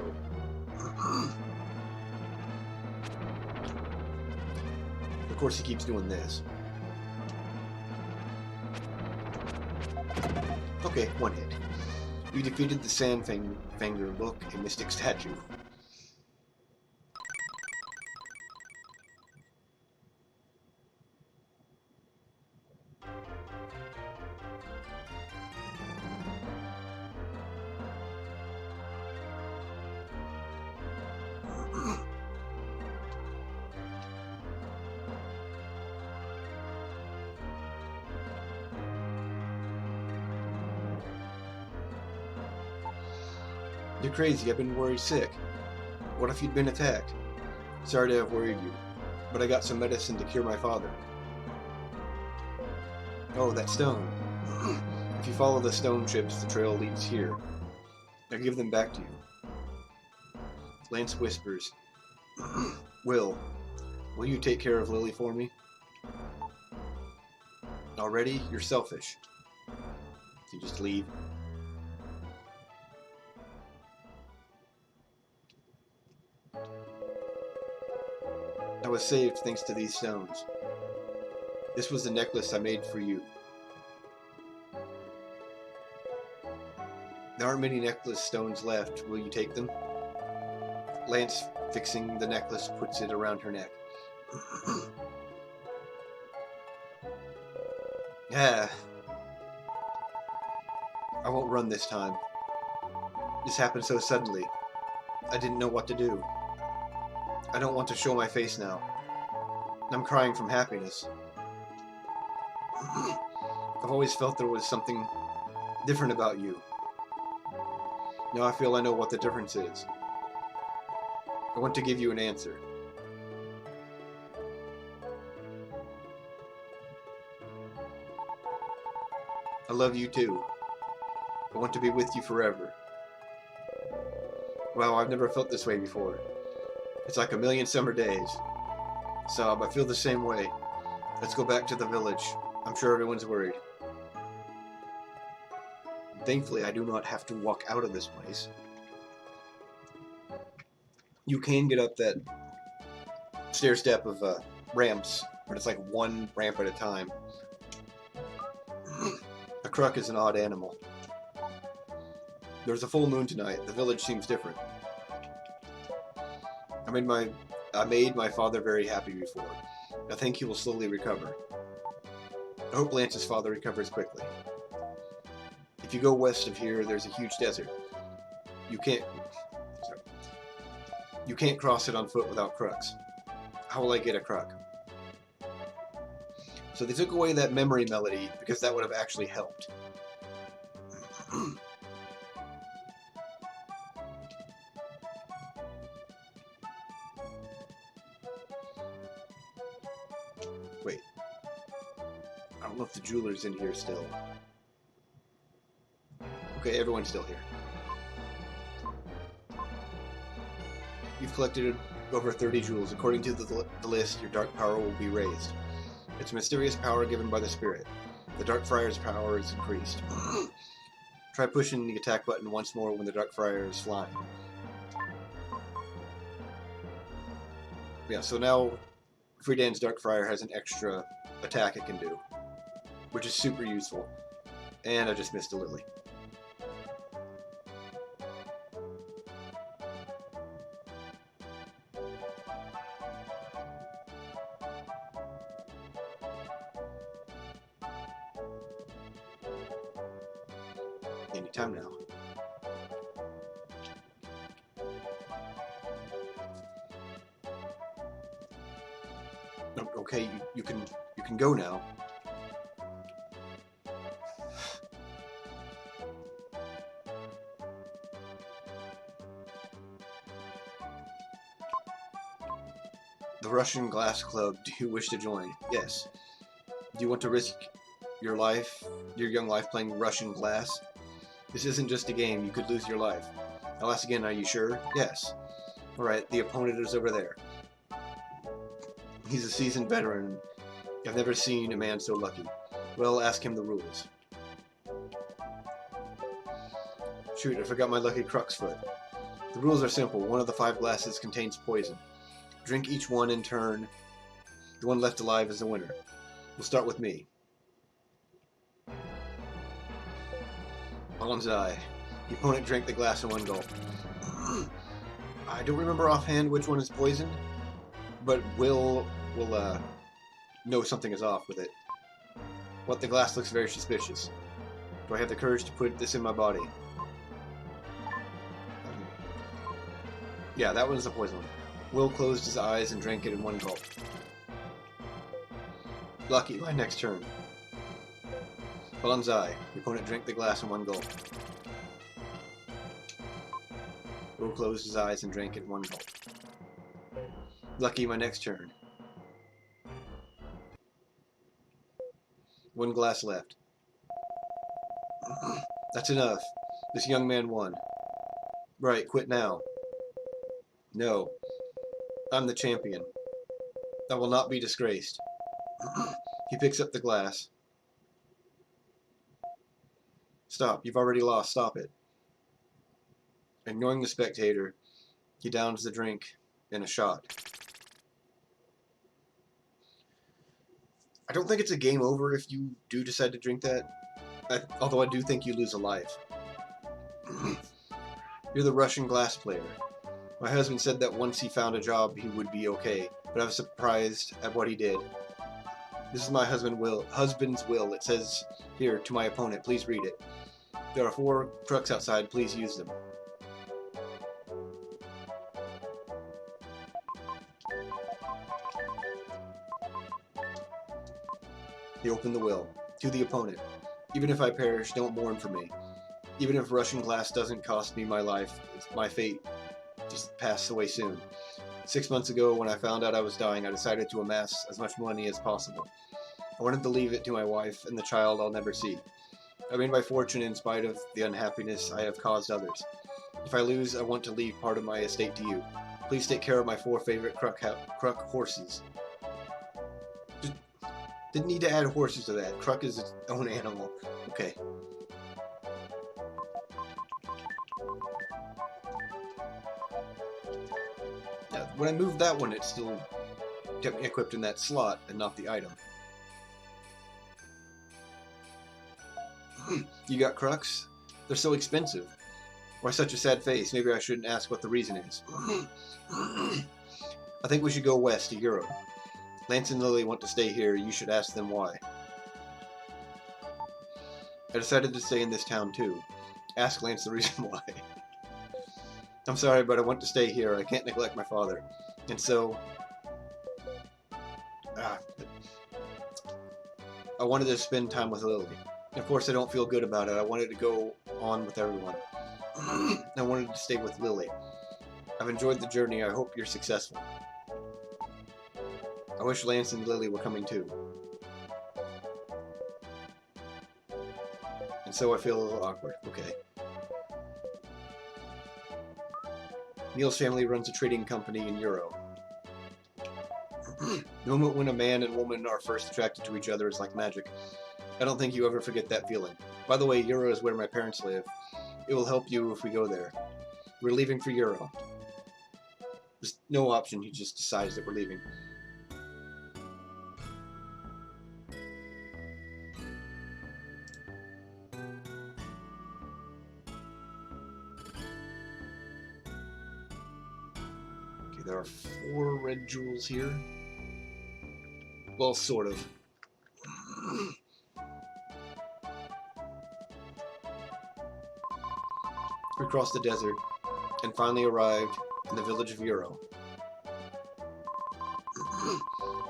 Of course he keeps doing this. Okay, 1 hit. You defeated the Sandfinger Look, a mystic statue. You're crazy, I've been worried sick. What if you'd been attacked? Sorry to have worried you, but I got some medicine to cure my father. Oh, that stone. If you follow the stone chips, the trail leads here. I'll give them back to you. Lance whispers. Will you take care of Lily for me? Already? You're selfish. You just leave. I was saved thanks to these stones. This was the necklace I made for you. There aren't many necklace stones left. Will you take them? Lance, fixing the necklace, puts it around her neck. Yeah. I won't run this time. This happened so suddenly. I didn't know what to do. I don't want to show my face now. I'm crying from happiness. I've always felt there was something different about you. Now I feel I know what the difference is. I want to give you an answer. I love you too. I want to be with you forever. Wow, I've never felt this way before. It's like a million summer days. Sob, I feel the same way. Let's go back to the village. I'm sure everyone's worried. Thankfully, I do not have to walk out of this place. You can get up that stair step of ramps, but it's like 1 ramp at a time. A Kruk is an odd animal. There's a full moon tonight. The village seems different. I made my father very happy before. I think he will slowly recover. I hope Lance's father recovers quickly. If you go west of here, there's a huge desert. You can't cross it on foot without Kruks. How will I get a Kruk? So they took away that memory melody because that would have actually helped. Wait. I don't know if the jeweler's in here still. Okay, everyone's still here. You've collected over 30 jewels. According to the list, your dark power will be raised. It's a mysterious power given by the spirit. The Dark Friar's power is increased. Try pushing the attack button once more when the Dark Friar is flying. Yeah, so now Friedan's Dark Friar has an extra attack it can do, which is super useful. And I just missed a lily. Anytime now. Okay, you can go now. The Russian Glass Club. Do you wish to join? Yes. Do you want to risk your life, your young life, playing Russian glass? This isn't just a game. You could lose your life. I'll ask again. Are you sure? Yes. All right. The opponent is over there. He's a seasoned veteran. I've never seen a man so lucky. Well, ask him the rules. Shoot, I forgot my lucky crux foot. The rules are simple. One of the 5 glasses contains poison. Drink each one in turn. The one left alive is the winner. We'll start with me. Bonsai. The opponent drank the glass in one gulp. I don't remember offhand which one is poisoned, but Will know something is off with it. What, the glass looks very suspicious. Do I have the courage to put this in my body? Yeah, that one's the poison one. Will closed his eyes and drank it in one gulp. Lucky, my next turn. Bonsai. The opponent drank the glass in one gulp. Will closed his eyes and drank it in one gulp. Lucky, my next turn. One glass left. That's enough. This young man won. Right, quit now. No. I'm the champion. I will not be disgraced. He picks up the glass. Stop. You've already lost. Stop it. Ignoring the spectator, he downs the drink in a shot. I don't think it's a game over if you do decide to drink that, although I do think you lose a life. You're the Russian glass player. My husband said that once he found a job he would be okay, but I was surprised at what he did. This is my husband's will. It says here, to my opponent, please read it. There are 4 trucks outside, please use them. He opened the will. To the opponent. Even if I perish, don't mourn for me. Even if Russian glass doesn't cost me my life, it's my fate. Just pass away soon. 6 months ago, when I found out I was dying, I decided to amass as much money as possible. I wanted to leave it to my wife and the child I'll never see. I made my fortune in spite of the unhappiness I have caused others. If I lose, I want to leave part of my estate to you. Please take care of my 4 favorite Kruk horses. Didn't need to add horses to that. Kruk is its own animal. Okay. Now, when I moved that one, it still kept me equipped in that slot and not the item. You got Kruks? They're so expensive. Why such a sad face? Maybe I shouldn't ask what the reason is. I think we should go west to Europe. Lance and Lily want to stay here. You should ask them why. I decided to stay in this town too. Ask Lance the reason why. I'm sorry, but I want to stay here. I can't neglect my father. And so... I wanted to spend time with Lily. Of course, I don't feel good about it. I wanted to go on with everyone. I wanted to stay with Lily. I've enjoyed the journey. I hope you're successful. I wish Lance and Lily were coming too. And so I feel a little awkward. Okay. Neil's family runs a trading company in Euro. The moment when a man and woman are first attracted to each other is like magic. I don't think you ever forget that feeling. By the way, Euro is where my parents live. It will help you if we go there. We're leaving for Euro. There's no option, he just decides that we're leaving. Okay, there are 4 red jewels here. Well, sort of. We crossed the desert and finally arrived in the village of Euro.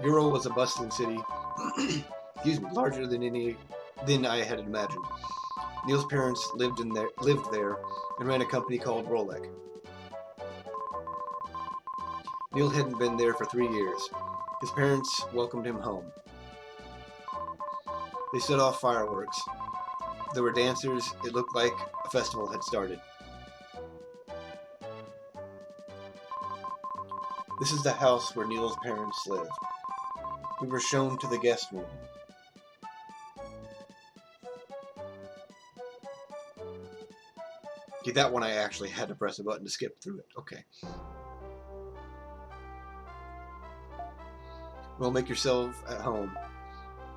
Euro was a bustling city, excuse me, larger than I had imagined. Neil's parents lived there and ran a company called Rolek. Neil hadn't been there for 3 years. His parents welcomed him home. They set off fireworks. There were dancers. It looked like a festival had started. This is the house where Neil's parents lived. We were shown to the guest room. Okay, that one I actually had to press a button to skip through it. Okay. Well, make yourself at home.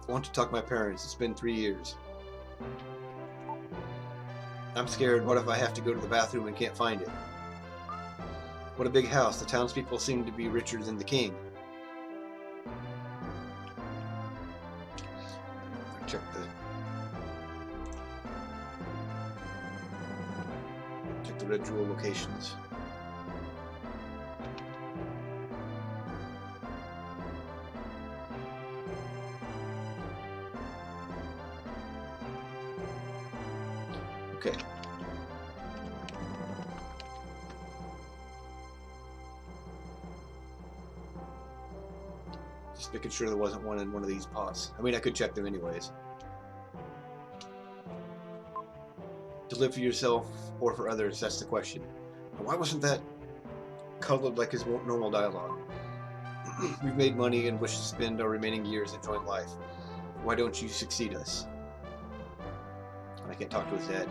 I want to talk to my parents. It's been 3 years. I'm scared. What if I have to go to the bathroom and can't find it? What a big house. The townspeople seem to be richer than the king. Check the red jewel locations. Okay. Just making sure there wasn't one in one of these pots. I mean, I could check them anyways. To live for yourself or for others, that's the question. Why wasn't that colored like his normal dialogue? We've made money and wish to spend our remaining years enjoying life. Why don't you succeed us? I can't talk to his dad.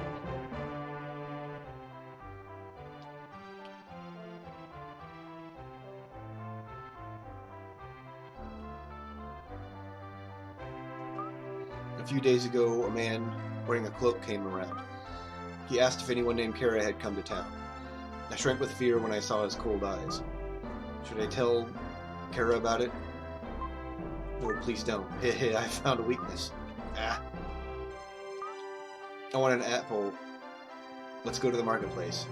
A few days ago, a man wearing a cloak came around. He asked if anyone named Kara had come to town. I shrank with fear when I saw his cold eyes. Should I tell Kara about it? No, please don't. Heh, I found a weakness. Ah. I want an apple. Let's go to the marketplace.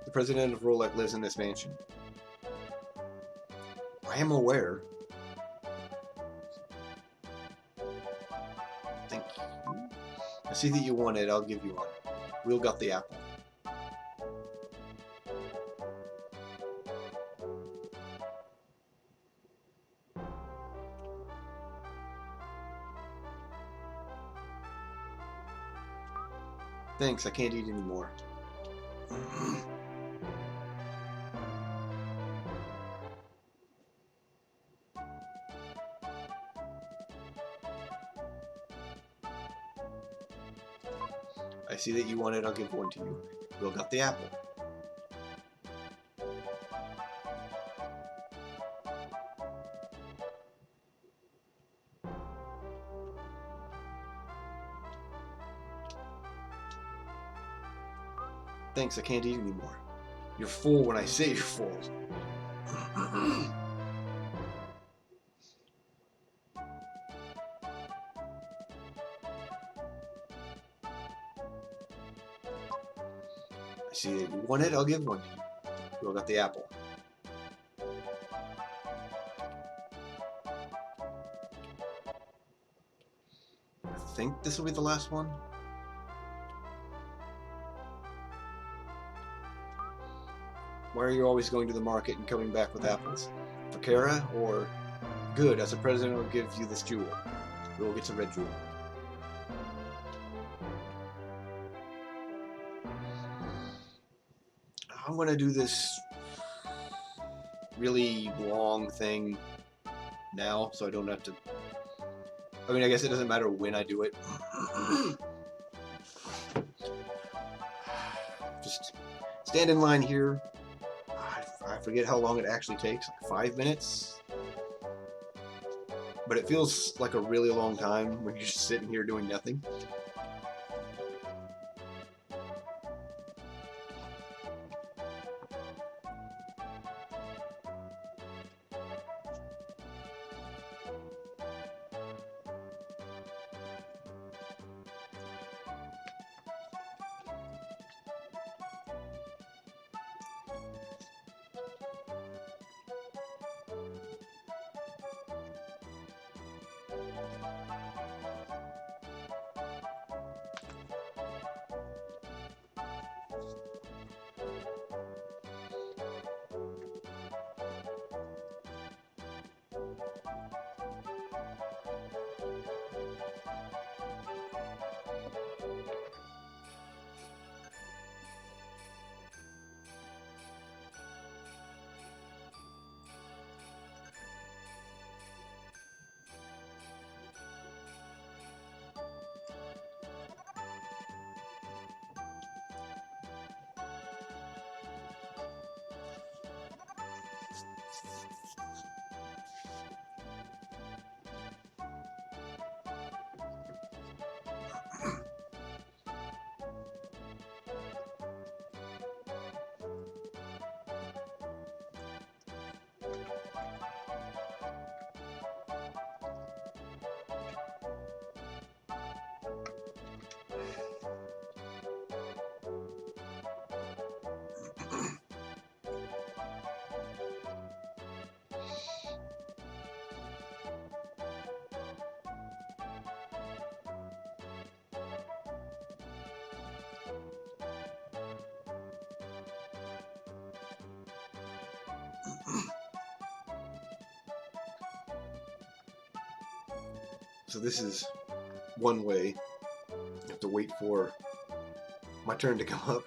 The president of Rolek lives in this mansion. I am aware. Thank you. I see that you want it. I'll give you one. We'll got the apple. Thanks, I can't eat anymore. I see that you want it, I'll give one to you. We'll got the apple. Thanks, I can't eat anymore. You're full when I say you're full. I see that you want it, I'll give one to you. We'll got the apple. I think this will be the last one. Why are you always going to the market and coming back with apples? For Kara, or good, as a president, I'll give you this jewel. We'll get some red jewel. I'm gonna do this really long thing now, so I don't have to. I mean, I guess it doesn't matter when I do it. Just stand in line here. I forget how long it actually takes, like 5 minutes. But it feels like a really long time when you're just sitting here doing nothing. So this is one way. You have to wait for my turn to come up.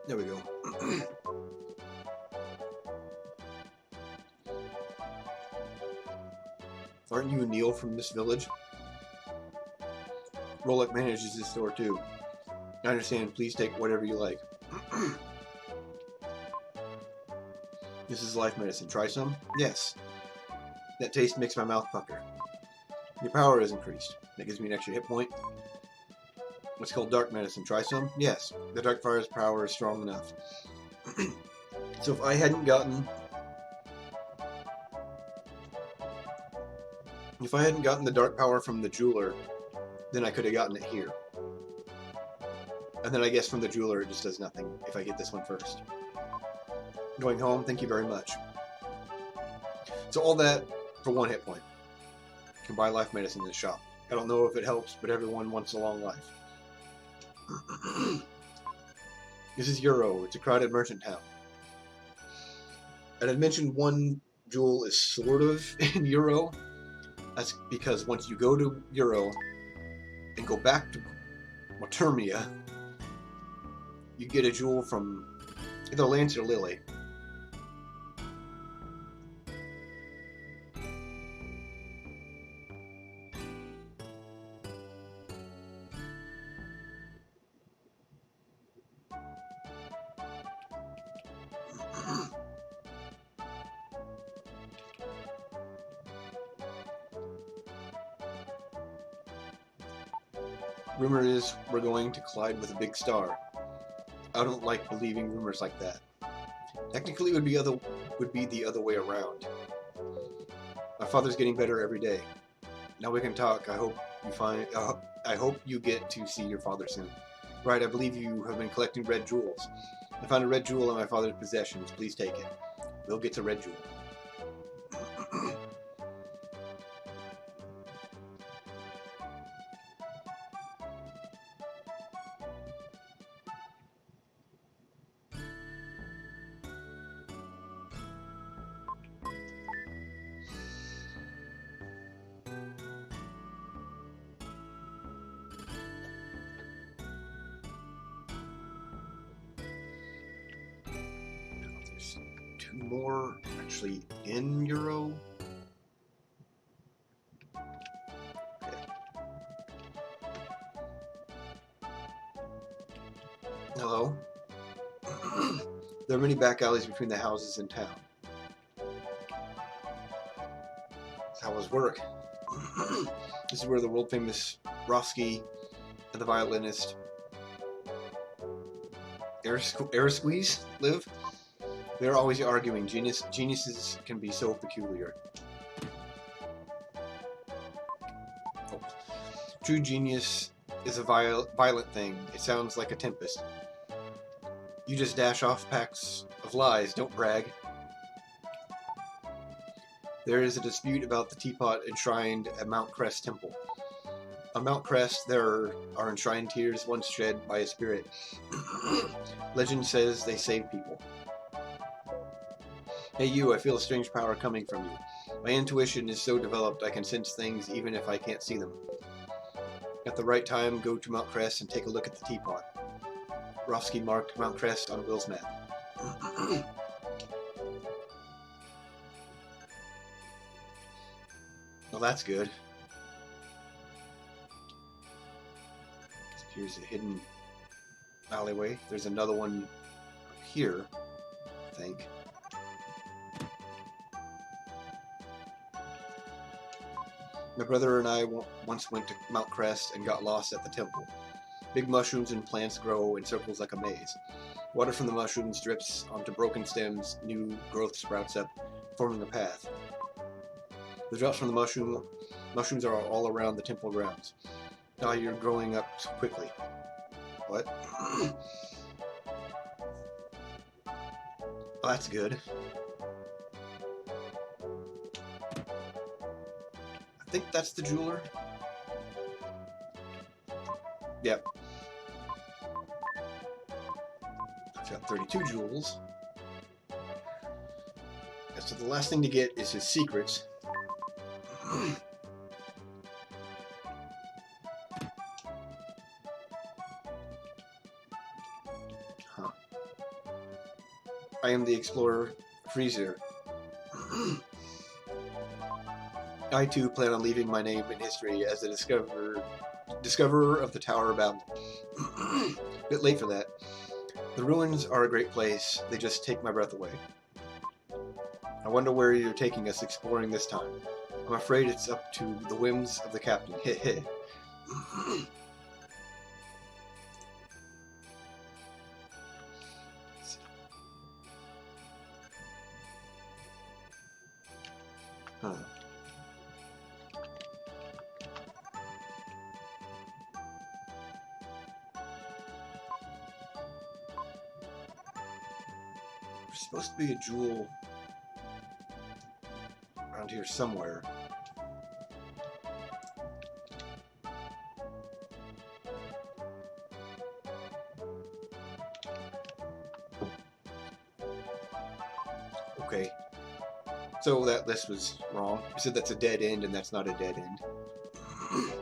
There we go. Aren't you Neil from this village? Rolek manages this store too. I understand. Please take whatever you like. This is life medicine. Try some? Yes. That taste makes my mouth pucker. Your power is increased. That gives me an extra hit point. It's called dark medicine. Try some? Yes. The dark fire's power is strong enough. So if I hadn't gotten the dark power from the jeweler, then I could have gotten it here. And then I guess from the jeweler it just does nothing if I get this one first. Going home, thank you very much. So all that for 1 hit point. You can buy life medicine in the shop. I don't know if it helps, but everyone wants a long life. This is Euro. It's a crowded merchant town. And I mentioned one jewel is sort of in Euro. That's because once you go to Euro and go back to Watermia, you get a jewel from either Lance or Lily. Rumor is we're going to collide with a big star. I don't like believing rumors like that. Technically, it would be the other way around. My father's getting better every day. Now we can talk. I hope you get to see your father soon. Right, I believe you have been collecting red jewels. I found a red jewel in my father's possessions. Please take it. We'll get to red jewel. There's two more actually in Euro. Hello? There are many back alleys between the houses in town. How was work? This is where the world-famous Roski and the violinist Squeeze live. They're always arguing. Geniuses can be so peculiar. Oh. True genius is a violent thing. It sounds like a tempest. You just dash off packs of lies, don't brag. There is a dispute about the teapot enshrined at Mount Crest Temple. On Mount Crest, there are enshrined tears once shed by a spirit. Legend says they save people. Hey you, I feel a strange power coming from you. My intuition is so developed I can sense things even if I can't see them. At the right time, go to Mount Crest and take a look at the teapot. Rofsky marked Mount Crest on Will's map. Well, that's good. Here's a hidden alleyway. There's another one here, I think. My brother and I once went to Mount Crest and got lost at the temple. Big mushrooms and plants grow in circles like a maze. Water from the mushrooms drips onto broken stems, new growth sprouts up, forming a path. The drops from the mushrooms are all around the temple grounds. Now you're growing up quickly. What? Oh, that's good. I think that's the jeweler. Yep. I've got 32 jewels. So the last thing to get is his secrets. Huh. I am the explorer, Freezer. I too plan on leaving my name in history as the discoverer of the Tower of Babel. Bit late for that. The ruins are a great place. They just take my breath away. I wonder where you're taking us exploring this time. I'm afraid it's up to the whims of the captain. Heh heh. Huh. There's supposed to be a jewel around here somewhere. Okay. So that list was wrong. You said that's a dead end, and that's not a dead end.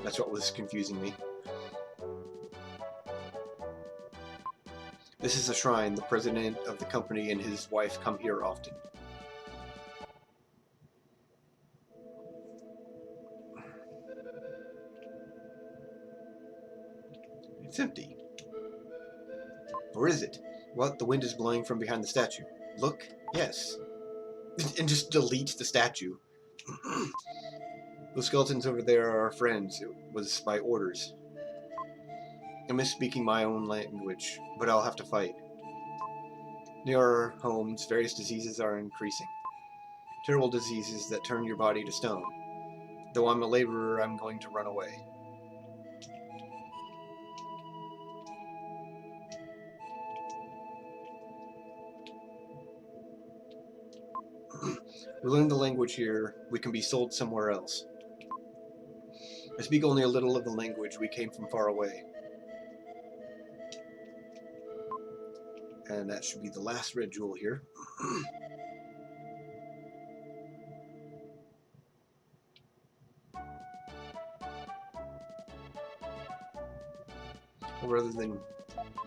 That's what was confusing me. This is a shrine. The president of the company and his wife come here often. It's empty. Or is it? What? The wind is blowing from behind the statue. Look? Yes. And just delete the statue. Those skeletons over there are our friends. It was by orders. I miss speaking my own language, but I'll have to fight. Near our homes, various diseases are increasing. Terrible diseases that turn your body to stone. Though I'm a laborer, I'm going to run away. We learn the language here, we can be sold somewhere else. I speak only a little of the language, we came from far away. And that should be the last red jewel here. Rather than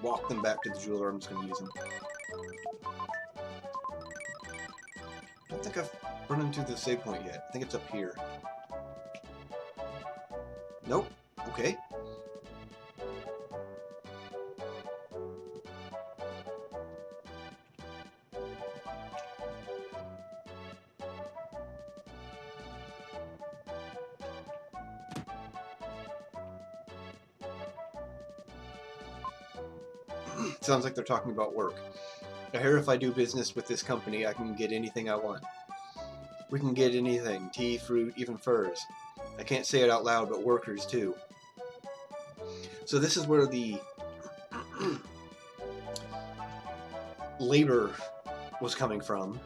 walk them back to the jeweler, I'm just going to use them. I don't think I've run into the save point yet. I think it's up here. Nope. Okay. Sounds like they're talking about work. I hear if I do business with this company, I can get anything I want. We can get anything. Tea, fruit, even furs. I can't say it out loud, but workers too. So this is where the labor was coming from.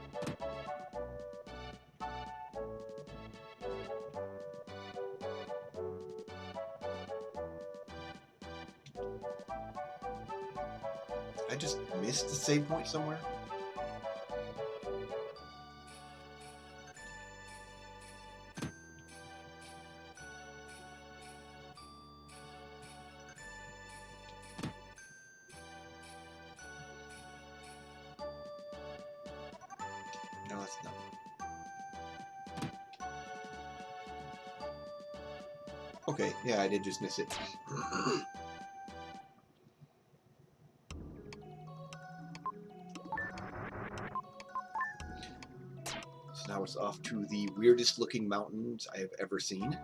I just missed the save point somewhere. No, it's not. Okay, yeah, I did just miss it. So now it's off to the weirdest looking mountains I have ever seen.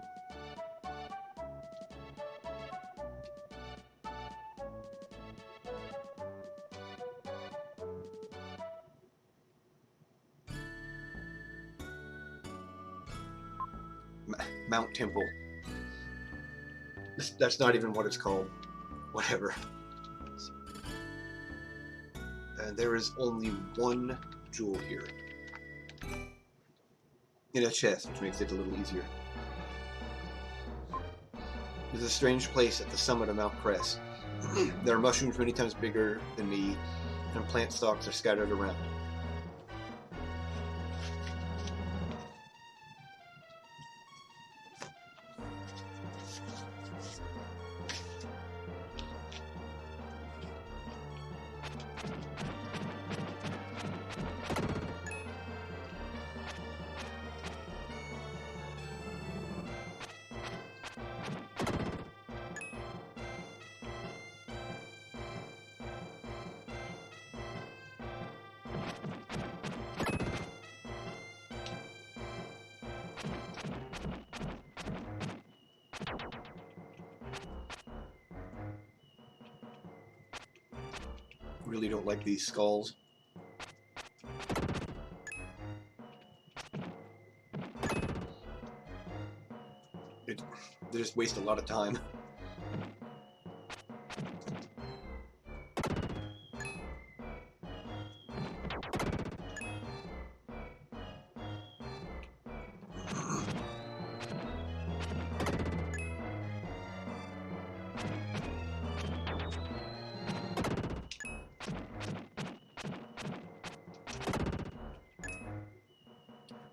Mount Temple. That's not even what it's called. Whatever. And there is only one jewel here. In a chest, which makes it a little easier. There's a strange place at the summit of Mount Crest. There are mushrooms many times bigger than me, and plant stalks are scattered around. Really don't like these skulls. They just waste a lot of time.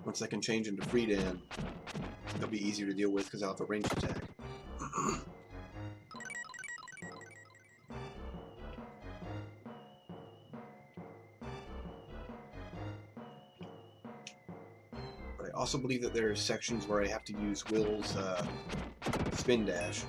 Once I can change into Freedan, they'll be easier to deal with because I'll have a ranged attack. But I also believe that there are sections where I have to use Will's spin dash.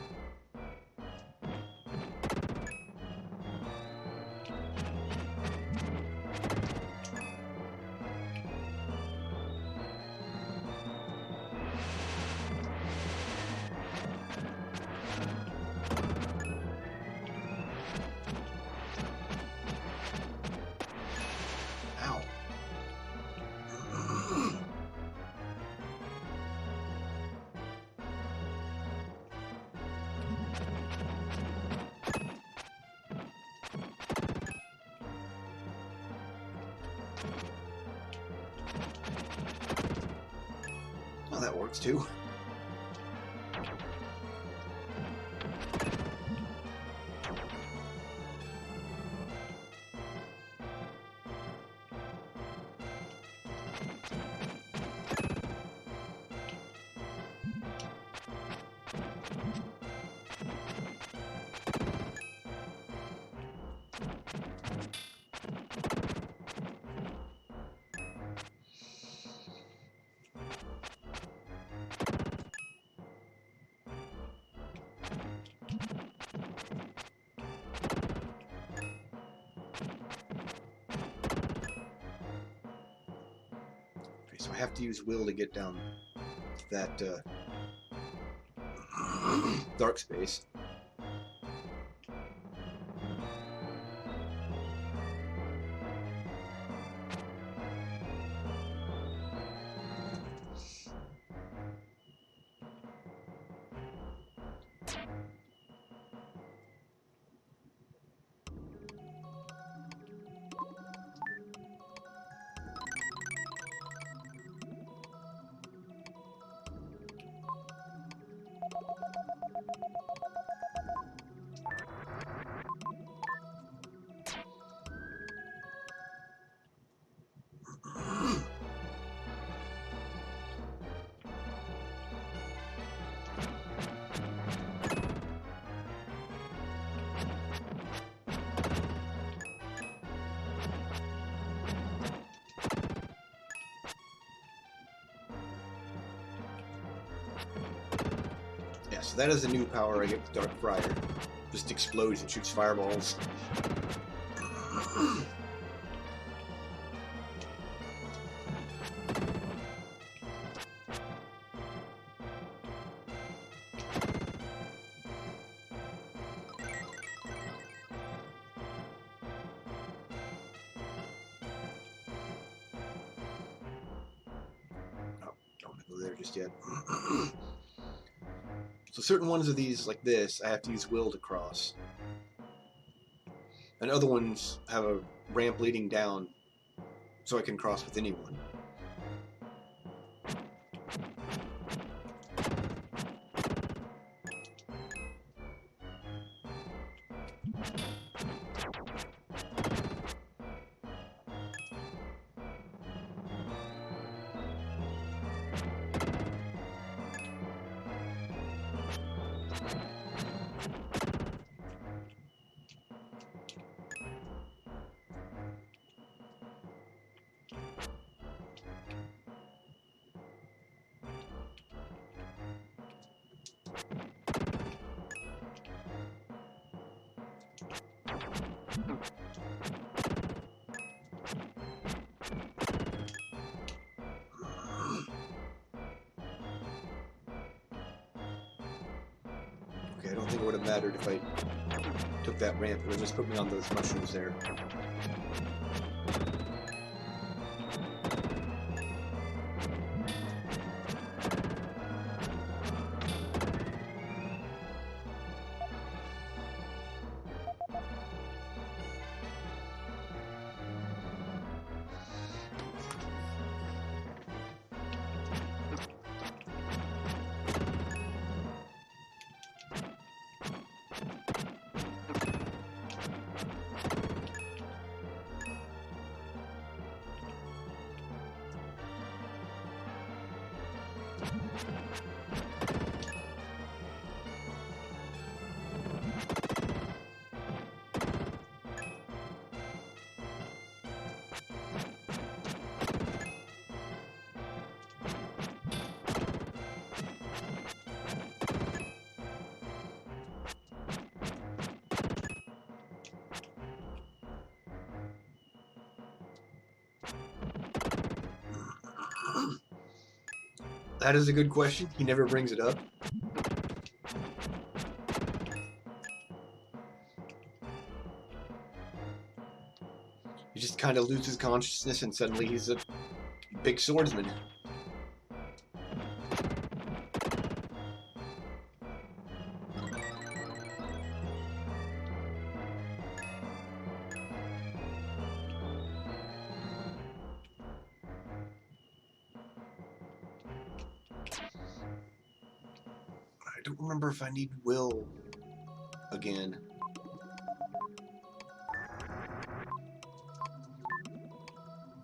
parts too. So I have to use will to get down that dark space. Yeah, so that is a new power I get with Dark Friar. Just explodes and shoots fireballs. Don't go there just yet. So certain ones of these, like this, I have to use will to cross. And other ones have a ramp leading down, so I can cross with anyone. Okay, I don't think it would have mattered if I took that ramp. It would just put me on those mushrooms there. That is a good question. He never brings it up. He just kind of loses consciousness and suddenly he's a big swordsman. don't remember if I need will again.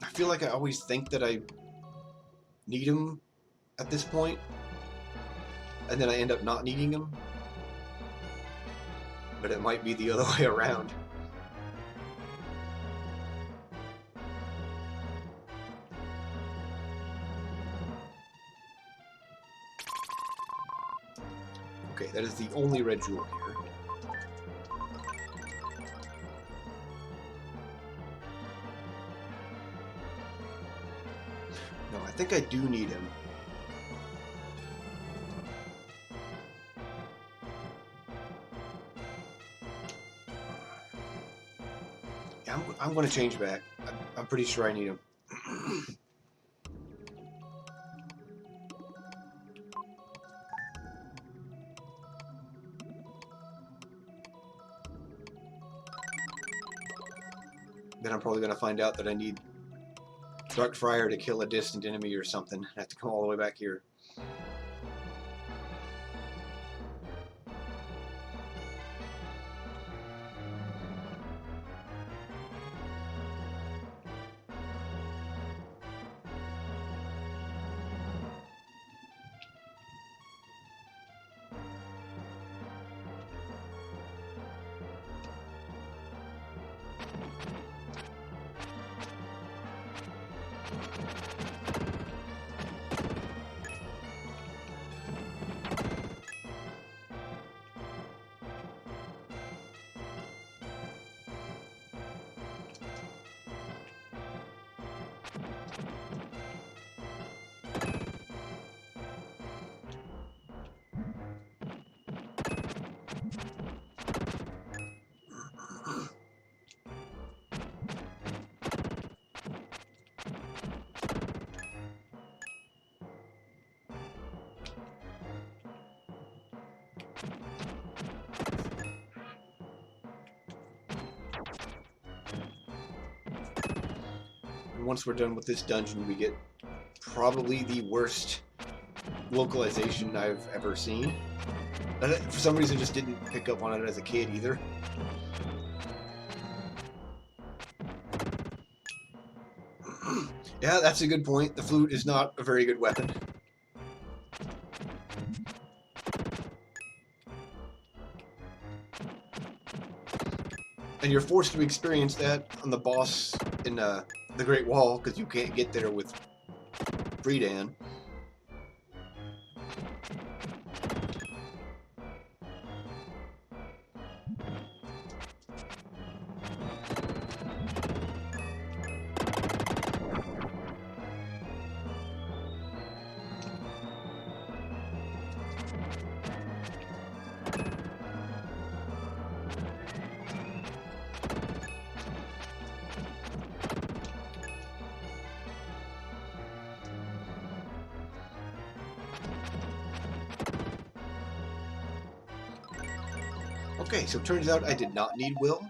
I feel like I always think that I need him at this point, and then I end up not needing him. But it might be the other way around. Okay, that is the only red jewel here. No, I think I do need him. Yeah, I'm going to change back. I'm pretty sure I need him. Then I'm probably going to find out that I need Dark Friar to kill a distant enemy or something. I have to come all the way back here. And once we're done with this dungeon, we get probably the worst localization I've ever seen. And for some reason, I just didn't pick up on it as a kid either. Yeah, that's a good point. The flute is not a very good weapon. And you're forced to experience that on the boss in the Great Wall, because you can't get there with Freedan. Okay, so it turns out I did not need will.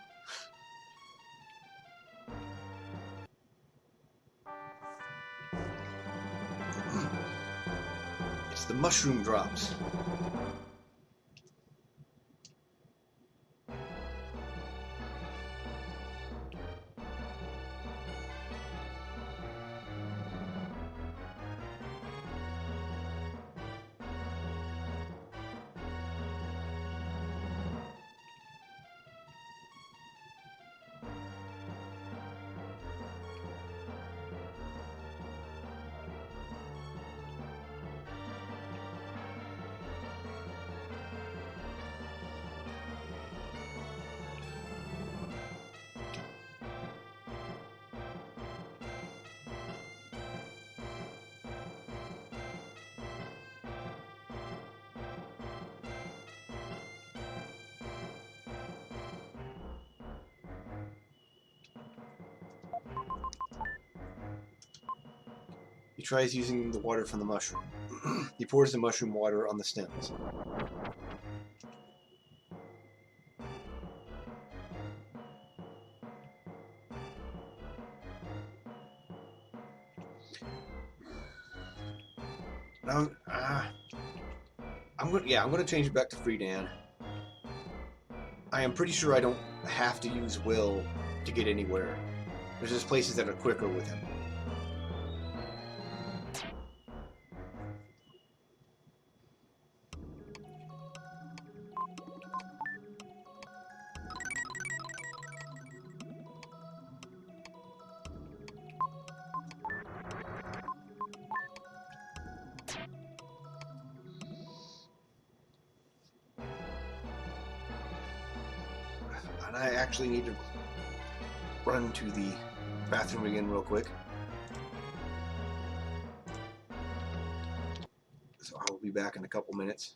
It's the mushroom drops. He tries using the water from the mushroom. He pours the mushroom water on the stems. Now, I'm I'm gonna change it back to Friedan. I am pretty sure I don't have to use Will to get anywhere. There's just places that are quicker with him. And I actually need to run to the bathroom again real quick. So I will be back in a couple minutes.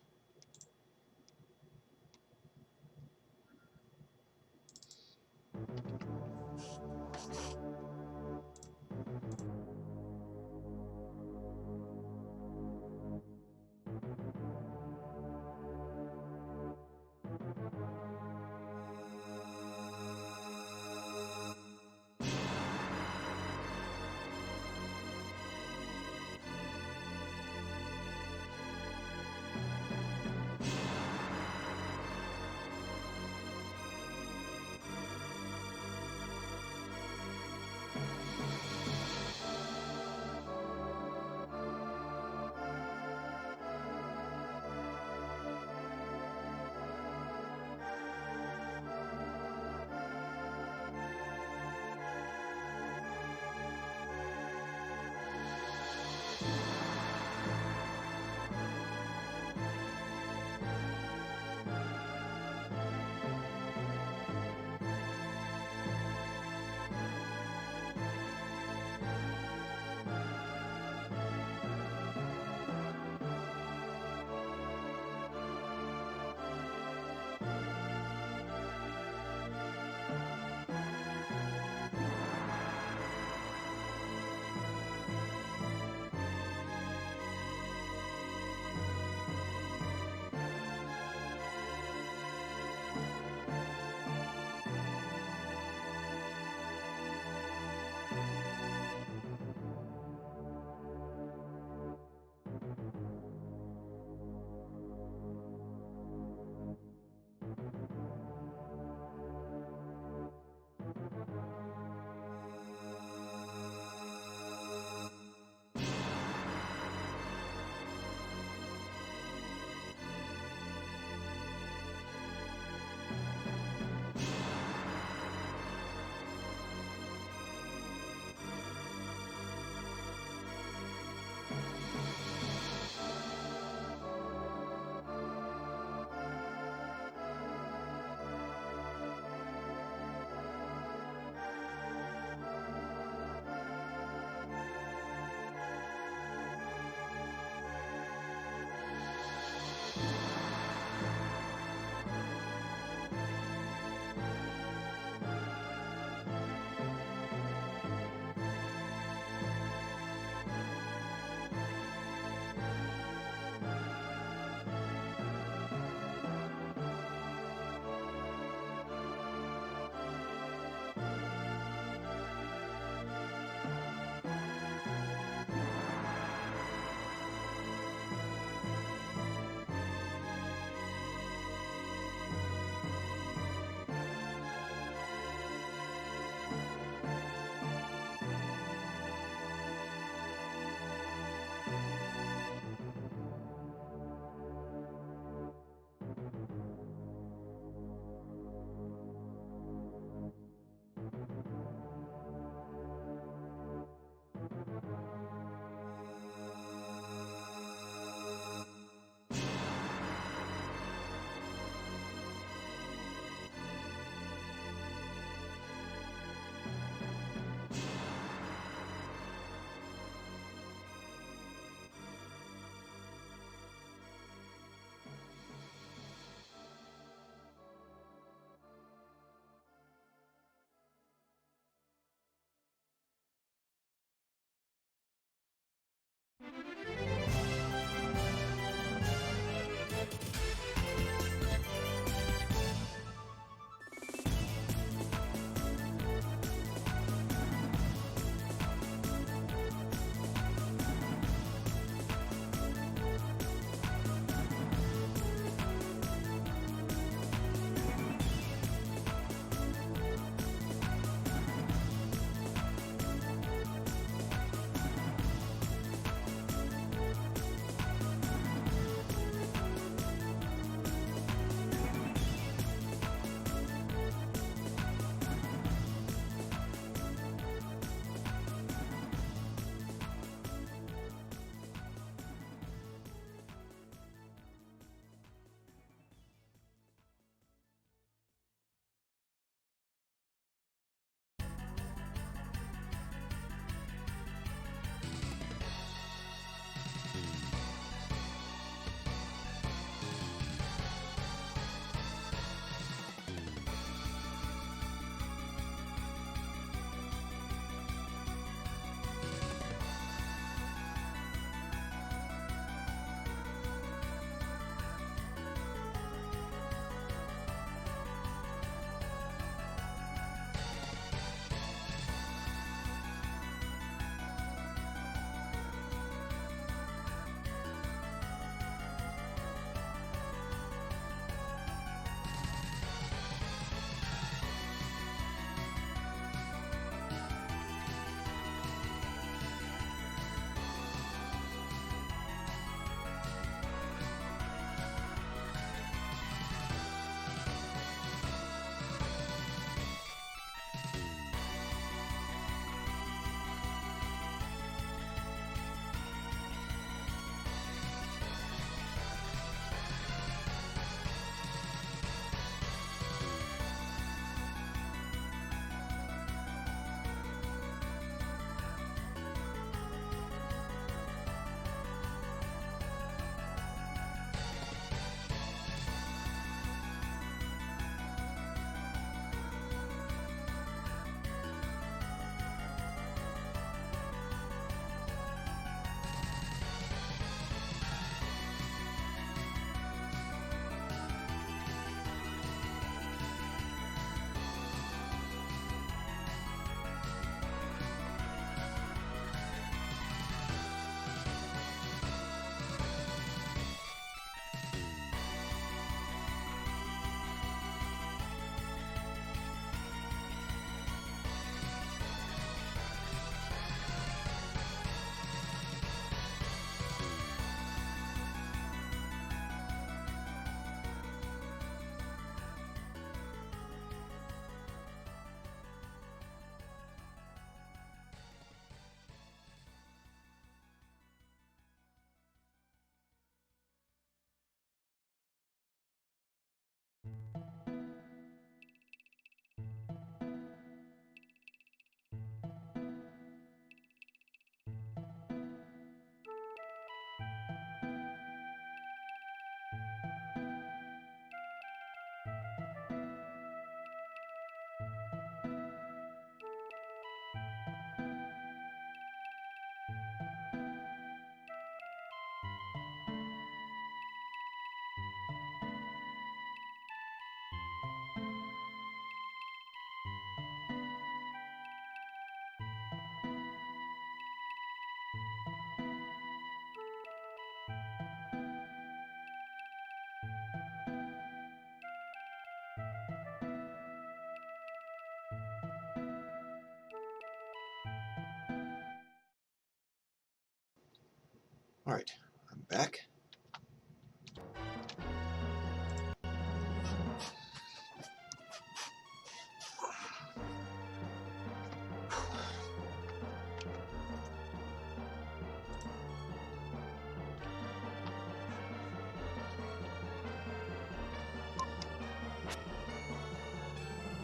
Alright, I'm back.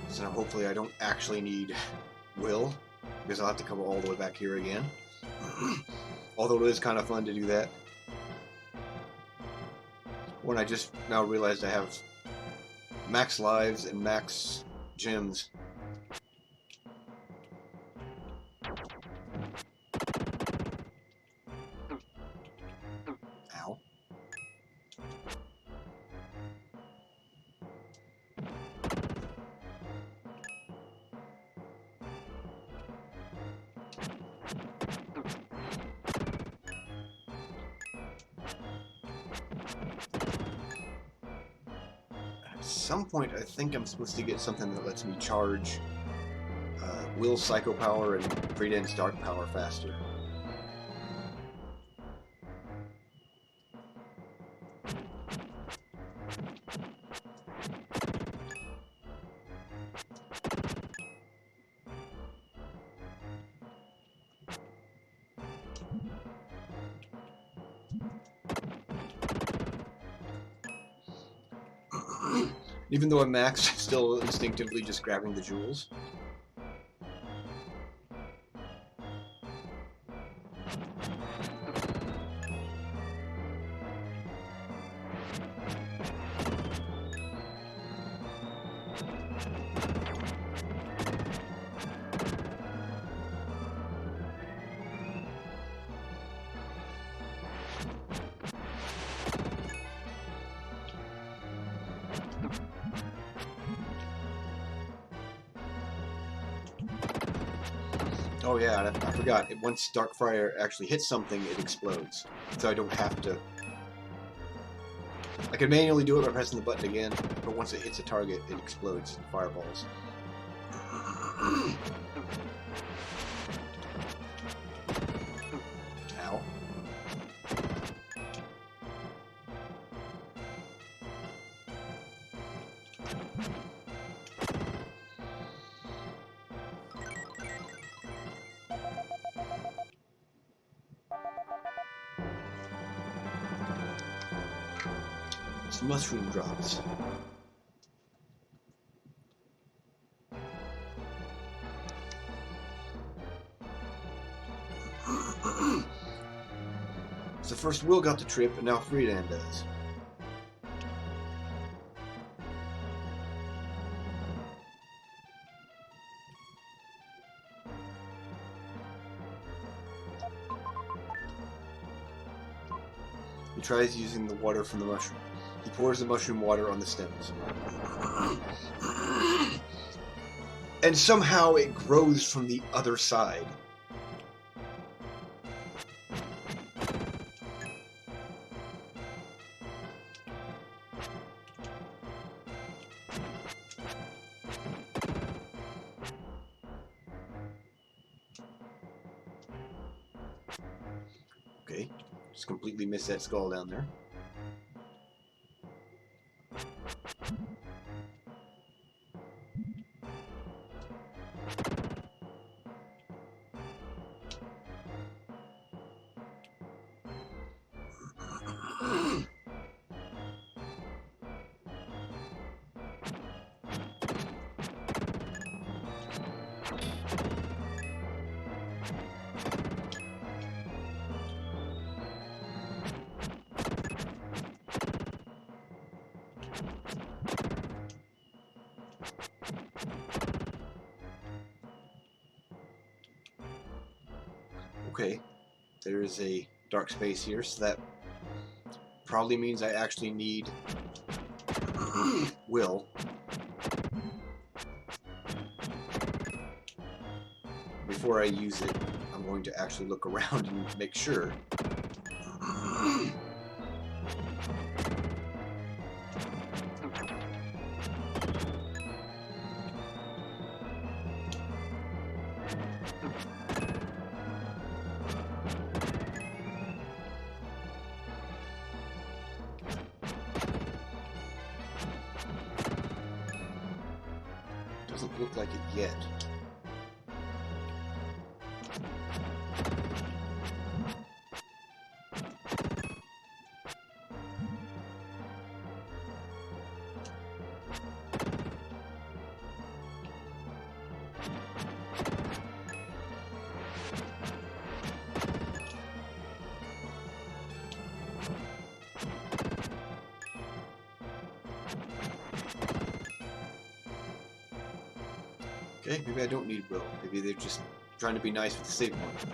So now hopefully I don't actually need will, because I'll have to come all the way back here again. Although it is kind of fun to do that. When I just now realized I have max lives and max gems. Ow. At some point, I think I'm supposed to get something that lets me charge Will Psycho Power and Freedance's Dark Power faster. Even though I'm maxed, I'm still instinctively just grabbing the jewels. Oh yeah, I forgot. Once Darkfire actually hits something, it explodes. So I don't have to... I can manually do it by pressing the button again, but once it hits a target, it explodes in fireballs. Ow. Mushroom drops. So first Will got the trip, and now Freedan does. He tries using the water from the mushroom. He pours the mushroom water on the stems. And somehow it grows from the other side. Okay, just completely missed that skull down there. Okay, there's a dark space here, so that probably means I actually need Will. Before I use it, I'm going to actually look around and make sure. Doesn't look like it yet. Okay, maybe I don't need will. Maybe they're just trying to be nice with the save point.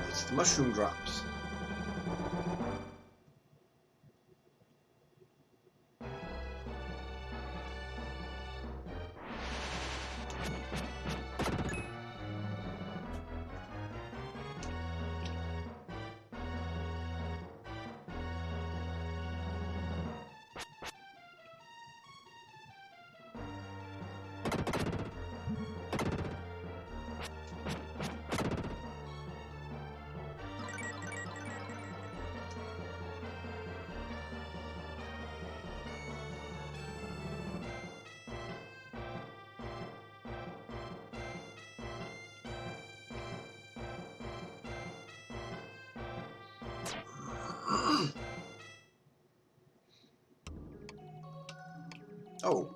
It's the mushroom drops. Oh.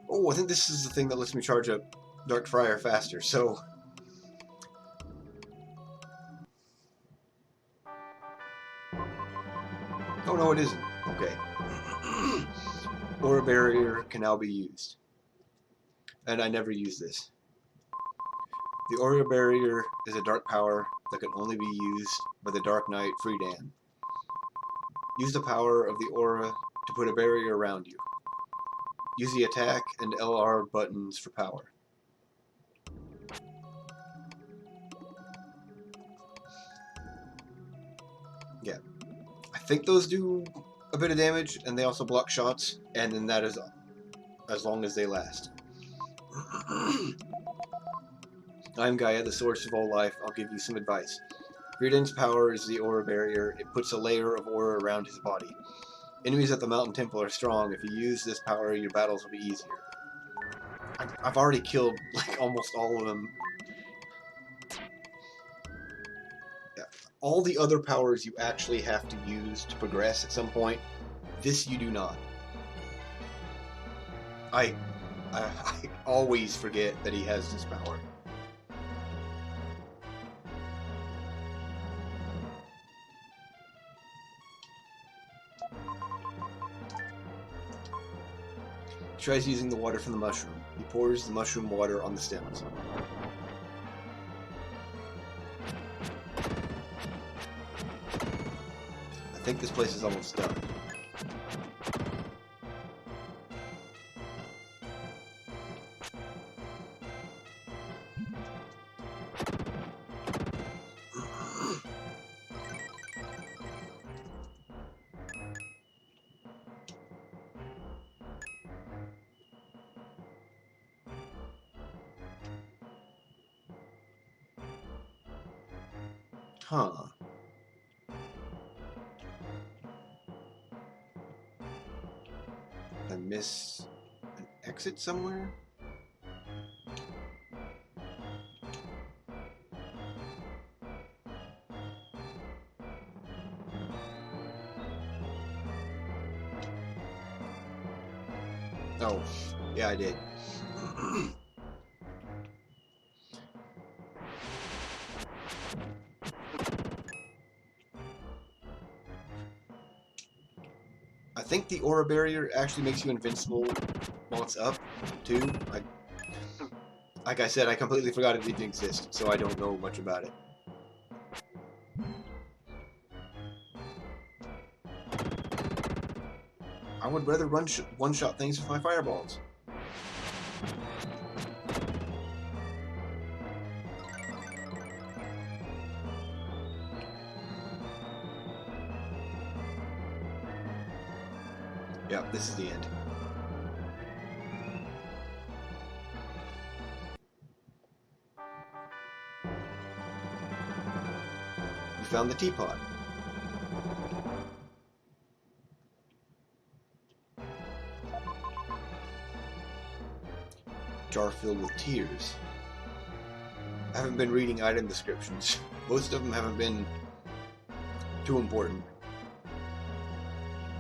Oh, I think this is the thing that lets me charge up Dark Friar faster, so... Oh, no, it isn't. Okay. Aura Barrier can now be used. And I never use this. The Aura Barrier is a dark power that can only be used by the Dark Knight Freedan. Use the power of the aura to put a barrier around you. Use the attack and LR buttons for power. Yeah. I think those do a bit of damage, and they also block shots, and then that is as long as they last. I'm Gaia, the source of all life. I'll give you some advice. Freedan's power is the aura barrier. It puts a layer of aura around his body. Enemies at the mountain temple are strong. If you use this power, your battles will be easier. I've already killed like almost all of them. Yeah. All the other powers you actually have to use to progress at some point. This you do not. I always forget that he has this power. He tries using the water from the mushroom. He pours the mushroom water on the stems. I think this place is almost done. Huh. I miss an exit somewhere? Oh, yeah, I did. I think the aura barrier actually makes you invincible while it's up, too. Like I said, I completely forgot it didn't exist, so I don't know much about it. I would rather one-shot things with my fireballs. Yeah, this is the end. You found the teapot. Jar filled with tears. I haven't been reading item descriptions. Most of them haven't been too important.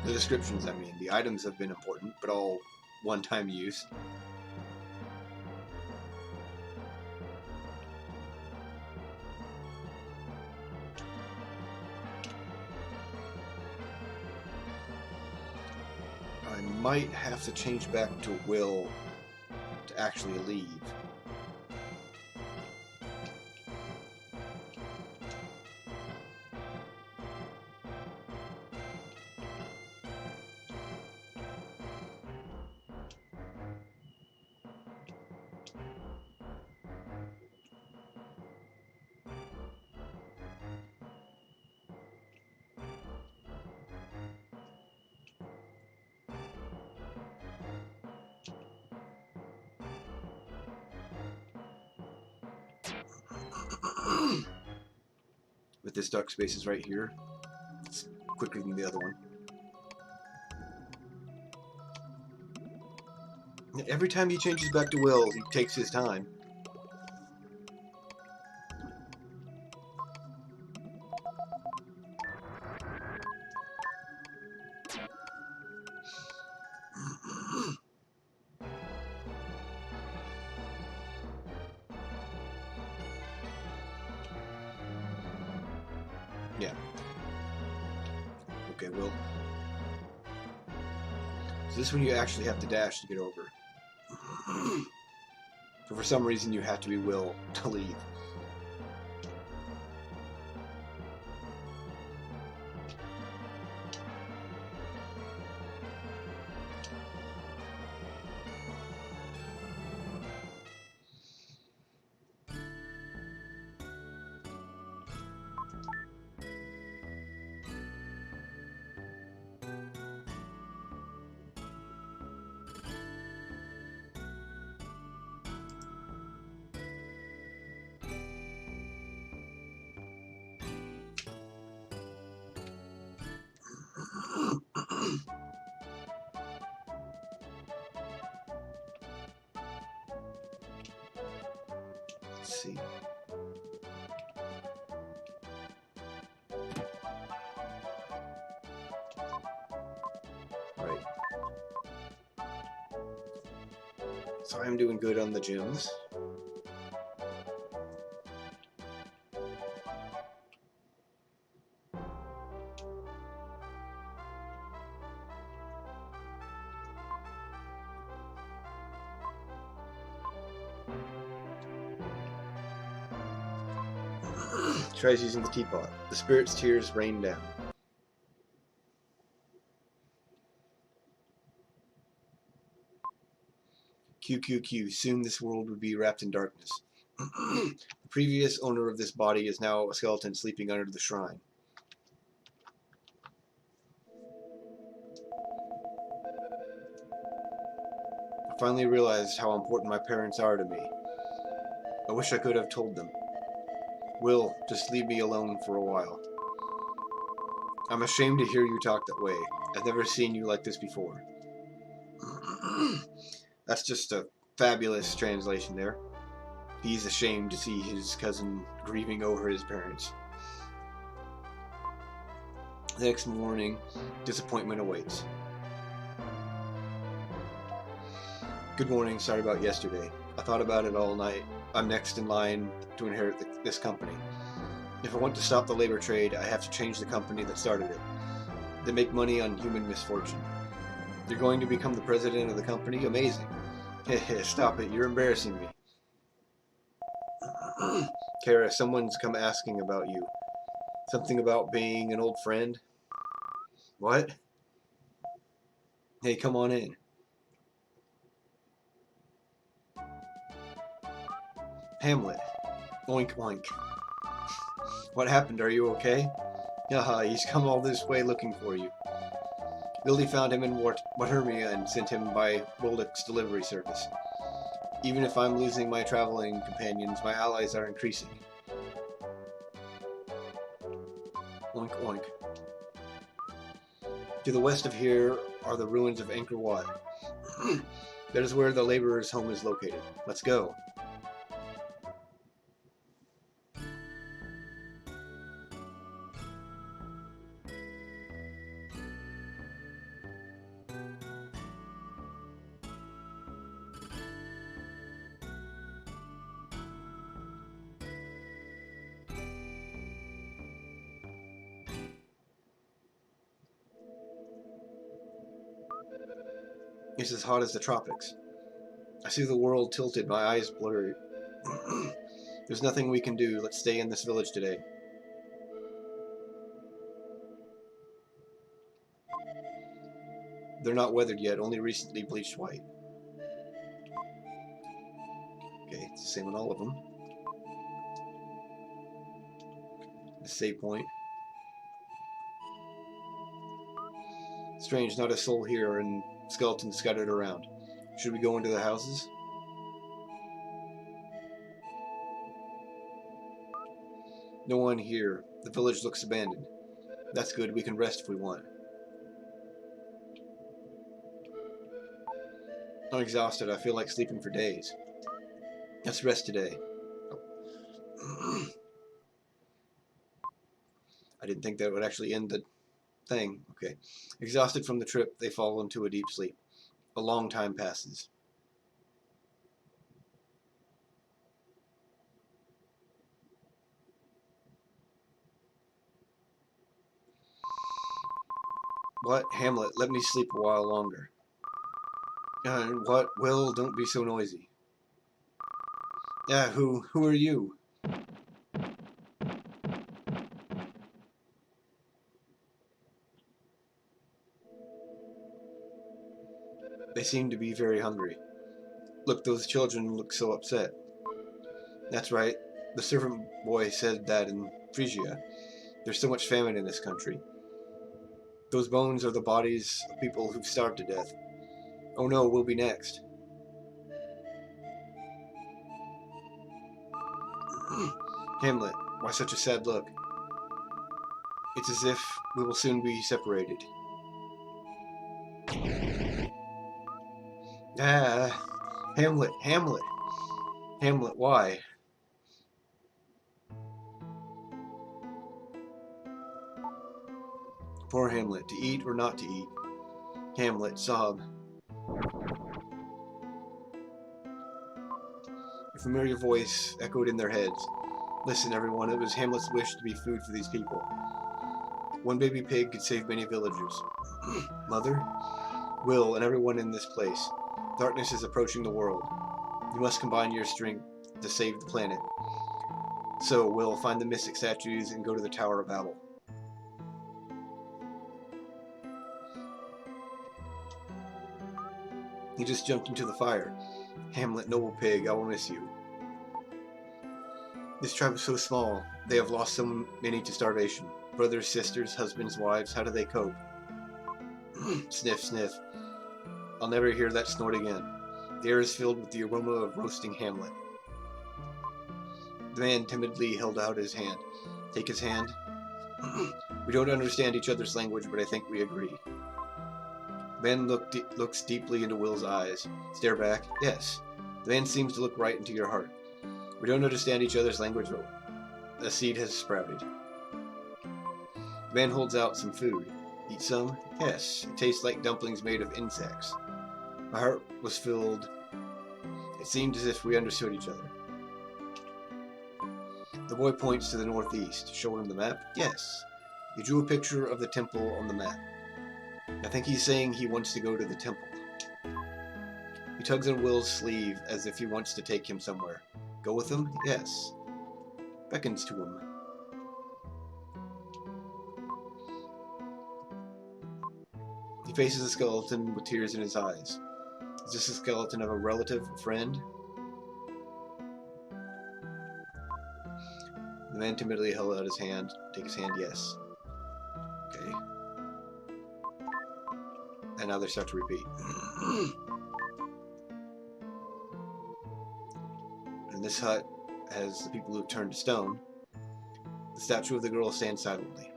The descriptions, I mean. The items have been important, but all one-time use. I might have to change back to will to actually leave. With this dark space is right here. It's quicker than the other one. Every time he changes back to will, he takes his time. Yeah. Okay, Will. So this one you actually have to dash to get over. So for some reason you have to be Will to leave. Let's see. Right. So I'm doing good on the gems. Tries using the teapot. The spirit's tears rain down. QQQ. Soon this world would be wrapped in darkness. The previous owner of this body is now a skeleton sleeping under the shrine. I finally realized how important my parents are to me. I wish I could have told them. Will, just leave me alone for a while. I'm ashamed to hear you talk that way. I've never seen you like this before. That's just a fabulous translation there. He's ashamed to see his cousin grieving over his parents. The next morning, disappointment awaits. Good morning, sorry about yesterday. I thought about it all night. I'm next in line to inherit this company. If I want to stop the labor trade, I have to change the company that started it. They make money on human misfortune. You're going to become the president of the company? Amazing. Heh, stop it, you're embarrassing me. Kara, someone's come asking about you. Something about being an old friend? What? Hey, come on in. Hamlet. Oink oink. What happened? Are you okay? Haha, he's come all this way looking for you. Lily found him in Watermia and sent him by Rolex delivery service. Even if I'm losing my traveling companions, my allies are increasing. Oink oink. To the west of here are the ruins of Angkor Wat. That is where the laborer's home is located. Let's go. It's as hot as the tropics. I see the world tilted, my eyes blurry. There's nothing we can do. Let's stay in this village today. They're not weathered yet, only recently bleached white. Okay, it's the same on all of them. The save point. Strange, not a soul here, and skeletons scattered around. Should we go into the houses? No one here. The village looks abandoned. That's good, we can rest if we want. I'm exhausted, I feel like sleeping for days. Let's rest today. Oh. I didn't think that would actually end the thing. Okay. Exhausted from the trip, they fall into a deep sleep. A long time passes. What? Hamlet, let me sleep a while longer. What? Will, don't be so noisy. Yeah, who are you? They seem to be very hungry. Look, those children look so upset. That's right. The servant boy said that in Phrygia. There's so much famine in this country. Those bones are the bodies of people who've starved to death. Oh no, we'll be next. Hamlet, why such a sad look? It's as if we will soon be separated. Ah, Hamlet, Hamlet. Hamlet, why? Poor Hamlet, to eat or not to eat. Hamlet, sob. A familiar voice echoed in their heads. Listen, everyone, it was Hamlet's wish to be food for these people. One baby pig could save many villagers. Mother? Will, and everyone in this place. Darkness is approaching the world. You must combine your strength to save the planet. So, Will, find the mystic statues and go to the Tower of Babel. He just jumped into the fire. Hamlet, noble pig, I will miss you. This tribe is so small. They have lost so many to starvation. Brothers, sisters, husbands, wives, how do they cope? Sniff, sniff. I'll never hear that snort again. The air is filled with the aroma of roasting Hamlet. The man timidly held out his hand. Take his hand. We don't understand each other's language, but I think we agree. The man looks deeply into Will's eyes. Stare back. Yes. The man seems to look right into your heart. We don't understand each other's language, but a seed has sprouted. The man holds out some food. Eat some? Yes. It tastes like dumplings made of insects. My heart was filled. It seemed as if we understood each other. The boy points to the northeast. Show him the map? Yes. He drew a picture of the temple on the map. I think he's saying he wants to go to the temple. He tugs on Will's sleeve as if he wants to take him somewhere. Go with him? Yes. Beckons to him. He faces a skeleton with tears in his eyes. Is this a skeleton of a relative, a friend? The man timidly held out his hand. Take his hand, yes. Okay. And now they start to repeat. And this hut has the people who've turned to stone. The statue of the girl stands silently.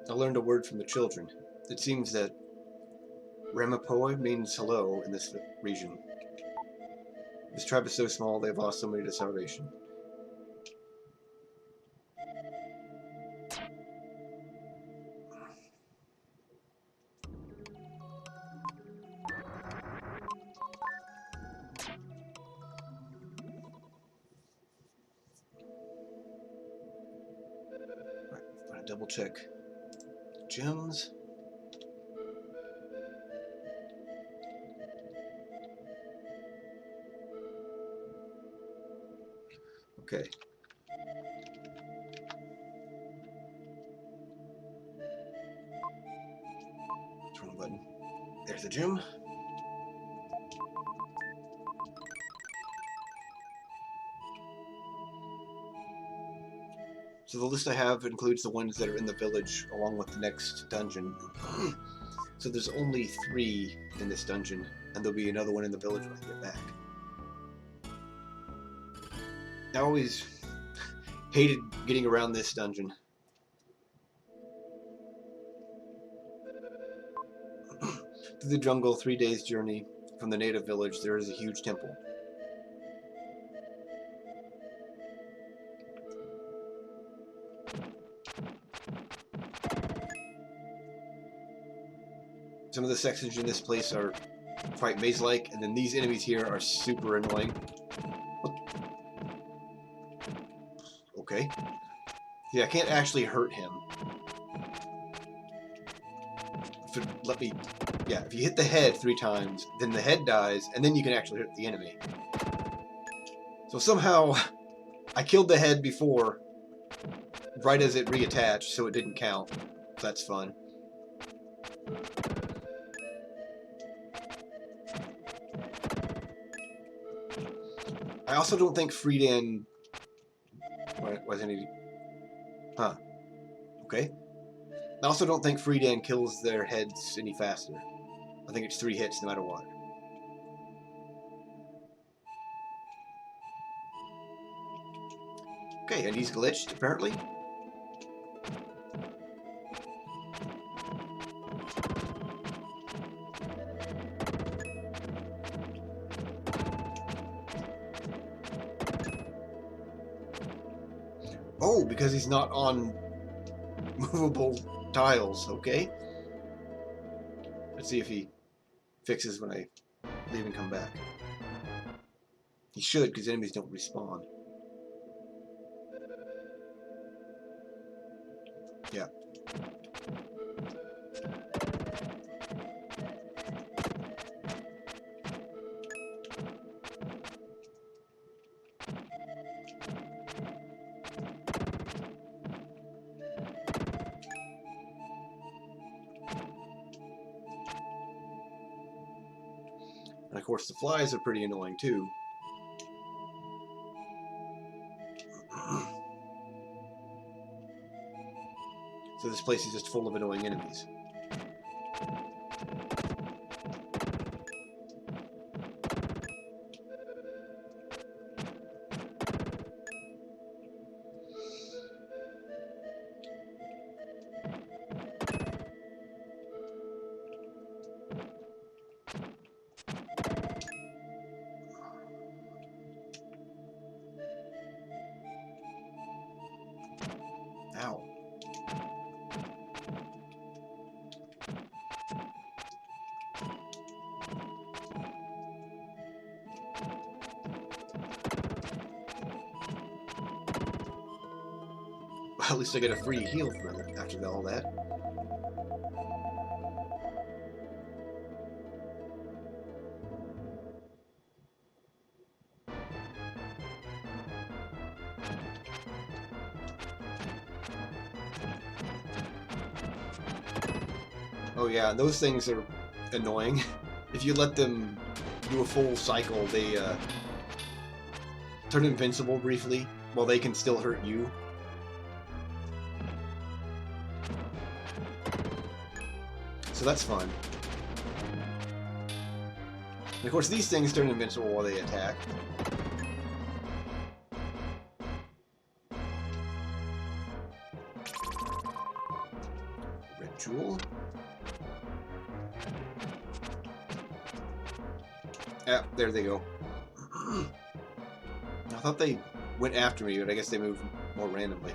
I learned a word from the children. It seems that Ramapoi means hello in this region. This tribe is so small they have lost so many to starvation. Right, double check gems. Okay. Turn the button. There's the gem. So the list I have includes the ones that are in the village along with the next dungeon. So there's only 3 in this dungeon, and there'll be another one in the village when I get back. I always hated getting around this dungeon. Through the jungle, 3 days journey from the native village, there is a huge temple. Some of the sections in this place are quite maze-like, and then these enemies here are super annoying. Okay. Yeah, I can't actually hurt him. If you hit the head 3 times, then the head dies, and then you can actually hurt the enemy. So somehow, I killed the head before, right as it reattached, so it didn't count. That's fun. I also don't think Friedan... Why isn't he... Huh. Okay. I also don't think Friedan kills their heads any faster. I think it's 3 hits no matter what. Okay, and he's glitched, apparently. Oh, because he's not on movable tiles, okay. Let's see if he fixes when I leave and come back. He should, because enemies don't respawn. Yeah. And of course the flies are pretty annoying too. So this place is just full of annoying enemies. Ow. Well, at least I get a free heal from it after all that. Oh yeah, those things are annoying. If you let them do a full cycle, they turn invincible briefly, while they can still hurt you. So that's fun. And of course, these things turn invincible while they attack. Red jewel. Ah, there they go. I thought they went after me, but I guess they moved more randomly.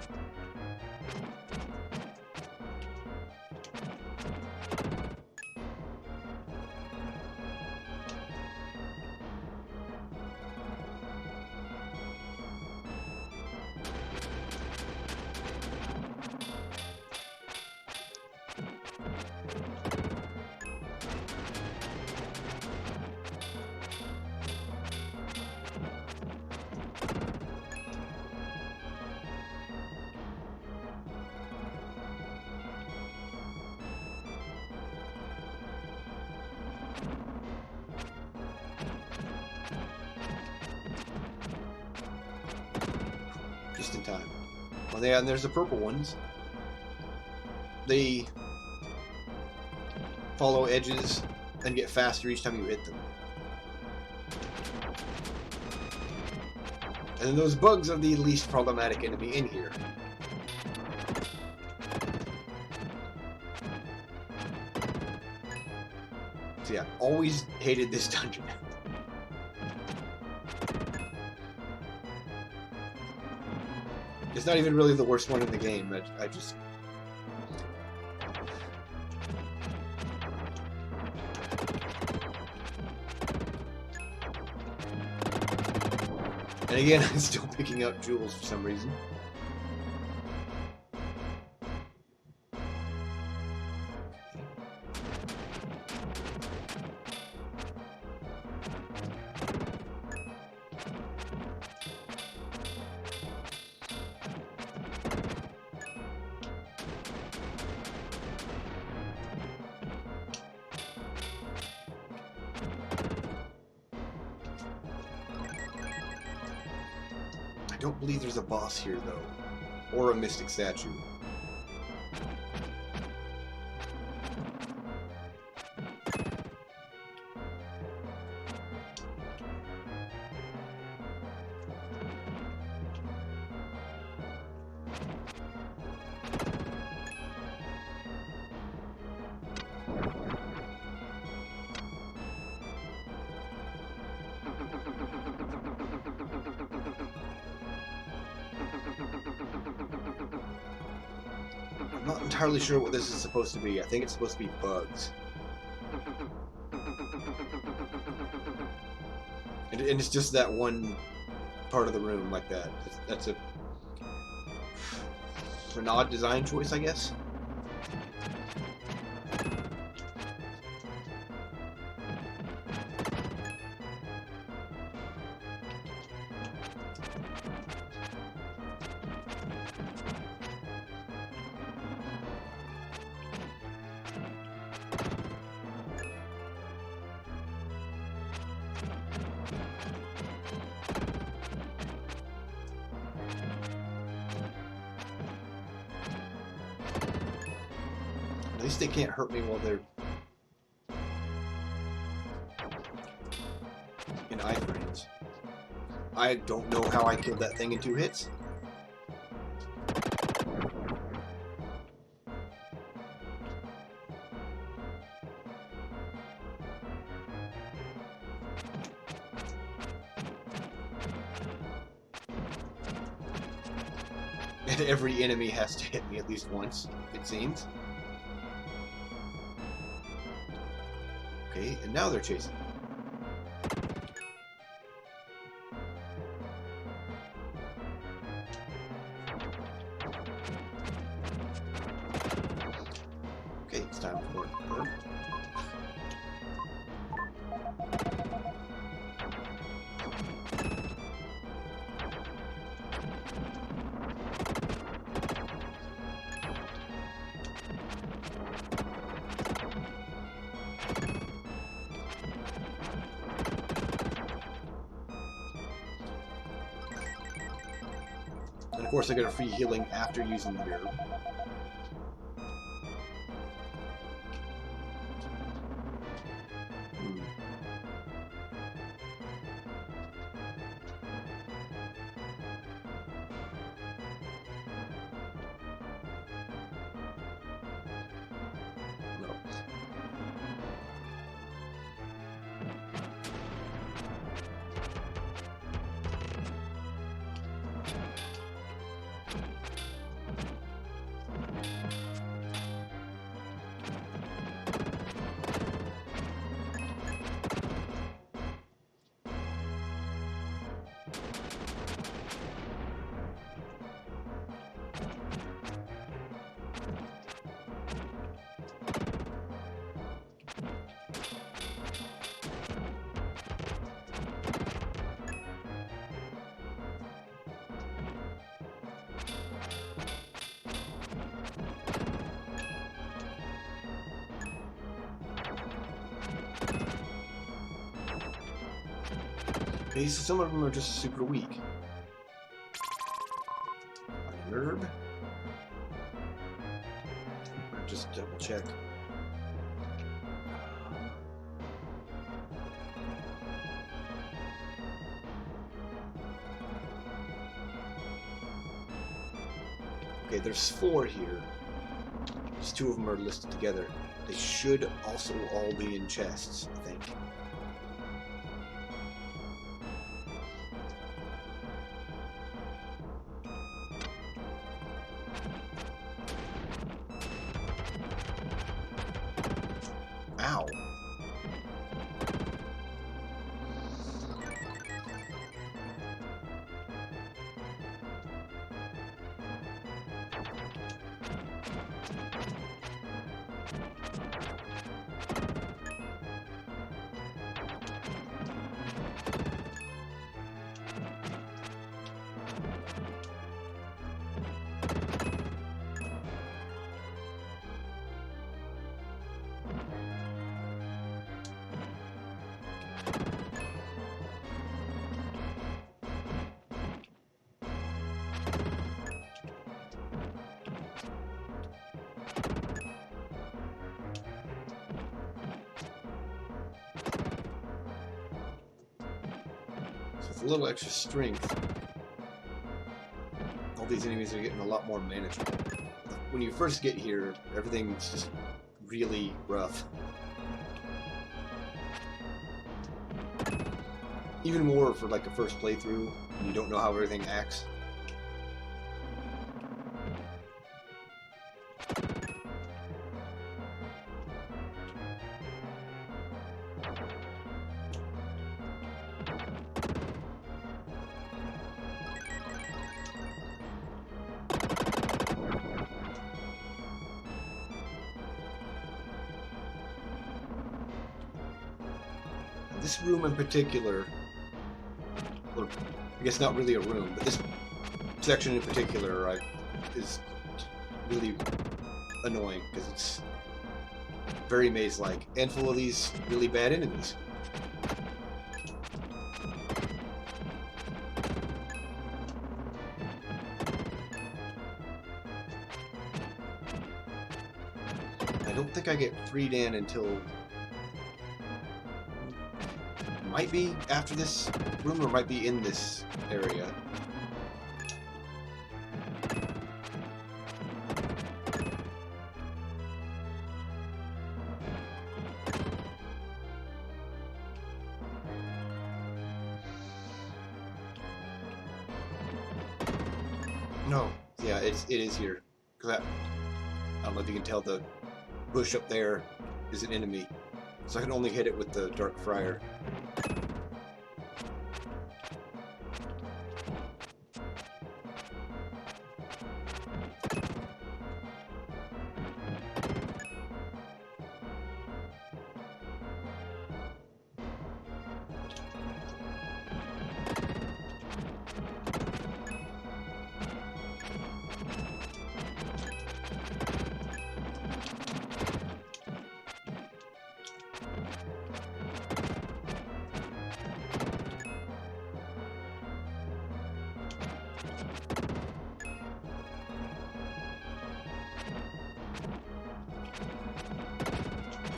Just in time. Well, yeah, and there's the purple ones. They follow edges and get faster each time you hit them. And then those bugs are the least problematic enemy in here. So yeah, always hated this dungeon. It's not even really the worst one in the game. I just... And again, I'm still picking up jewels for some reason. I don't believe there's a boss here, though. Or a mystic statue. I'm not entirely sure what this is supposed to be. I think it's supposed to be bugs. And it's just that one part of the room like that. That's an odd design choice, I guess. At least they can't hurt me while they're in iframes. I don't know how I killed that thing in 2 hits. And every enemy has to hit me at least once, it seems. Okay, and now they're chasing me. Okay, it's time for her. And of course I get a free healing after using the mirror. Okay, so some of them are just super weak. An herb? Just double check. Okay, there's 4 here. Just 2 of them are listed together. They should also all be in chests, I think. Ow. With a little extra strength, all these enemies are getting a lot more manageable. When you first get here, everything's just really rough. Even more for like a first playthrough, and you don't know how everything acts. This room in particular, or I guess not really a room, but this section in particular is really annoying because it's very maze-like and full of these really bad enemies. I don't think I get freed in until... might be after this room, or might be in this area. No, yeah, it is here. Cause I don't know if you can tell, the bush up there is an enemy, so I can only hit it with the Dark Friar.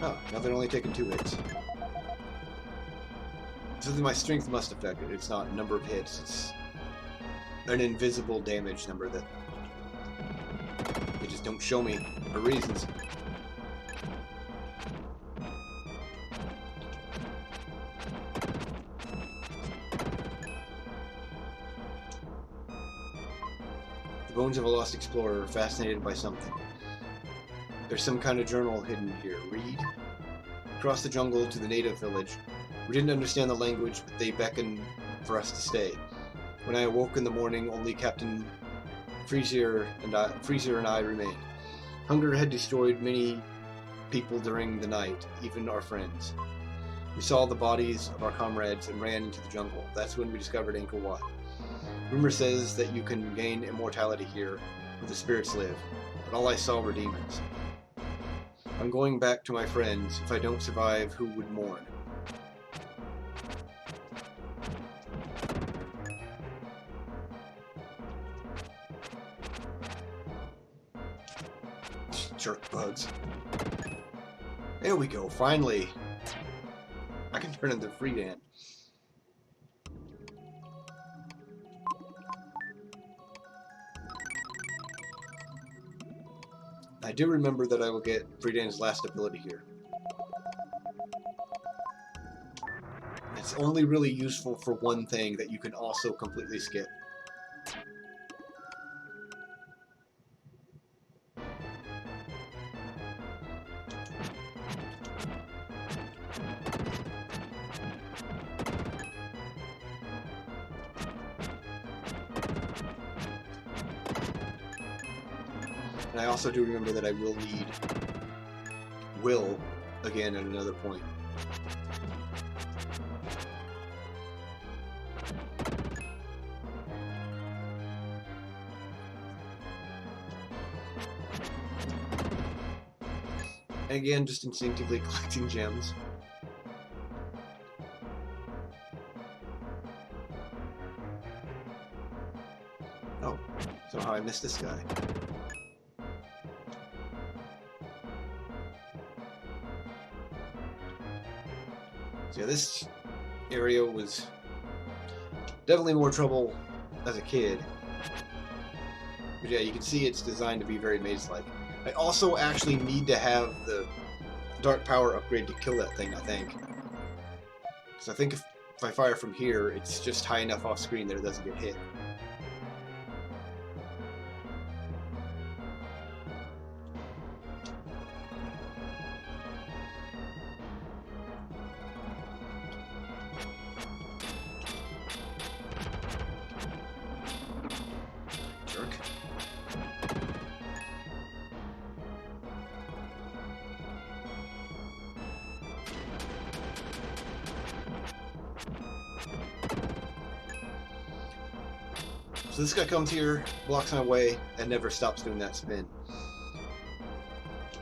Oh, now they're only taking 2 hits. So then my strength must affect it. It's not number of hits, it's an invisible damage number that they just don't show me for reasons. The bones of a lost explorer, fascinated by something. There's some kind of journal hidden here. Read. Across the jungle to the native village. We didn't understand the language, but they beckoned for us to stay. When I awoke in the morning, only Captain Freezer and I remained. Hunger had destroyed many people during the night, even our friends. We saw the bodies of our comrades and ran into the jungle. That's when we discovered Angkor Wat. Rumor says that you can gain immortality here, where the spirits live, but all I saw were demons. I'm going back to my friends. If I don't survive, who would mourn? Bugs. There we go, finally. I can turn into Freedan. I do remember that I will get Freedan's last ability here. It's only really useful for one thing that you can also completely skip. And I also do remember that I will need Will again at another point. And again, just instinctively collecting gems. Oh, somehow I missed this guy. So yeah, this area was definitely more trouble as a kid. But yeah, you can see it's designed to be very maze-like. I also actually need to have the dark power upgrade to kill that thing, I think. Because I think if I fire from here, it's just high enough off screen that it doesn't get hit. Jerk. So this guy comes here, blocks my way, and never stops doing that spin.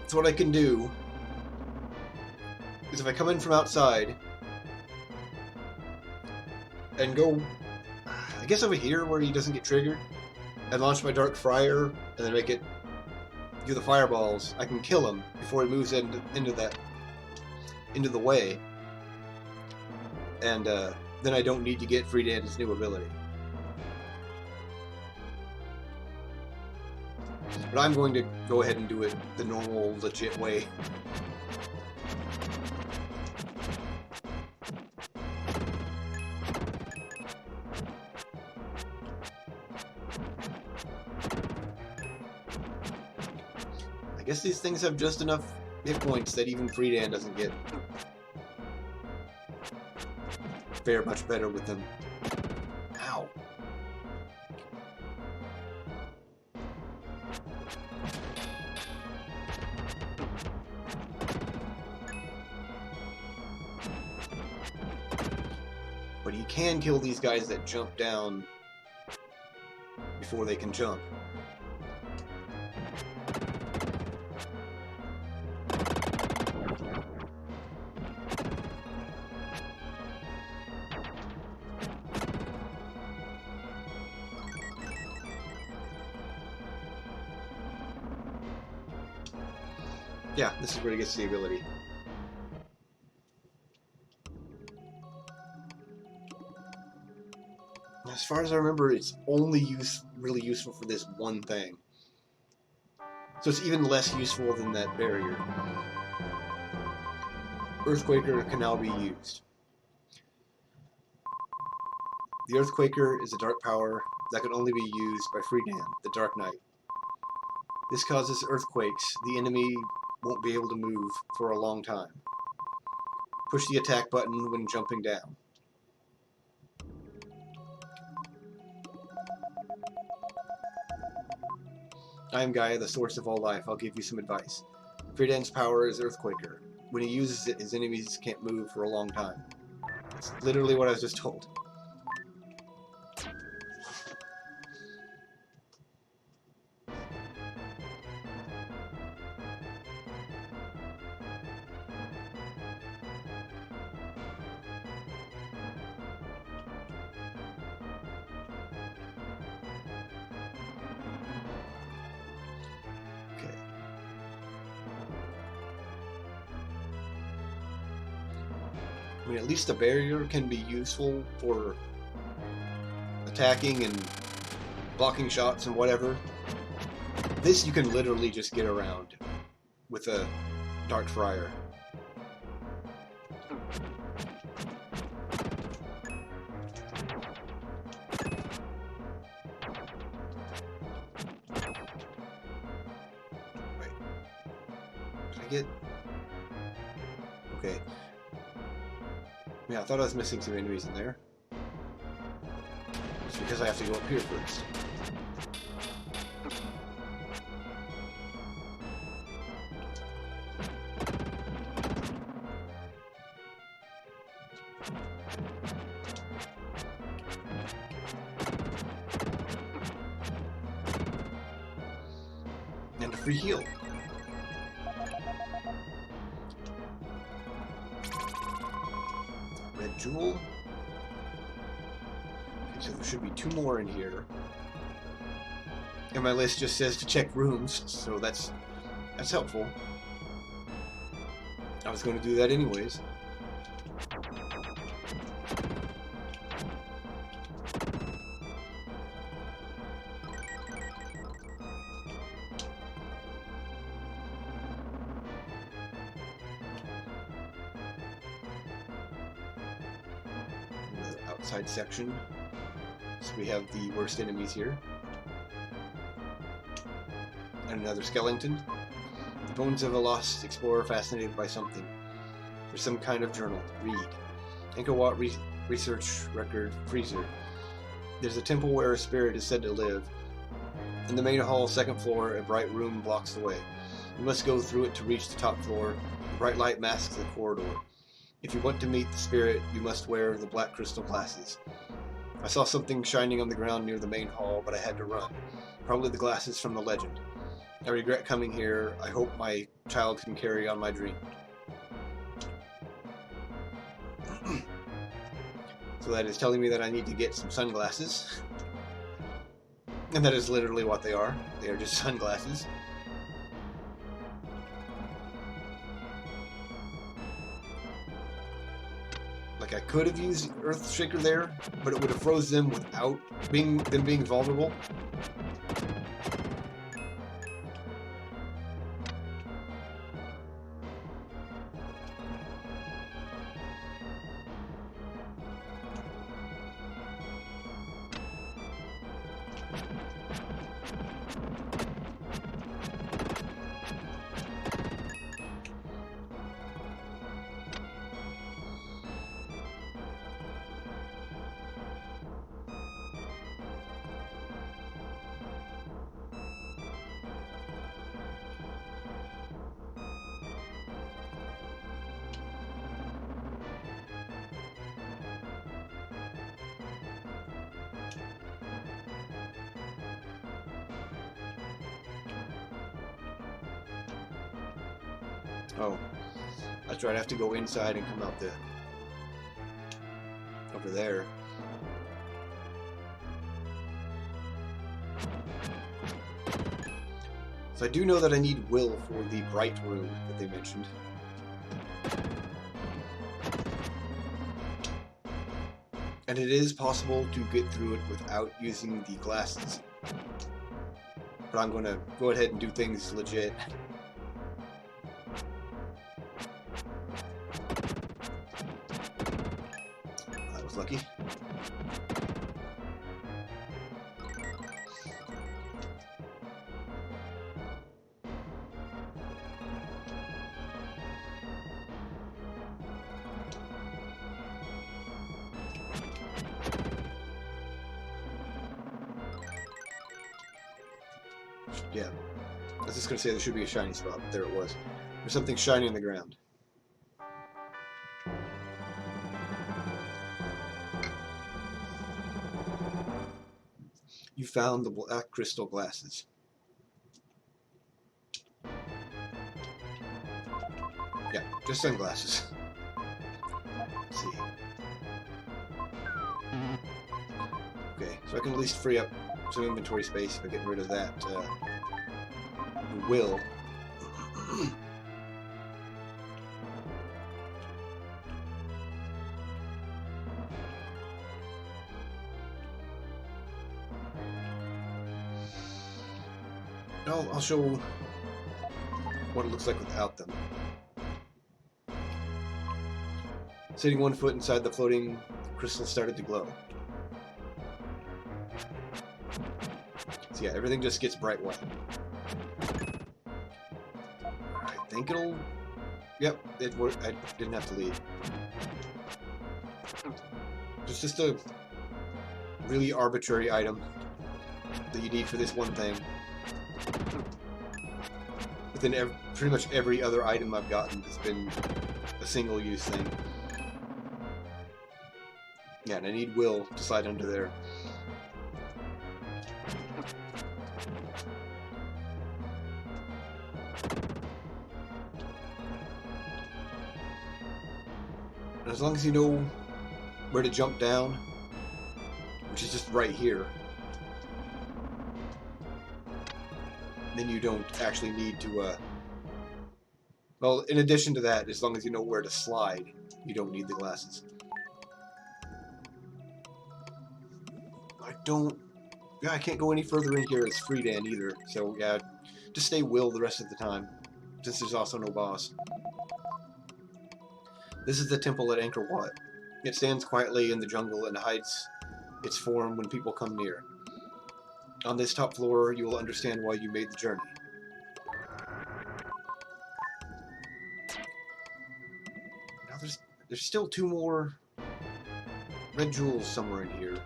So what I can do is if I come in from outside and go, I guess over here where he doesn't get triggered, and launch my Dark Friar, and then make it do the fireballs, I can kill him before he moves into the way, and then I don't need to get Freedan's new ability. But I'm going to go ahead and do it the normal, legit way. I guess these things have just enough hit points that even Freedan doesn't get. Fare much better with them. Ow. But you can kill these guys that jump down before they can jump. Yeah, this is where he gets the ability. As far as I remember, it's only really useful for this one thing. So it's even less useful than that barrier. Earthquaker can now be used. The Earthquaker is a dark power that can only be used by Freedan, the Dark Knight. This causes earthquakes. The enemy won't be able to move for a long time. Push the attack button when jumping down. I am Gaia, the source of all life. I'll give you some advice. Freedan's power is Earthquaker. When he uses it, his enemies can't move for a long time. That's literally what I was just told. I mean, at least a barrier can be useful for attacking and blocking shots and whatever. This you can literally just get around with a Dark Friar. Wait. Did I get... Okay. Yeah, I thought I was missing some enemies in there. It's because I have to go up here first. And a free heal. Red jewel. Okay, so there should be 2 more in here. And my list just says to check rooms, so that's helpful. I was going to do that anyways. Outside section. So we have the worst enemies here. And another skeleton. The bones of a lost explorer fascinated by something. There's some kind of journal. Read. Anchorwatt research record freezer. There's a temple where a spirit is said to live. In the main hall, 2nd floor, a bright room blocks the way. You must go through it to reach the top floor. The bright light masks the corridor. If you want to meet the spirit, you must wear the black crystal glasses. I saw something shining on the ground near the main hall, but I had to run. Probably the glasses from the legend. I regret coming here. I hope my child can carry on my dream. So that is telling me that I need to get some sunglasses. And that is literally what they are. They are just sunglasses. Like, I could have used Earthshaker there, but it would have froze them without them being vulnerable. Oh, that's right, I have to go inside and come out over there. So I do know that I need will for the bright room that they mentioned. And it is possible to get through it without using the glasses. But I'm going to go ahead and do things legit. That was lucky. Yeah, I was just going to say there should be a shiny spot, but there it was. There's something shiny in the ground. You found the black crystal glasses. Yeah, just sunglasses. Let's see. Okay, so I can at least free up some inventory space by getting rid of that will. I'll show what it looks like without them. Sitting 1 foot inside the floating crystal started to glow. So yeah, everything just gets bright white. I think it'll... Yep, it worked. I didn't have to leave. It's just a really arbitrary item that you need for this one thing. Within pretty much every other item I've gotten has been a single-use thing. Yeah, and I need will to slide under there. And as long as you know where to jump down, which is just right here, then you don't actually need to, well, in addition to that, as long as you know where to slide, you don't need the glasses. Yeah, I can't go any further in here as Freedan either, so yeah, just stay Will the rest of the time, since there's also no boss. This is the temple at Angkor Wat. It stands quietly in the jungle and hides its form when people come near. On this top floor, you will understand why you made the journey. Now there's still 2 more red jewels somewhere in here.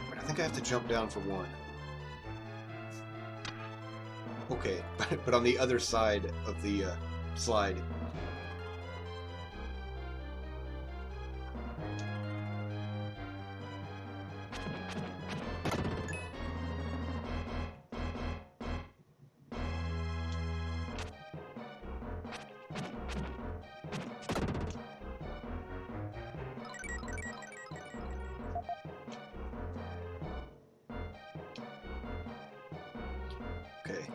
But I think I have to jump down for one. Okay, but on the other side of the slide. Okay.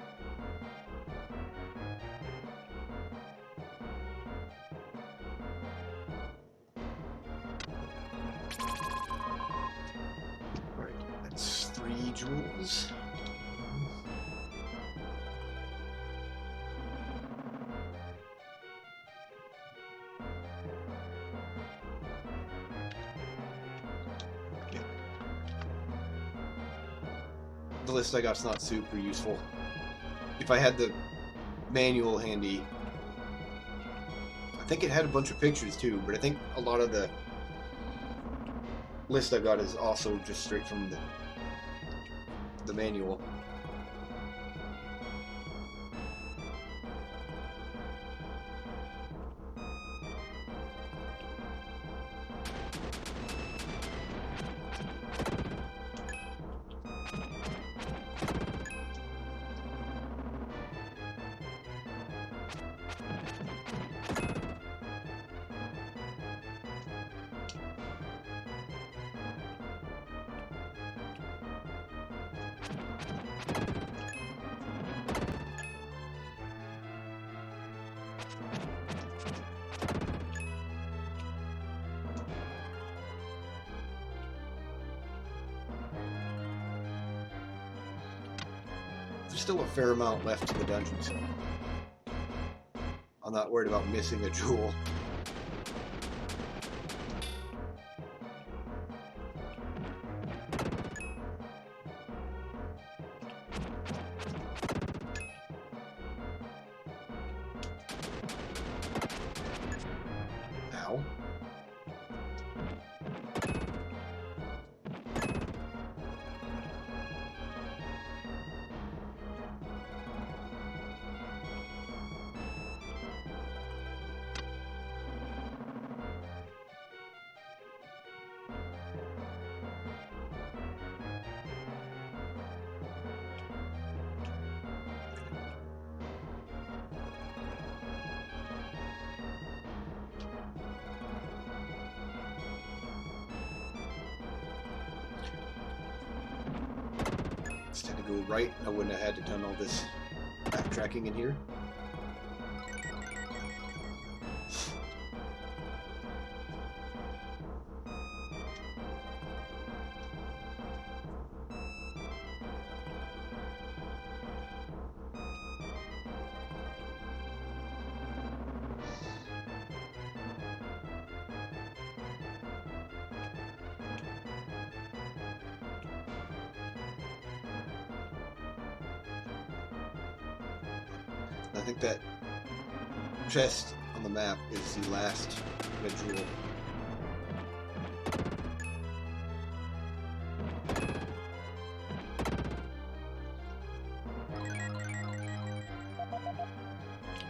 Alright, that's 3 jewels. Yeah. The list I got's not super useful. If I had the manual handy, I think it had a bunch of pictures too, but I think a lot of the list I got is also just straight from the manual. There's still a fair amount left to the dungeon, so I'm not worried about missing a jewel. Ow. Instead of go right, I wouldn't have had to done all this backtracking in here. I think that chest on the map is the last red jewel.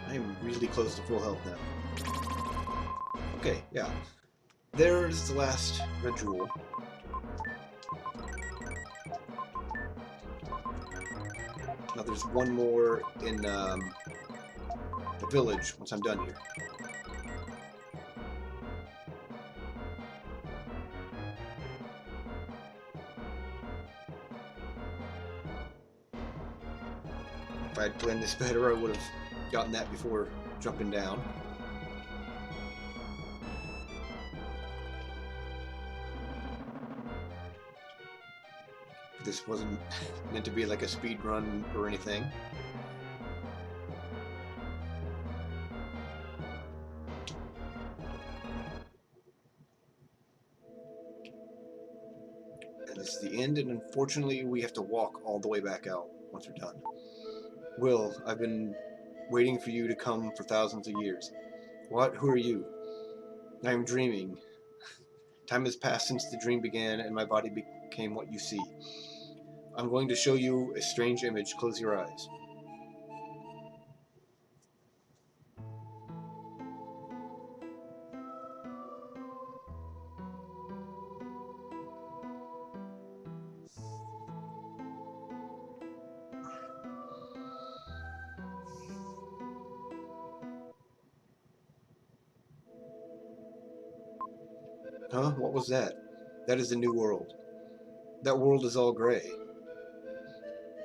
I am really close to full health now. Okay, yeah. There's the last red jewel. Now there's one more in the village once I'm done here. If I'd planned this better, I would have gotten that before jumping down. This wasn't meant to be like a speed run or anything. And this is the end, and unfortunately we have to walk all the way back out once we're done. Will, I've been waiting for you to come for thousands of years. What? Who are you? I am dreaming. Time has passed since the dream began, and my body became what you see. I'm going to show you a strange image. Close your eyes. Huh? What was that? That is the new world. That world is all gray.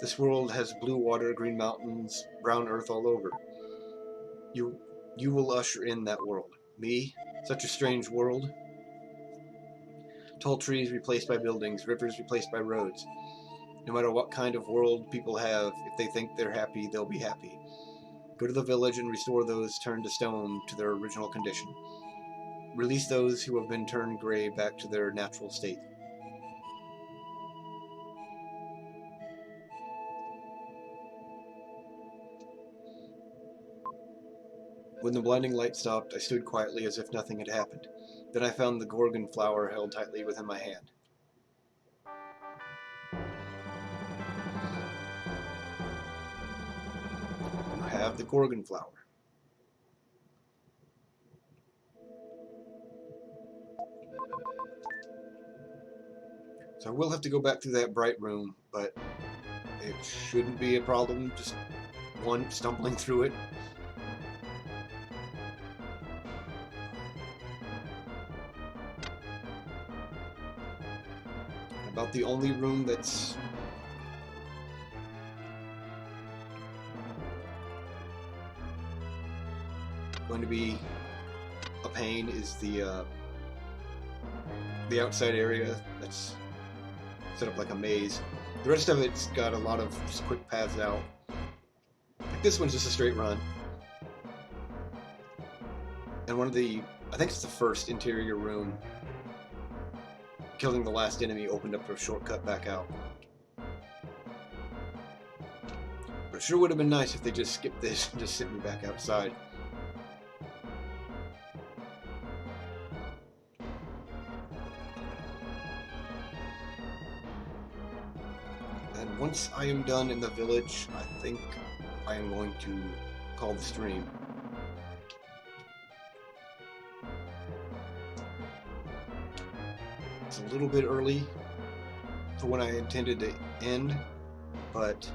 This world has blue water, green mountains, brown earth all over. You will usher in that world. Me? Such a strange world. Tall trees replaced by buildings, rivers replaced by roads. No matter what kind of world people have, if they think they're happy, they'll be happy. Go to the village and restore those turned to stone to their original condition. Release those who have been turned gray back to their natural state. When the blinding light stopped, I stood quietly as if nothing had happened. Then I found the Gorgon flower held tightly within my hand. You have the Gorgon flower. So I will have to go back through that bright room, but it shouldn't be a problem, just one stumbling through it. About the only room that's going to be a pain is the outside area that's set up like a maze. The rest of it's got a lot of just quick paths out. Like this one's just a straight run. And one of the, I think it's the first interior room, killing the last enemy opened up a shortcut back out. But it sure would have been nice if they just skipped this and just sent me back outside. And once I am done in the village, I think I am going to call the stream. It's a little bit early for when I intended to end, but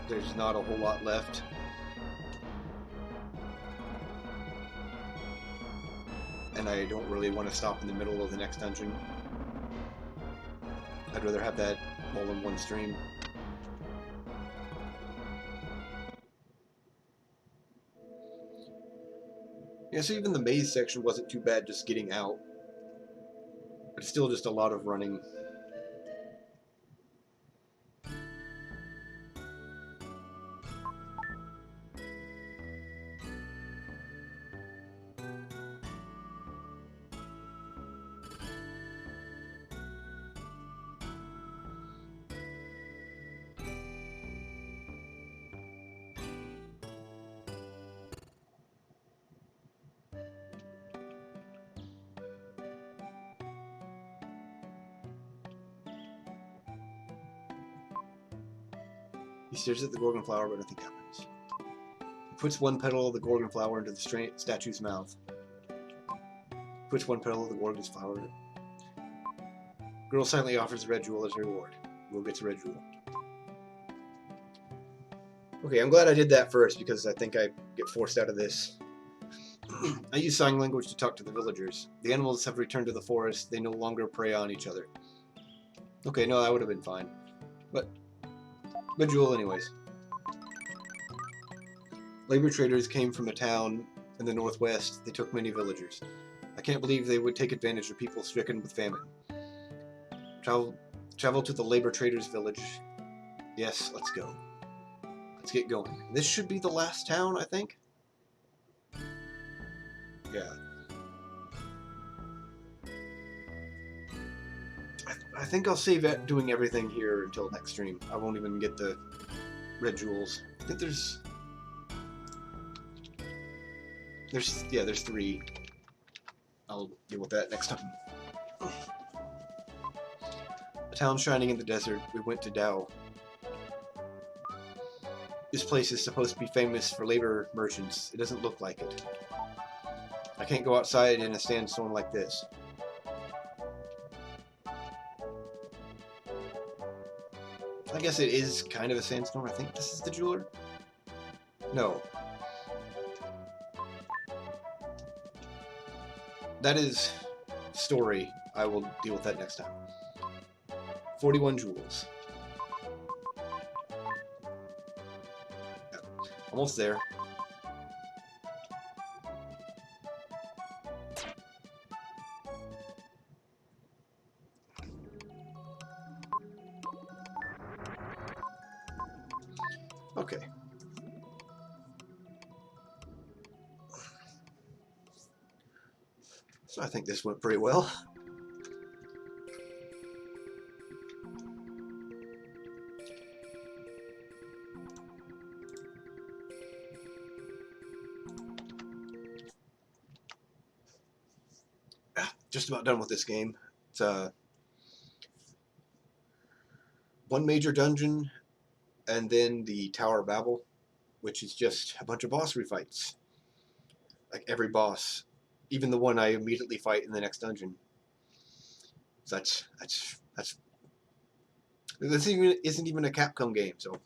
there's not a whole lot left. And I don't really want to stop in the middle of the next dungeon. I'd rather have that all in one stream. Yeah, so even the maze section wasn't too bad just getting out. But it's still just a lot of running. He stares at the Gorgon flower, but nothing happens. He puts one petal of the Gorgon flower into the statue's mouth. Puts one petal of the Gorgon's flower. Girl silently offers the red jewel as a reward. Will gets a red jewel. Okay, I'm glad I did that first because I think I get forced out of this. I use sign language to talk to the villagers. The animals have returned to the forest. They no longer prey on each other. Okay, no, that would have been fine. But, red jewel anyways. Labor traders came from a town in the northwest. They took many villagers. I can't believe they would take advantage of people stricken with famine. Travel to the labor traders' village. Yes, let's go. Let's get going. This should be the last town, I think. Yeah. I think I'll save doing everything here until next stream. I won't even get the red jewels. I think there's 3. I'll deal with that next time. A town shining in the desert. We went to Tao. This place is supposed to be famous for labor merchants. It doesn't look like it. I can't go outside in a sandstorm like this. I guess it is kind of a sandstorm. I think this is the jeweler. No. That is story. I will deal with that next time. 41 jewels. Yeah, almost there. Okay. So I think this went pretty well. Just about done with this game. It's one major dungeon, and then the Tower of Babel, which is just a bunch of boss refights. Like every boss, even the one I immediately fight in the next dungeon. So that's this isn't even a Capcom game, so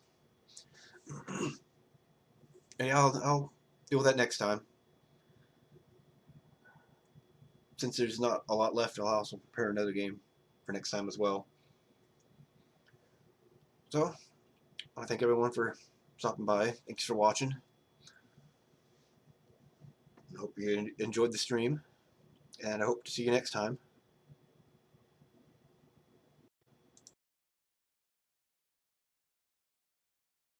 and I'll deal with that next time. Since there's not a lot left, I'll also prepare another game for next time as well. So, I want to thank everyone for stopping by. Thanks for watching. I hope you enjoyed the stream, and I hope to see you next time.